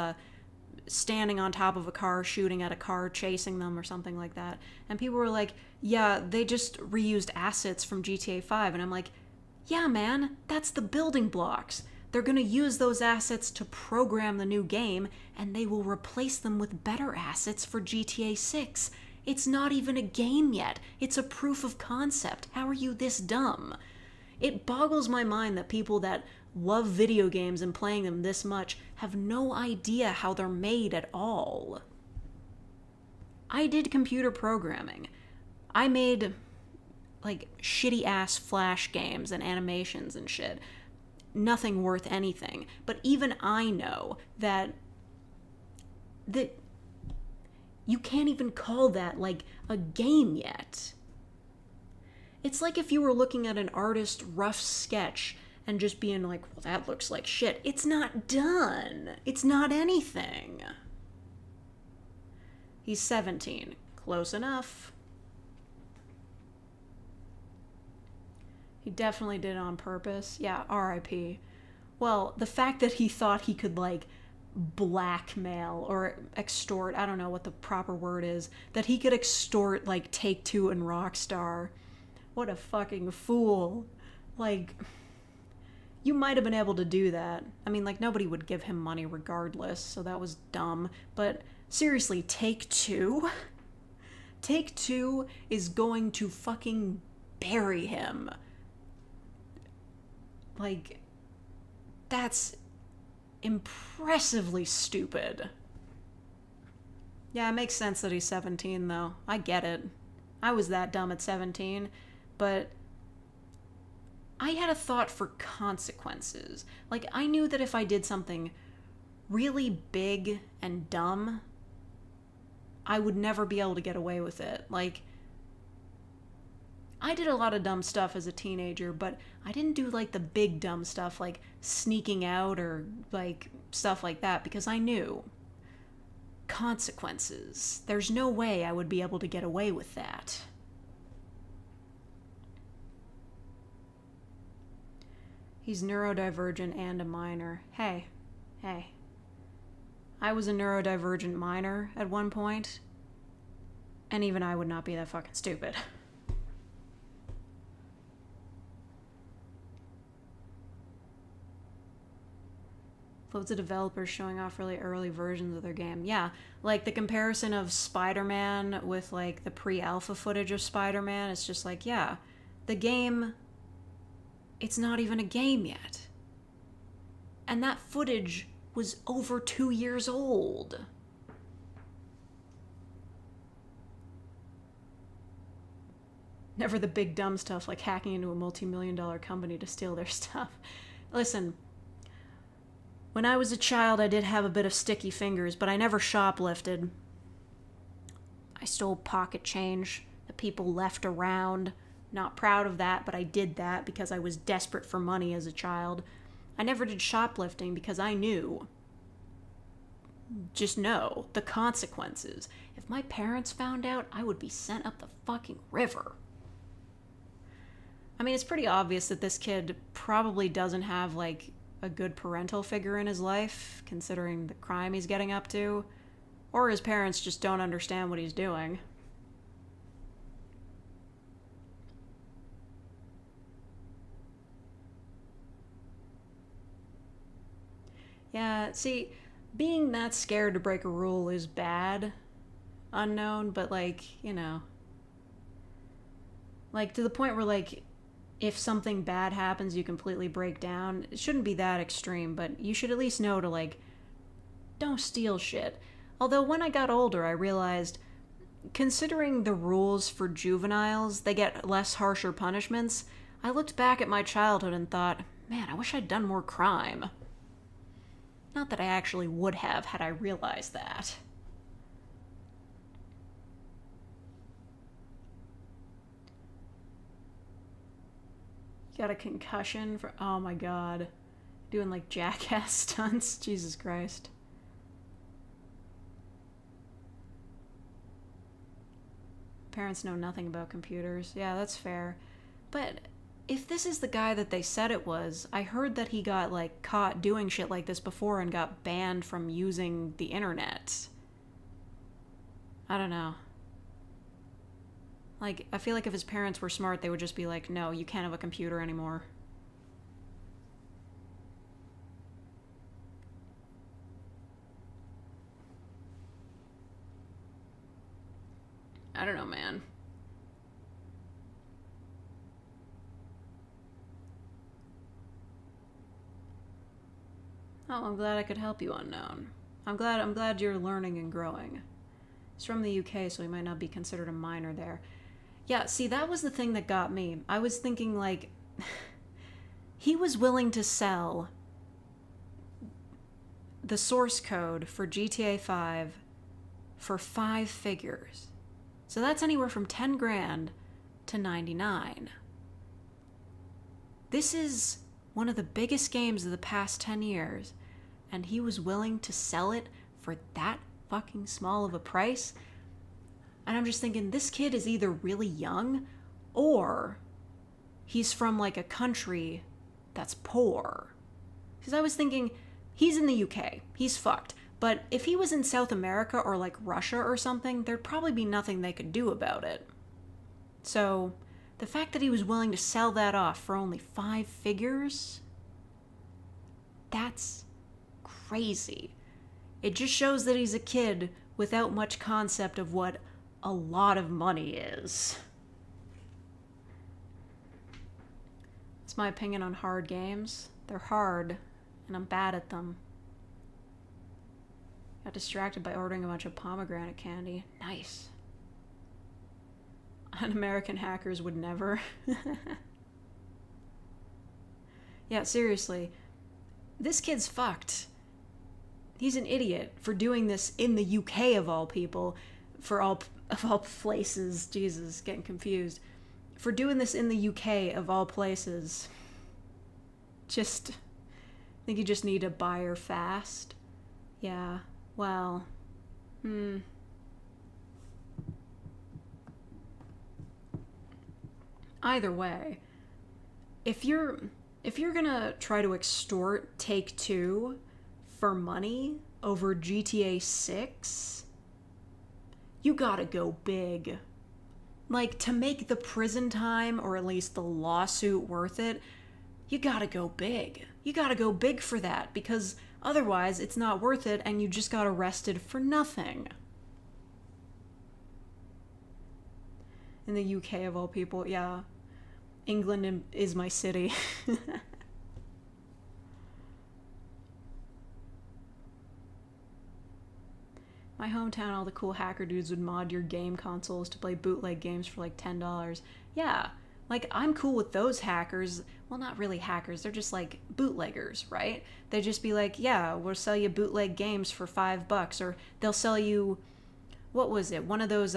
standing on top of a car, shooting at a car, chasing them or something like that. And people were like, yeah, they just reused assets from GTA 5. And I'm like, yeah, man, that's the building blocks. They're going to use those assets to program the new game, and they will replace them with better assets for GTA 6. It's not even a game yet. It's a proof of concept. How are you this dumb? It boggles my mind that people that love video games and playing them this much have no idea how they're made at all. I did computer programming. I made, like, shitty-ass Flash games and animations and shit. Nothing worth anything. But even I know that you can't even call that, like, a game yet. It's like if you were looking at an artist's rough sketch and just being like, well, that looks like shit. It's not done. It's not anything. He's 17. Close enough. He definitely did it on purpose. Yeah, R.I.P. Well, the fact that he thought he could, like, blackmail or extort, I don't know what the proper word is, that he could extort, like, Take-Two and Rockstar. What a fucking fool. Like, you might have been able to do that. I mean, like, nobody would give him money regardless, so that was dumb. But seriously, Take-Two? Take-Two is going to fucking bury him. Like, that's impressively stupid. Yeah, it makes sense that he's 17, though. I get it. I was that dumb at 17, but I had a thought for consequences. Like, I knew that if I did something really big and dumb, I would never be able to get away with it. Like, I did a lot of dumb stuff as a teenager, but I didn't do, like, the big dumb stuff, like sneaking out or, like, stuff like that, because I knew consequences. There's no way I would be able to get away with that. He's neurodivergent and a minor. Hey. I was a neurodivergent minor at one point, and even I would not be that fucking stupid. Loads of developers showing off really early versions of their game. Yeah, like the comparison of Spider-Man with like the pre-alpha footage of Spider-Man. It's just like, yeah, the game, it's not even a game yet. And that footage was over 2 years old. Never the big dumb stuff like hacking into a multi-million-dollar company to steal their stuff. Listen, when I was a child, I did have a bit of sticky fingers, but I never shoplifted. I stole pocket change that people left around. Not proud of that, but I did that because I was desperate for money as a child. I never did shoplifting because I knew. Just know the consequences. If my parents found out, I would be sent up the fucking river. I mean, it's pretty obvious that this kid probably doesn't have, like, a good parental figure in his life, considering the crime he's getting up to. Or his parents just don't understand what he's doing. Yeah, see, being that scared to break a rule is bad. Unknown, but, like, you know. Like, to the point where, like, if something bad happens, you completely break down. It shouldn't be that extreme, but you should at least know to, like, don't steal shit. Although when I got older, I realized, considering the rules for juveniles, they get less harsher punishments, I looked back at my childhood and thought, man, I wish I'd done more crime. Not that I actually would have had I realized that. Got a concussion for, oh my god. Doing like jackass stunts. Jesus Christ. Parents know nothing about computers. Yeah, that's fair. But if this is the guy that they said it was, I heard that he got like caught doing shit like this before and got banned from using the internet. I don't know. Like, I feel like if his parents were smart, they would just be like, no, you can't have a computer anymore. I don't know, man. Oh, I'm glad I could help you, unknown. I'm glad you're learning and growing. He's from the UK, so he might not be considered a minor there. Yeah, see, that was the thing that got me. I was thinking, like, he was willing to sell the source code for GTA 5 for 5 figures. So that's anywhere from 10 grand to 99. This is one of the biggest games of the past 10 years, and he was willing to sell it for that fucking small of a price. And I'm just thinking, this kid is either really young or he's from like a country that's poor. Because I was thinking, he's in the UK, he's fucked. But if he was in South America or like Russia or something, there'd probably be nothing they could do about it. So the fact that he was willing to sell that off for only 5 figures, that's crazy. It just shows that he's a kid without much concept of what a lot of money is. That's my opinion on hard games. They're hard, and I'm bad at them. Got distracted by ordering a bunch of pomegranate candy. Nice. Un-American hackers would never. Yeah, seriously. This kid's fucked. He's an idiot for doing this in the UK of all people. Of all places. Jesus, getting confused. For doing this in the UK of all places. I think you just need a buyer fast. Yeah, well. Either way, if you're gonna try to extort Take-Two for money over GTA 6, you gotta go big. Like, to make the prison time, or at least the lawsuit, worth it, you gotta go big. You gotta go big for that, because Otherwise, it's not worth it and you just got arrested for nothing. In the UK, of all people, yeah. England is my city. My hometown, all the cool hacker dudes would mod your game consoles to play bootleg games for like $10. Yeah, like I'm cool with those hackers. Well, not really hackers, they're just like bootleggers, right? They just be like, yeah, we'll sell you bootleg games for $5, or they'll sell you, what was it? One of those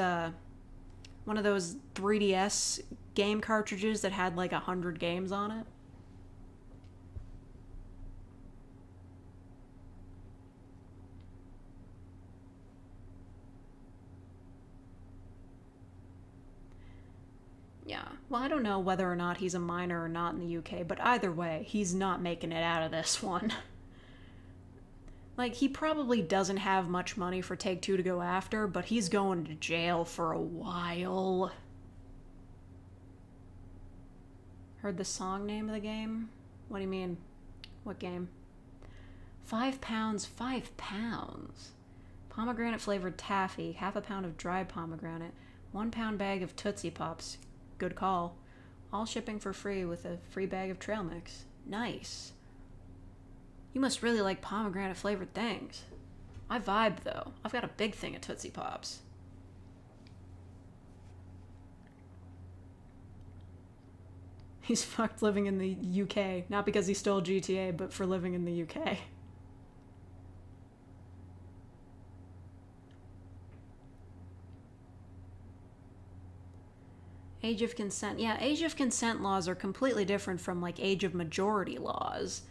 3DS game cartridges that had like 100 games on it. Yeah. Well, I don't know whether or not he's a minor or not in the UK, but either way, he's not making it out of this one. Like, he probably doesn't have much money for Take-Two to go after, but he's going to jail for a while. Heard the song name of the game? What do you mean? What game? £5, £5. Pomegranate flavored taffy, half a pound of dried pomegranate, 1 pound bag of Tootsie Pops. Good call. All shipping for free with a free bag of trail mix. Nice. You must really like pomegranate flavored things. I vibe though. I've got a big thing of Tootsie Pops. He's fucked living in the UK. Not because he stole GTA, but for living in the UK. Age of consent. Yeah, age of consent laws are completely different from, like, age of majority laws.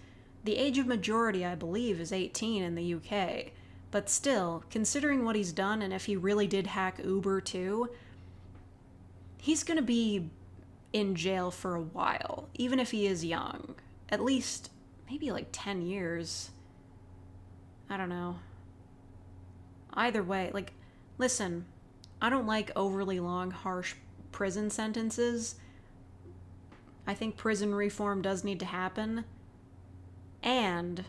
The age of majority, I believe, is 18 in the UK. But still, considering what he's done and if he really did hack Uber too, he's gonna be in jail for a while, even if he is young. At least, maybe like 10 years. I don't know. Either way, like, listen, I don't like overly long, harsh prison sentences. I think prison reform does need to happen. And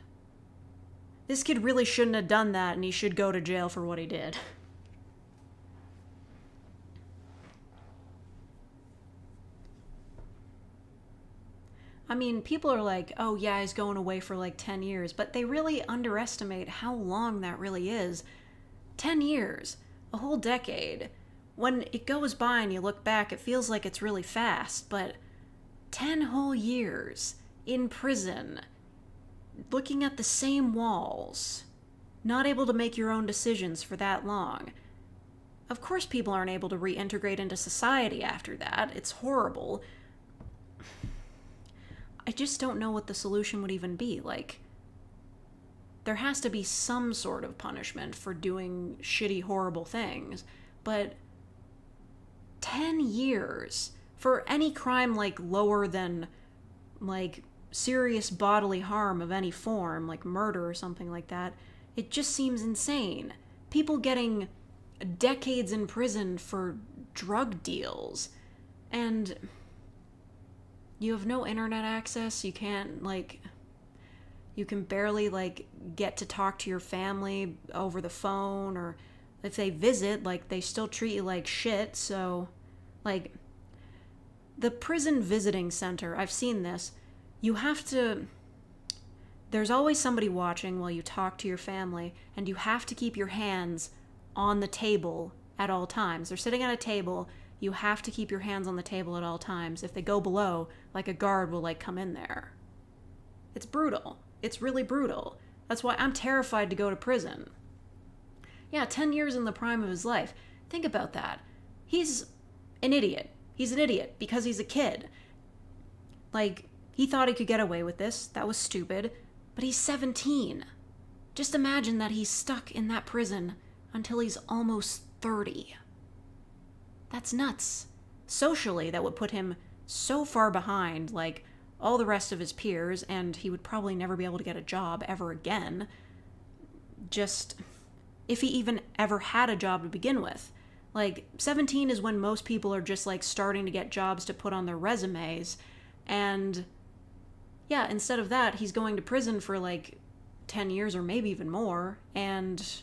this kid really shouldn't have done that, and he should go to jail for what he did. I mean, people are like, oh yeah, he's going away for like 10 years, but they really underestimate how long that really is. 10 years, a whole decade. When it goes by and you look back, it feels like it's really fast, but 10 whole years in prison, looking at the same walls, not able to make your own decisions for that long. Of course people aren't able to reintegrate into society after that. It's horrible. I just don't know what the solution would even be. Like, there has to be some sort of punishment for doing shitty, horrible things, but 10 years for any crime, like, lower than, like, serious bodily harm of any form, like murder or something like that, it just seems insane. People getting decades in prison for drug deals, and you have no internet access, you can't, like, you can barely, like, get to talk to your family over the phone, or if they visit, like, they still treat you like shit, so, like, the prison visiting center, I've seen this, you have to, there's always somebody watching while you talk to your family, and you have to keep your hands on the table at all times. They're sitting at a table, you have to keep your hands on the table at all times. If they go below, like, a guard will, like, come in there. It's brutal. It's really brutal. That's why I'm terrified to go to prison. Yeah, 10 years in the prime of his life. Think about that. He's an idiot. He's an idiot because he's a kid. Like, he thought he could get away with this. That was stupid. But he's 17. Just imagine that he's stuck in that prison until he's almost 30. That's nuts. Socially, that would put him so far behind, like, all the rest of his peers, and he would probably never be able to get a job ever again. Just, if he even ever had a job to begin with. Like, 17 is when most people are just, like, starting to get jobs to put on their resumes, and yeah, instead of that, he's going to prison for, like, 10 years or maybe even more, and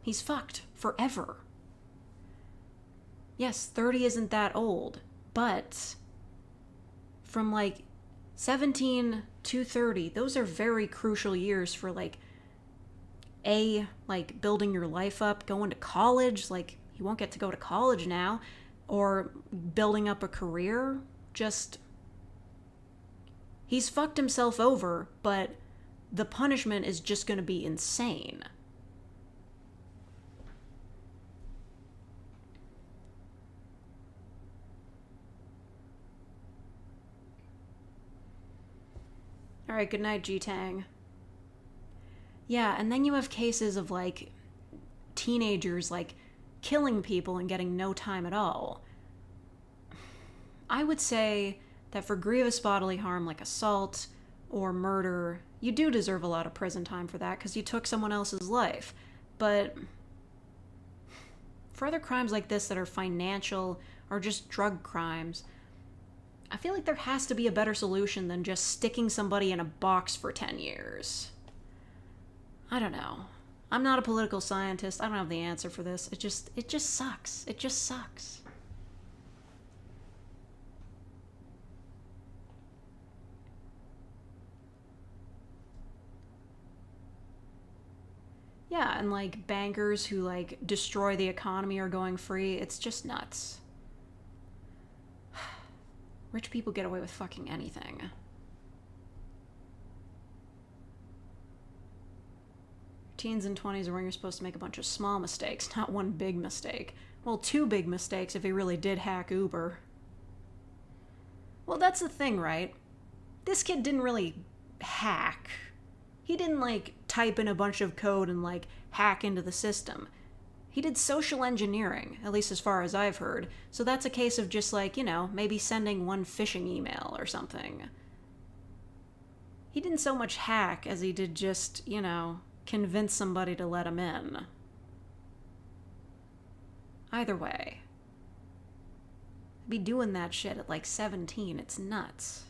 he's fucked forever. Yes, 30 isn't that old, but from like 17 to 30, those are very crucial years for like building your life up, going to college. Like, you won't get to go to college now, or building up a career. Just, he's fucked himself over, but the punishment is just going to be insane. All right, good night, G-Tang. Yeah, and then you have cases of like teenagers like killing people and getting no time at all. I would say that for grievous bodily harm like assault or murder, you do deserve a lot of prison time for that because you took someone else's life. But for other crimes like this that are financial or just drug crimes, I feel like there has to be a better solution than just sticking somebody in a box for 10 years. I don't know. I'm not a political scientist. I don't have the answer for this. It just sucks. It just sucks. Yeah, and like bankers who like destroy the economy are going free. It's just nuts. Rich people get away with fucking anything. Teens and 20s are when you're supposed to make a bunch of small mistakes, not one big mistake. Well, two big mistakes if he really did hack Uber. Well, that's the thing, right? This kid didn't really hack. He didn't like type in a bunch of code and like hack into the system. He did social engineering, at least as far as I've heard. So that's a case of just like, maybe sending one phishing email or something. He didn't so much hack as he did just, convince somebody to let him in. Either way. I'd be doing that shit at like 17. It's nuts.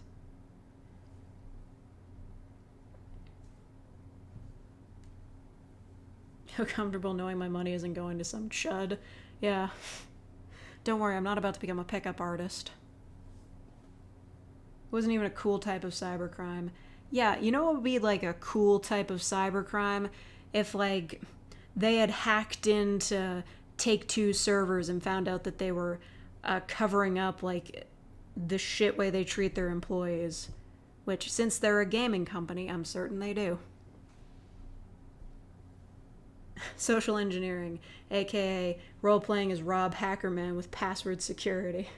Feel comfortable knowing my money isn't going to some chud. Yeah. Don't worry, I'm not about to become a pickup artist. It wasn't even a cool type of cybercrime. Yeah, what would be like a cool type of cybercrime? If like they had hacked into Take-Two servers and found out that they were covering up like the shit way they treat their employees. Which, since they're a gaming company, I'm certain they do. Social engineering, aka role-playing as Rob Hackerman with password security.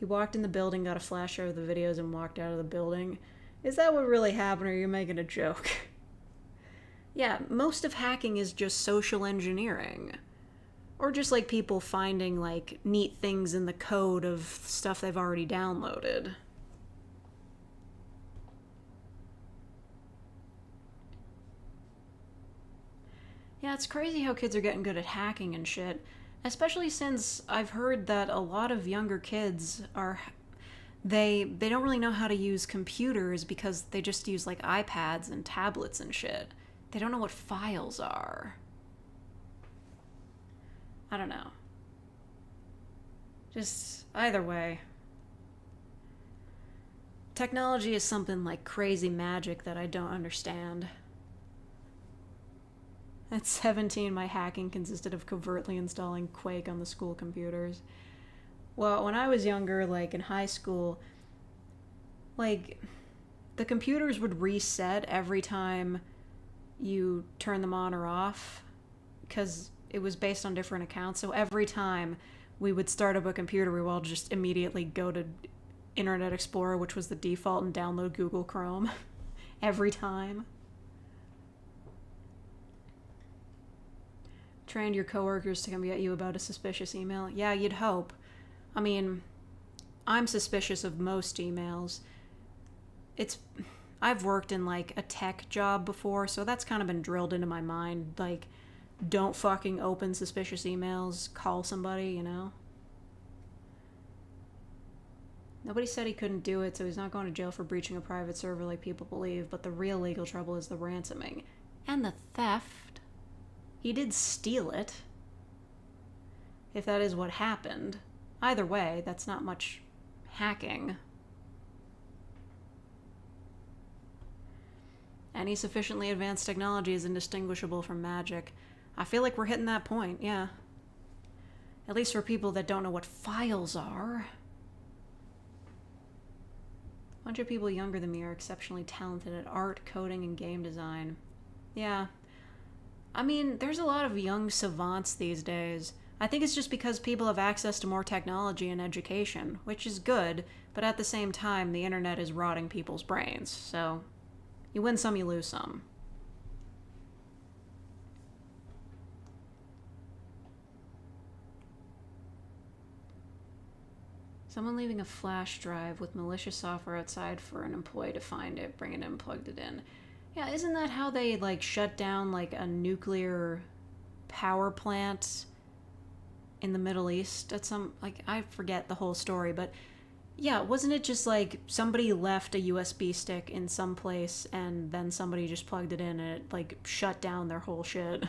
He walked in the building, got a flash of the videos, and walked out of the building. Is that what really happened, or are you making a joke? Yeah, most of hacking is just social engineering. Or just like people finding like neat things in the code of stuff they've already downloaded. Yeah, it's crazy how kids are getting good at hacking and shit. Especially since I've heard that a lot of younger kids are... They don't really know how to use computers because they just use like iPads and tablets and shit. They don't know what files are. I don't know. Just either way. Technology is something like crazy magic that I don't understand. At 17, my hacking consisted of covertly installing Quake on the school computers. Well, when I was younger, like in high school, like the computers would reset every time you turn them on or off because it was based on different accounts. So every time we would start up a computer, we would all just immediately go to Internet Explorer, which was the default, and download Google Chrome. Every time. Trained your coworkers to come get you about a suspicious email? Yeah, you'd hope. I mean, I'm suspicious of most emails. I've worked in like a tech job before, so that's kind of been drilled into my mind. Like, don't fucking open suspicious emails, call somebody, Nobody said he couldn't do it, so he's not going to jail for breaching a private server like people believe, but the real legal trouble is the ransoming. And the theft. He did steal it. If that is what happened. Either way, that's not much hacking. Any sufficiently advanced technology is indistinguishable from magic. I feel like we're hitting that point, yeah. At least for people that don't know what files are. A bunch of people younger than me are exceptionally talented at art, coding, and game design. Yeah. I mean, there's a lot of young savants these days. I think it's just because people have access to more technology and education, which is good, but at the same time, the internet is rotting people's brains, so you win some, you lose some. Someone leaving a flash drive with malicious software outside for an employee to find it, bring it in, plugged it in. Yeah, isn't that how they, like, shut down, like, a nuclear power plant in the Middle East at some, like, I forget the whole story, but yeah, wasn't it just, like, somebody left a USB stick in some place and then somebody just plugged it in and it, like, shut down their whole shit?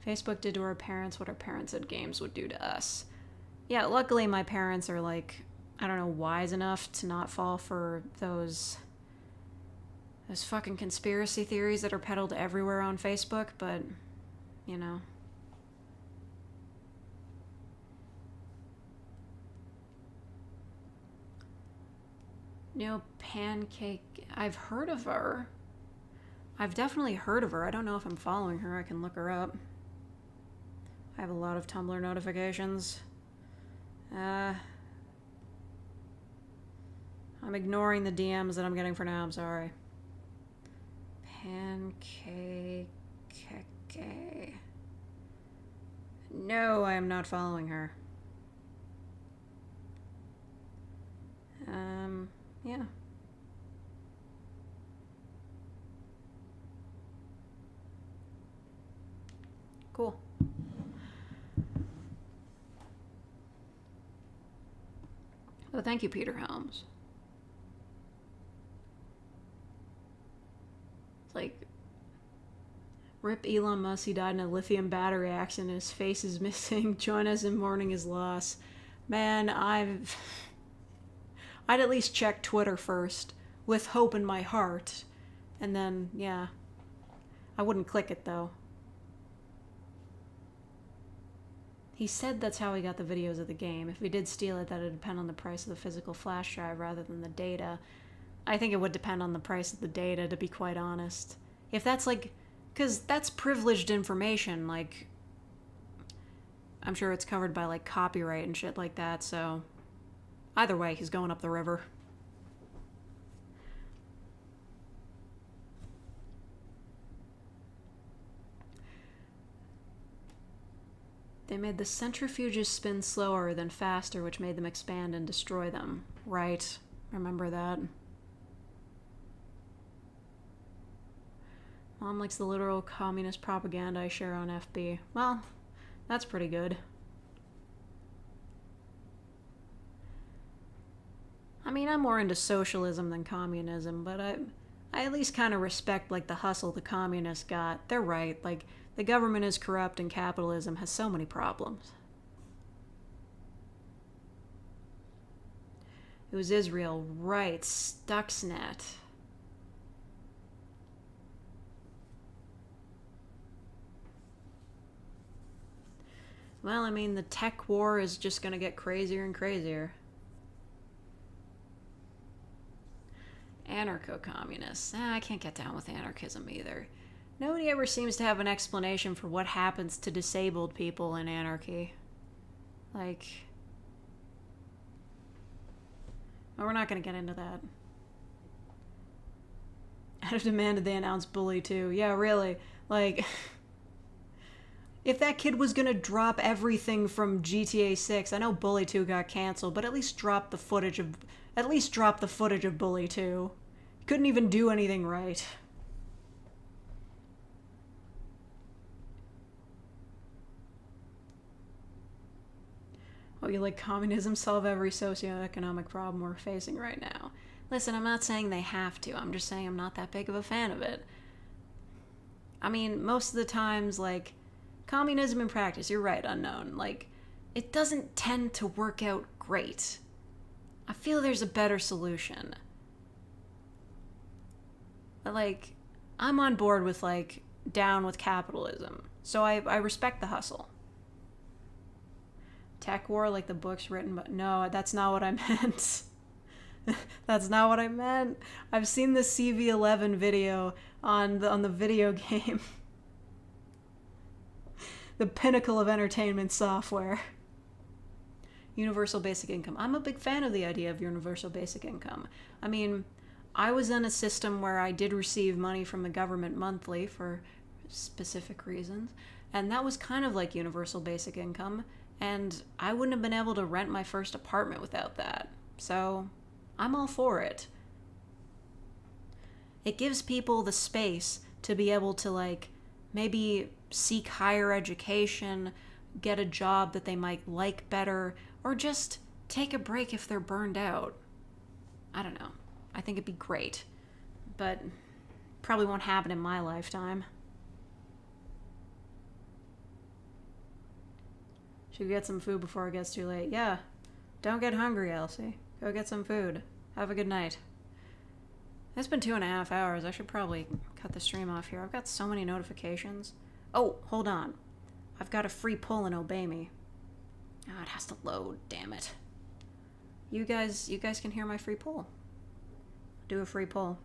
Facebook did to our parents what our parents said games would do to us. Yeah, luckily my parents are, like, I don't know, wise enough to not fall for those fucking conspiracy theories that are peddled everywhere on Facebook, but, you know. Pancake, I've heard of her. I've definitely heard of her. I don't know if I'm following her. I can look her up. I have a lot of Tumblr notifications. I'm ignoring the DMs that I'm getting for now, I'm sorry. Pancake. No, I am not following her. Yeah. Cool. Oh, thank you, Peter Helms. It's like, rip Elon Musk, he died in a lithium battery accident, his face is missing, join us in mourning his loss. Man, I'd at least check Twitter first, with hope in my heart, and then, yeah. I wouldn't click it, though. He said that's how he got the videos of the game. If we did steal it, that would depend on the price of the physical flash drive rather than the data. I think it would depend on the price of the data, to be quite honest. If that's like... because that's privileged information, like... I'm sure it's covered by, like, copyright and shit like that, so... either way, he's going up the river. They made the centrifuges spin slower than faster, which made them expand and destroy them. Right. Remember that. Mom likes the literal communist propaganda I share on FB. Well, that's pretty good. I mean, I'm more into socialism than communism, but I at least kind of respect, like, the hustle the communists got. They're right, like, the government is corrupt and capitalism has so many problems. It was Israel, right, Stuxnet. Well, I mean, the tech war is just gonna get crazier and crazier. Anarcho-communists. I can't get down with anarchism either. Nobody ever seems to have an explanation for what happens to disabled people in anarchy. Like... well, we're not gonna get into that. Out of demand did they announce Bully 2? Yeah, really. Like... if that kid was gonna drop everything from GTA 6, I know Bully 2 got canceled, but at least drop the footage of... Bully 2. Couldn't even do anything right. you like communism solve every socioeconomic problem we're facing right now. Listen, I'm not saying they have to. I'm just saying I'm not that big of a fan of it. I mean, most of the times, like, communism in practice, you're right, unknown. Like, it doesn't tend to work out great. I feel there's a better solution. But, like, I'm on board with, like, down with capitalism. So I respect the hustle. Tech war, like the books written, but no, that's not what I meant. That's not what I meant. I've seen the CV11 video on the video game. The pinnacle of entertainment software. Universal basic income. I'm a big fan of the idea of universal basic income. I mean, I was in a system where I did receive money from the government monthly for specific reasons, and that was kind of like universal basic income, and I wouldn't have been able to rent my first apartment without that. So, I'm all for it. It gives people the space to be able to, like, maybe seek higher education, get a job that they might like better, or just take a break if they're burned out. I don't know. I think it'd be great. But probably won't happen in my lifetime. Should get some food before it gets too late. Yeah. Don't get hungry, Elsie. Go get some food. Have a good night. It's been 2.5 hours. I should probably cut the stream off here. I've got so many notifications. Oh, hold on. I've got a free pull in Obey Me. Oh, it has to load, damn it. You guys can hear my free pull. Do a free pull.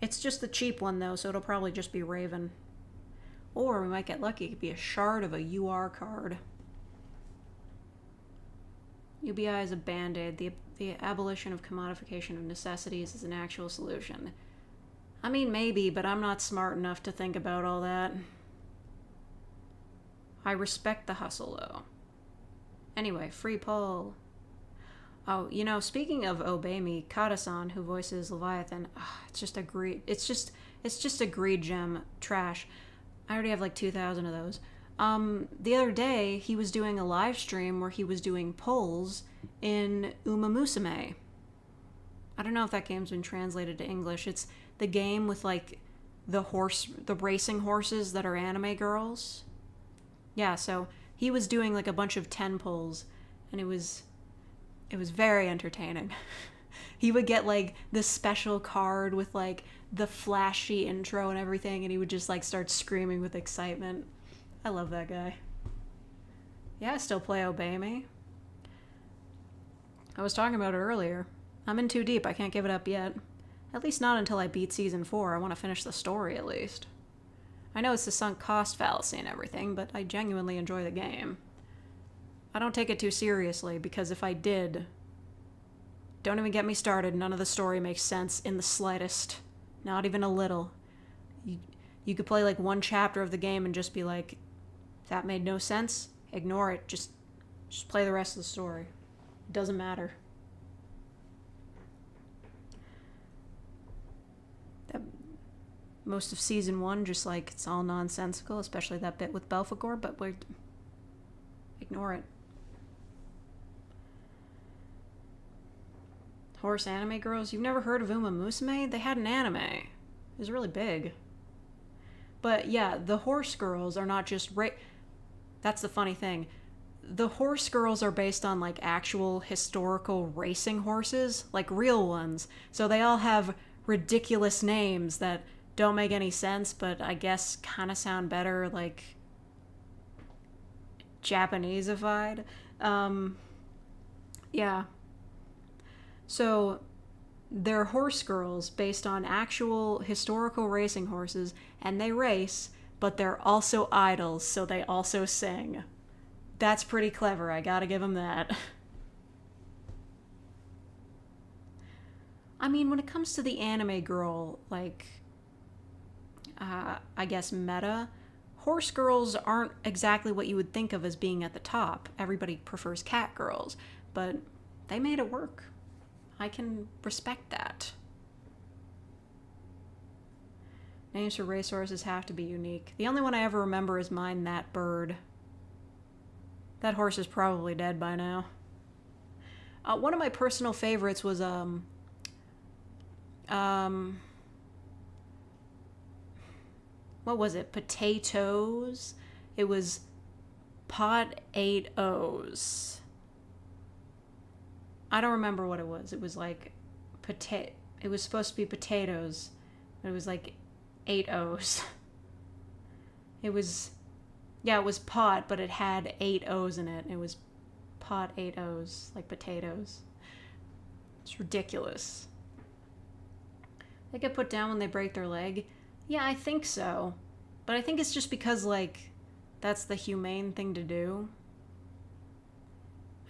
It's just the cheap one though, so it'll probably just be Raven. Or we might get lucky. It could be a shard of a UR card. UBI is a band-aid. The abolition of commodification of necessities is an actual solution. I mean, maybe, but I'm not smart enough to think about all that. I respect the hustle, though. Anyway, free poll. Oh, you know, speaking of Obey Me, Kata-san, who voices Leviathan, it's just a greed gem trash. I already have like 2,000 of those. The other day, he was doing a live stream where he was doing polls in Uma Musume. I don't know if that game's been translated to English. It's the game with, like, the racing horses that are anime girls. Yeah, so he was doing, like, a bunch of 10 polls, and it was very entertaining. He would get, like, the special card with, like, the flashy intro and everything, and he would just, like, start screaming with excitement. I love that guy. Yeah, I still play Obey Me. I was talking about it earlier. I'm in too deep. I can't give it up yet. At least not until I beat Season 4. I want to finish the story, at least. I know it's the sunk cost fallacy and everything, but I genuinely enjoy the game. I don't take it too seriously, because if I did... Don't even get me started. None of the story makes sense in the slightest. Not even a little. You could play, like, one chapter of the game and just be like, that made no sense? Ignore it. Just play the rest of the story. It doesn't matter. Most of Season 1, just, like, it's all nonsensical, especially that bit with Belphegor, but ignore it. Horse anime girls? You've never heard of Uma Musume? They had an anime. It was really big. But yeah, the horse girls are not just that's the funny thing. The horse girls are based on, like, actual historical racing horses, like real ones. So they all have ridiculous names that don't make any sense, but I guess kind of sound better, like, Japaneseified. Yeah. So they're horse girls based on actual historical racing horses, and they race, but they're also idols, so they also sing. That's pretty clever, I gotta give them that. I mean, when it comes to the anime girl, like, I guess meta, horse girls aren't exactly what you would think of as being at the top. Everybody prefers cat girls, but they made it work. I can respect that. Names for racehorses have to be unique. The only one I ever remember is mine, That Bird. That horse is probably dead by now. One of my personal favorites was what was it? Potatoes. It was pot-8-O's. I don't remember what it was. It was like it was supposed to be potatoes, but it was like 8-O's. It was it was pot, but it had 8-O's in it. It was pot-8-O's, like potatoes. It's ridiculous. They get put down when they break their leg. Yeah, I think so. But I think it's just because, like, that's the humane thing to do.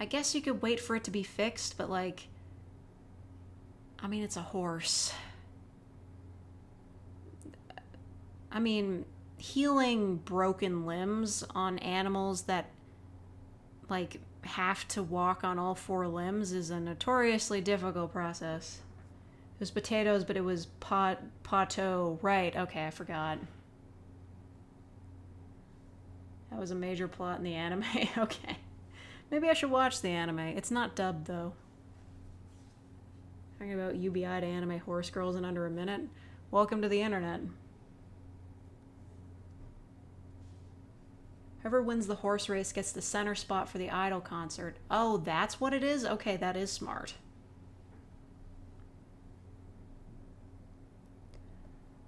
I guess you could wait for it to be fixed, but, like, I mean, it's a horse. I mean, healing broken limbs on animals that, like, have to walk on all 4 limbs is a notoriously difficult process. It was potatoes, but it was potato. Right, okay, I forgot. That was a major plot in the anime. Okay. Maybe I should watch the anime. It's not dubbed, though. Talking about UBI to anime horse girls in under a minute. Welcome to the internet. Whoever wins the horse race gets the center spot for the Idol concert. Oh, that's what it is? Okay, that is smart.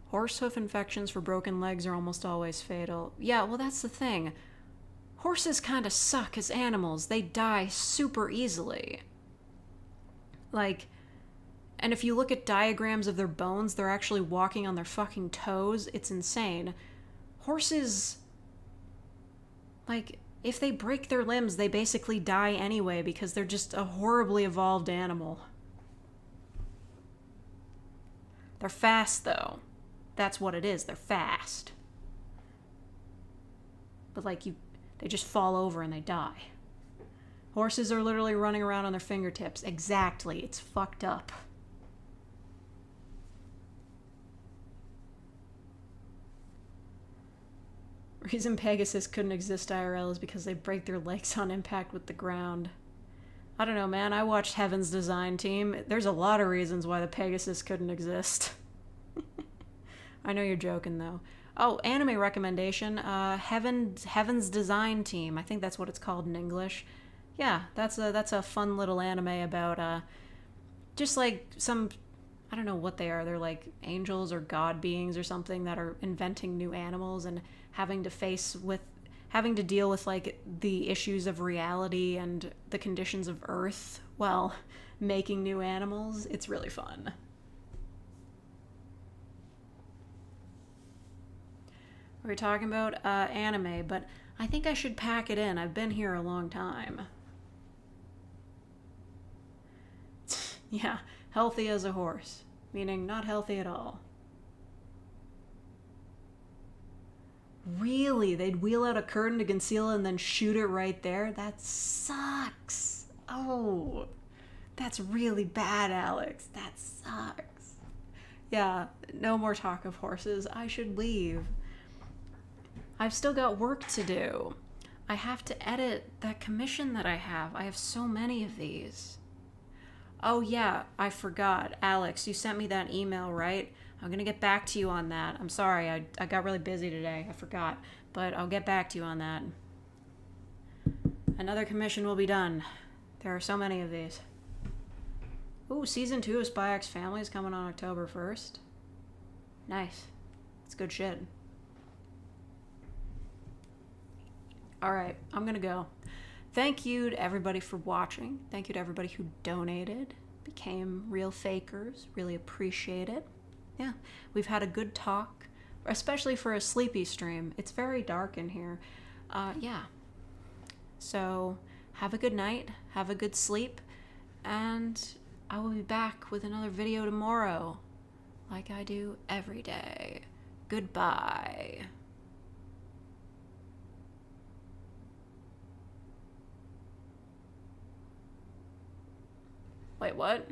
Horse hoof infections for broken legs are almost always fatal. Yeah, well, that's the thing. Horses kind of suck as animals. They die super easily. Like, and if you look at diagrams of their bones, they're actually walking on their fucking toes. It's insane. Horses, like, if they break their limbs, they basically die anyway because they're just a horribly evolved animal. They're fast, though. That's what it is. They're fast. But, like, they just fall over and they die. Horses are literally running around on their fingertips. Exactly. It's fucked up. Reason Pegasus couldn't exist IRL is because they break their legs on impact with the ground. I don't know, man. I watched Heaven's Design Team. There's a lot of reasons why the Pegasus couldn't exist. I know you're joking, though. Oh, anime recommendation. Heaven's Design Team. I think that's what it's called in English. Yeah, that's a fun little anime about just like some, I don't know what they are. They're like angels or god beings or something that are inventing new animals and having to deal with like the issues of reality and the conditions of Earth while making new animals. It's really fun. We're talking about anime, but I think I should pack it in. I've been here a long time. Yeah, healthy as a horse, meaning not healthy at all. Really? They'd wheel out a curtain to conceal it and then shoot it right there? That sucks. Oh, that's really bad, Alex. That sucks. Yeah, no more talk of horses. I should leave. I've still got work to do. I have to edit that commission that I have. I have so many of these. Oh yeah, I forgot. Alex, you sent me that email, right? I'm gonna get back to you on that. I'm sorry, I got really busy today. I forgot. But I'll get back to you on that. Another commission will be done. There are so many of these. Ooh, season 2 of Spy X Family is coming on October 1st. Nice. It's good shit. Alright, I'm gonna go. Thank you to everybody for watching. Thank you to everybody who donated, became real fakers. Really appreciate it. Yeah, we've had a good talk, especially for a sleepy stream. It's very dark in here. Yeah. So, have a good night, have a good sleep, and I will be back with another video tomorrow, like I do every day. Goodbye. Wait, what?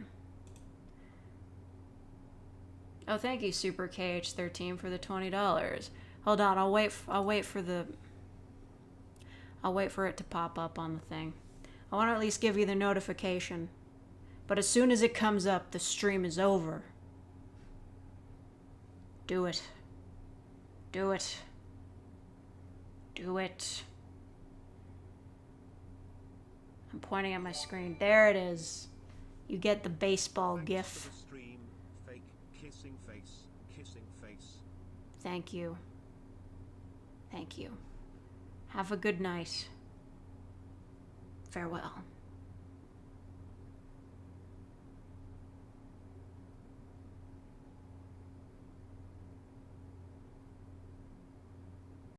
Oh, thank you, Super KH13, for the $20. Hold on, I'll wait for it to pop up on the thing. I want to at least give you the notification. But as soon as it comes up, the stream is over. Do it. Do it. Do it. I'm pointing at my screen. There it is. You get the baseball Thanks gif. for the stream. Fake kissing face. Kissing face. Thank you. Thank you. Have a good night. Farewell.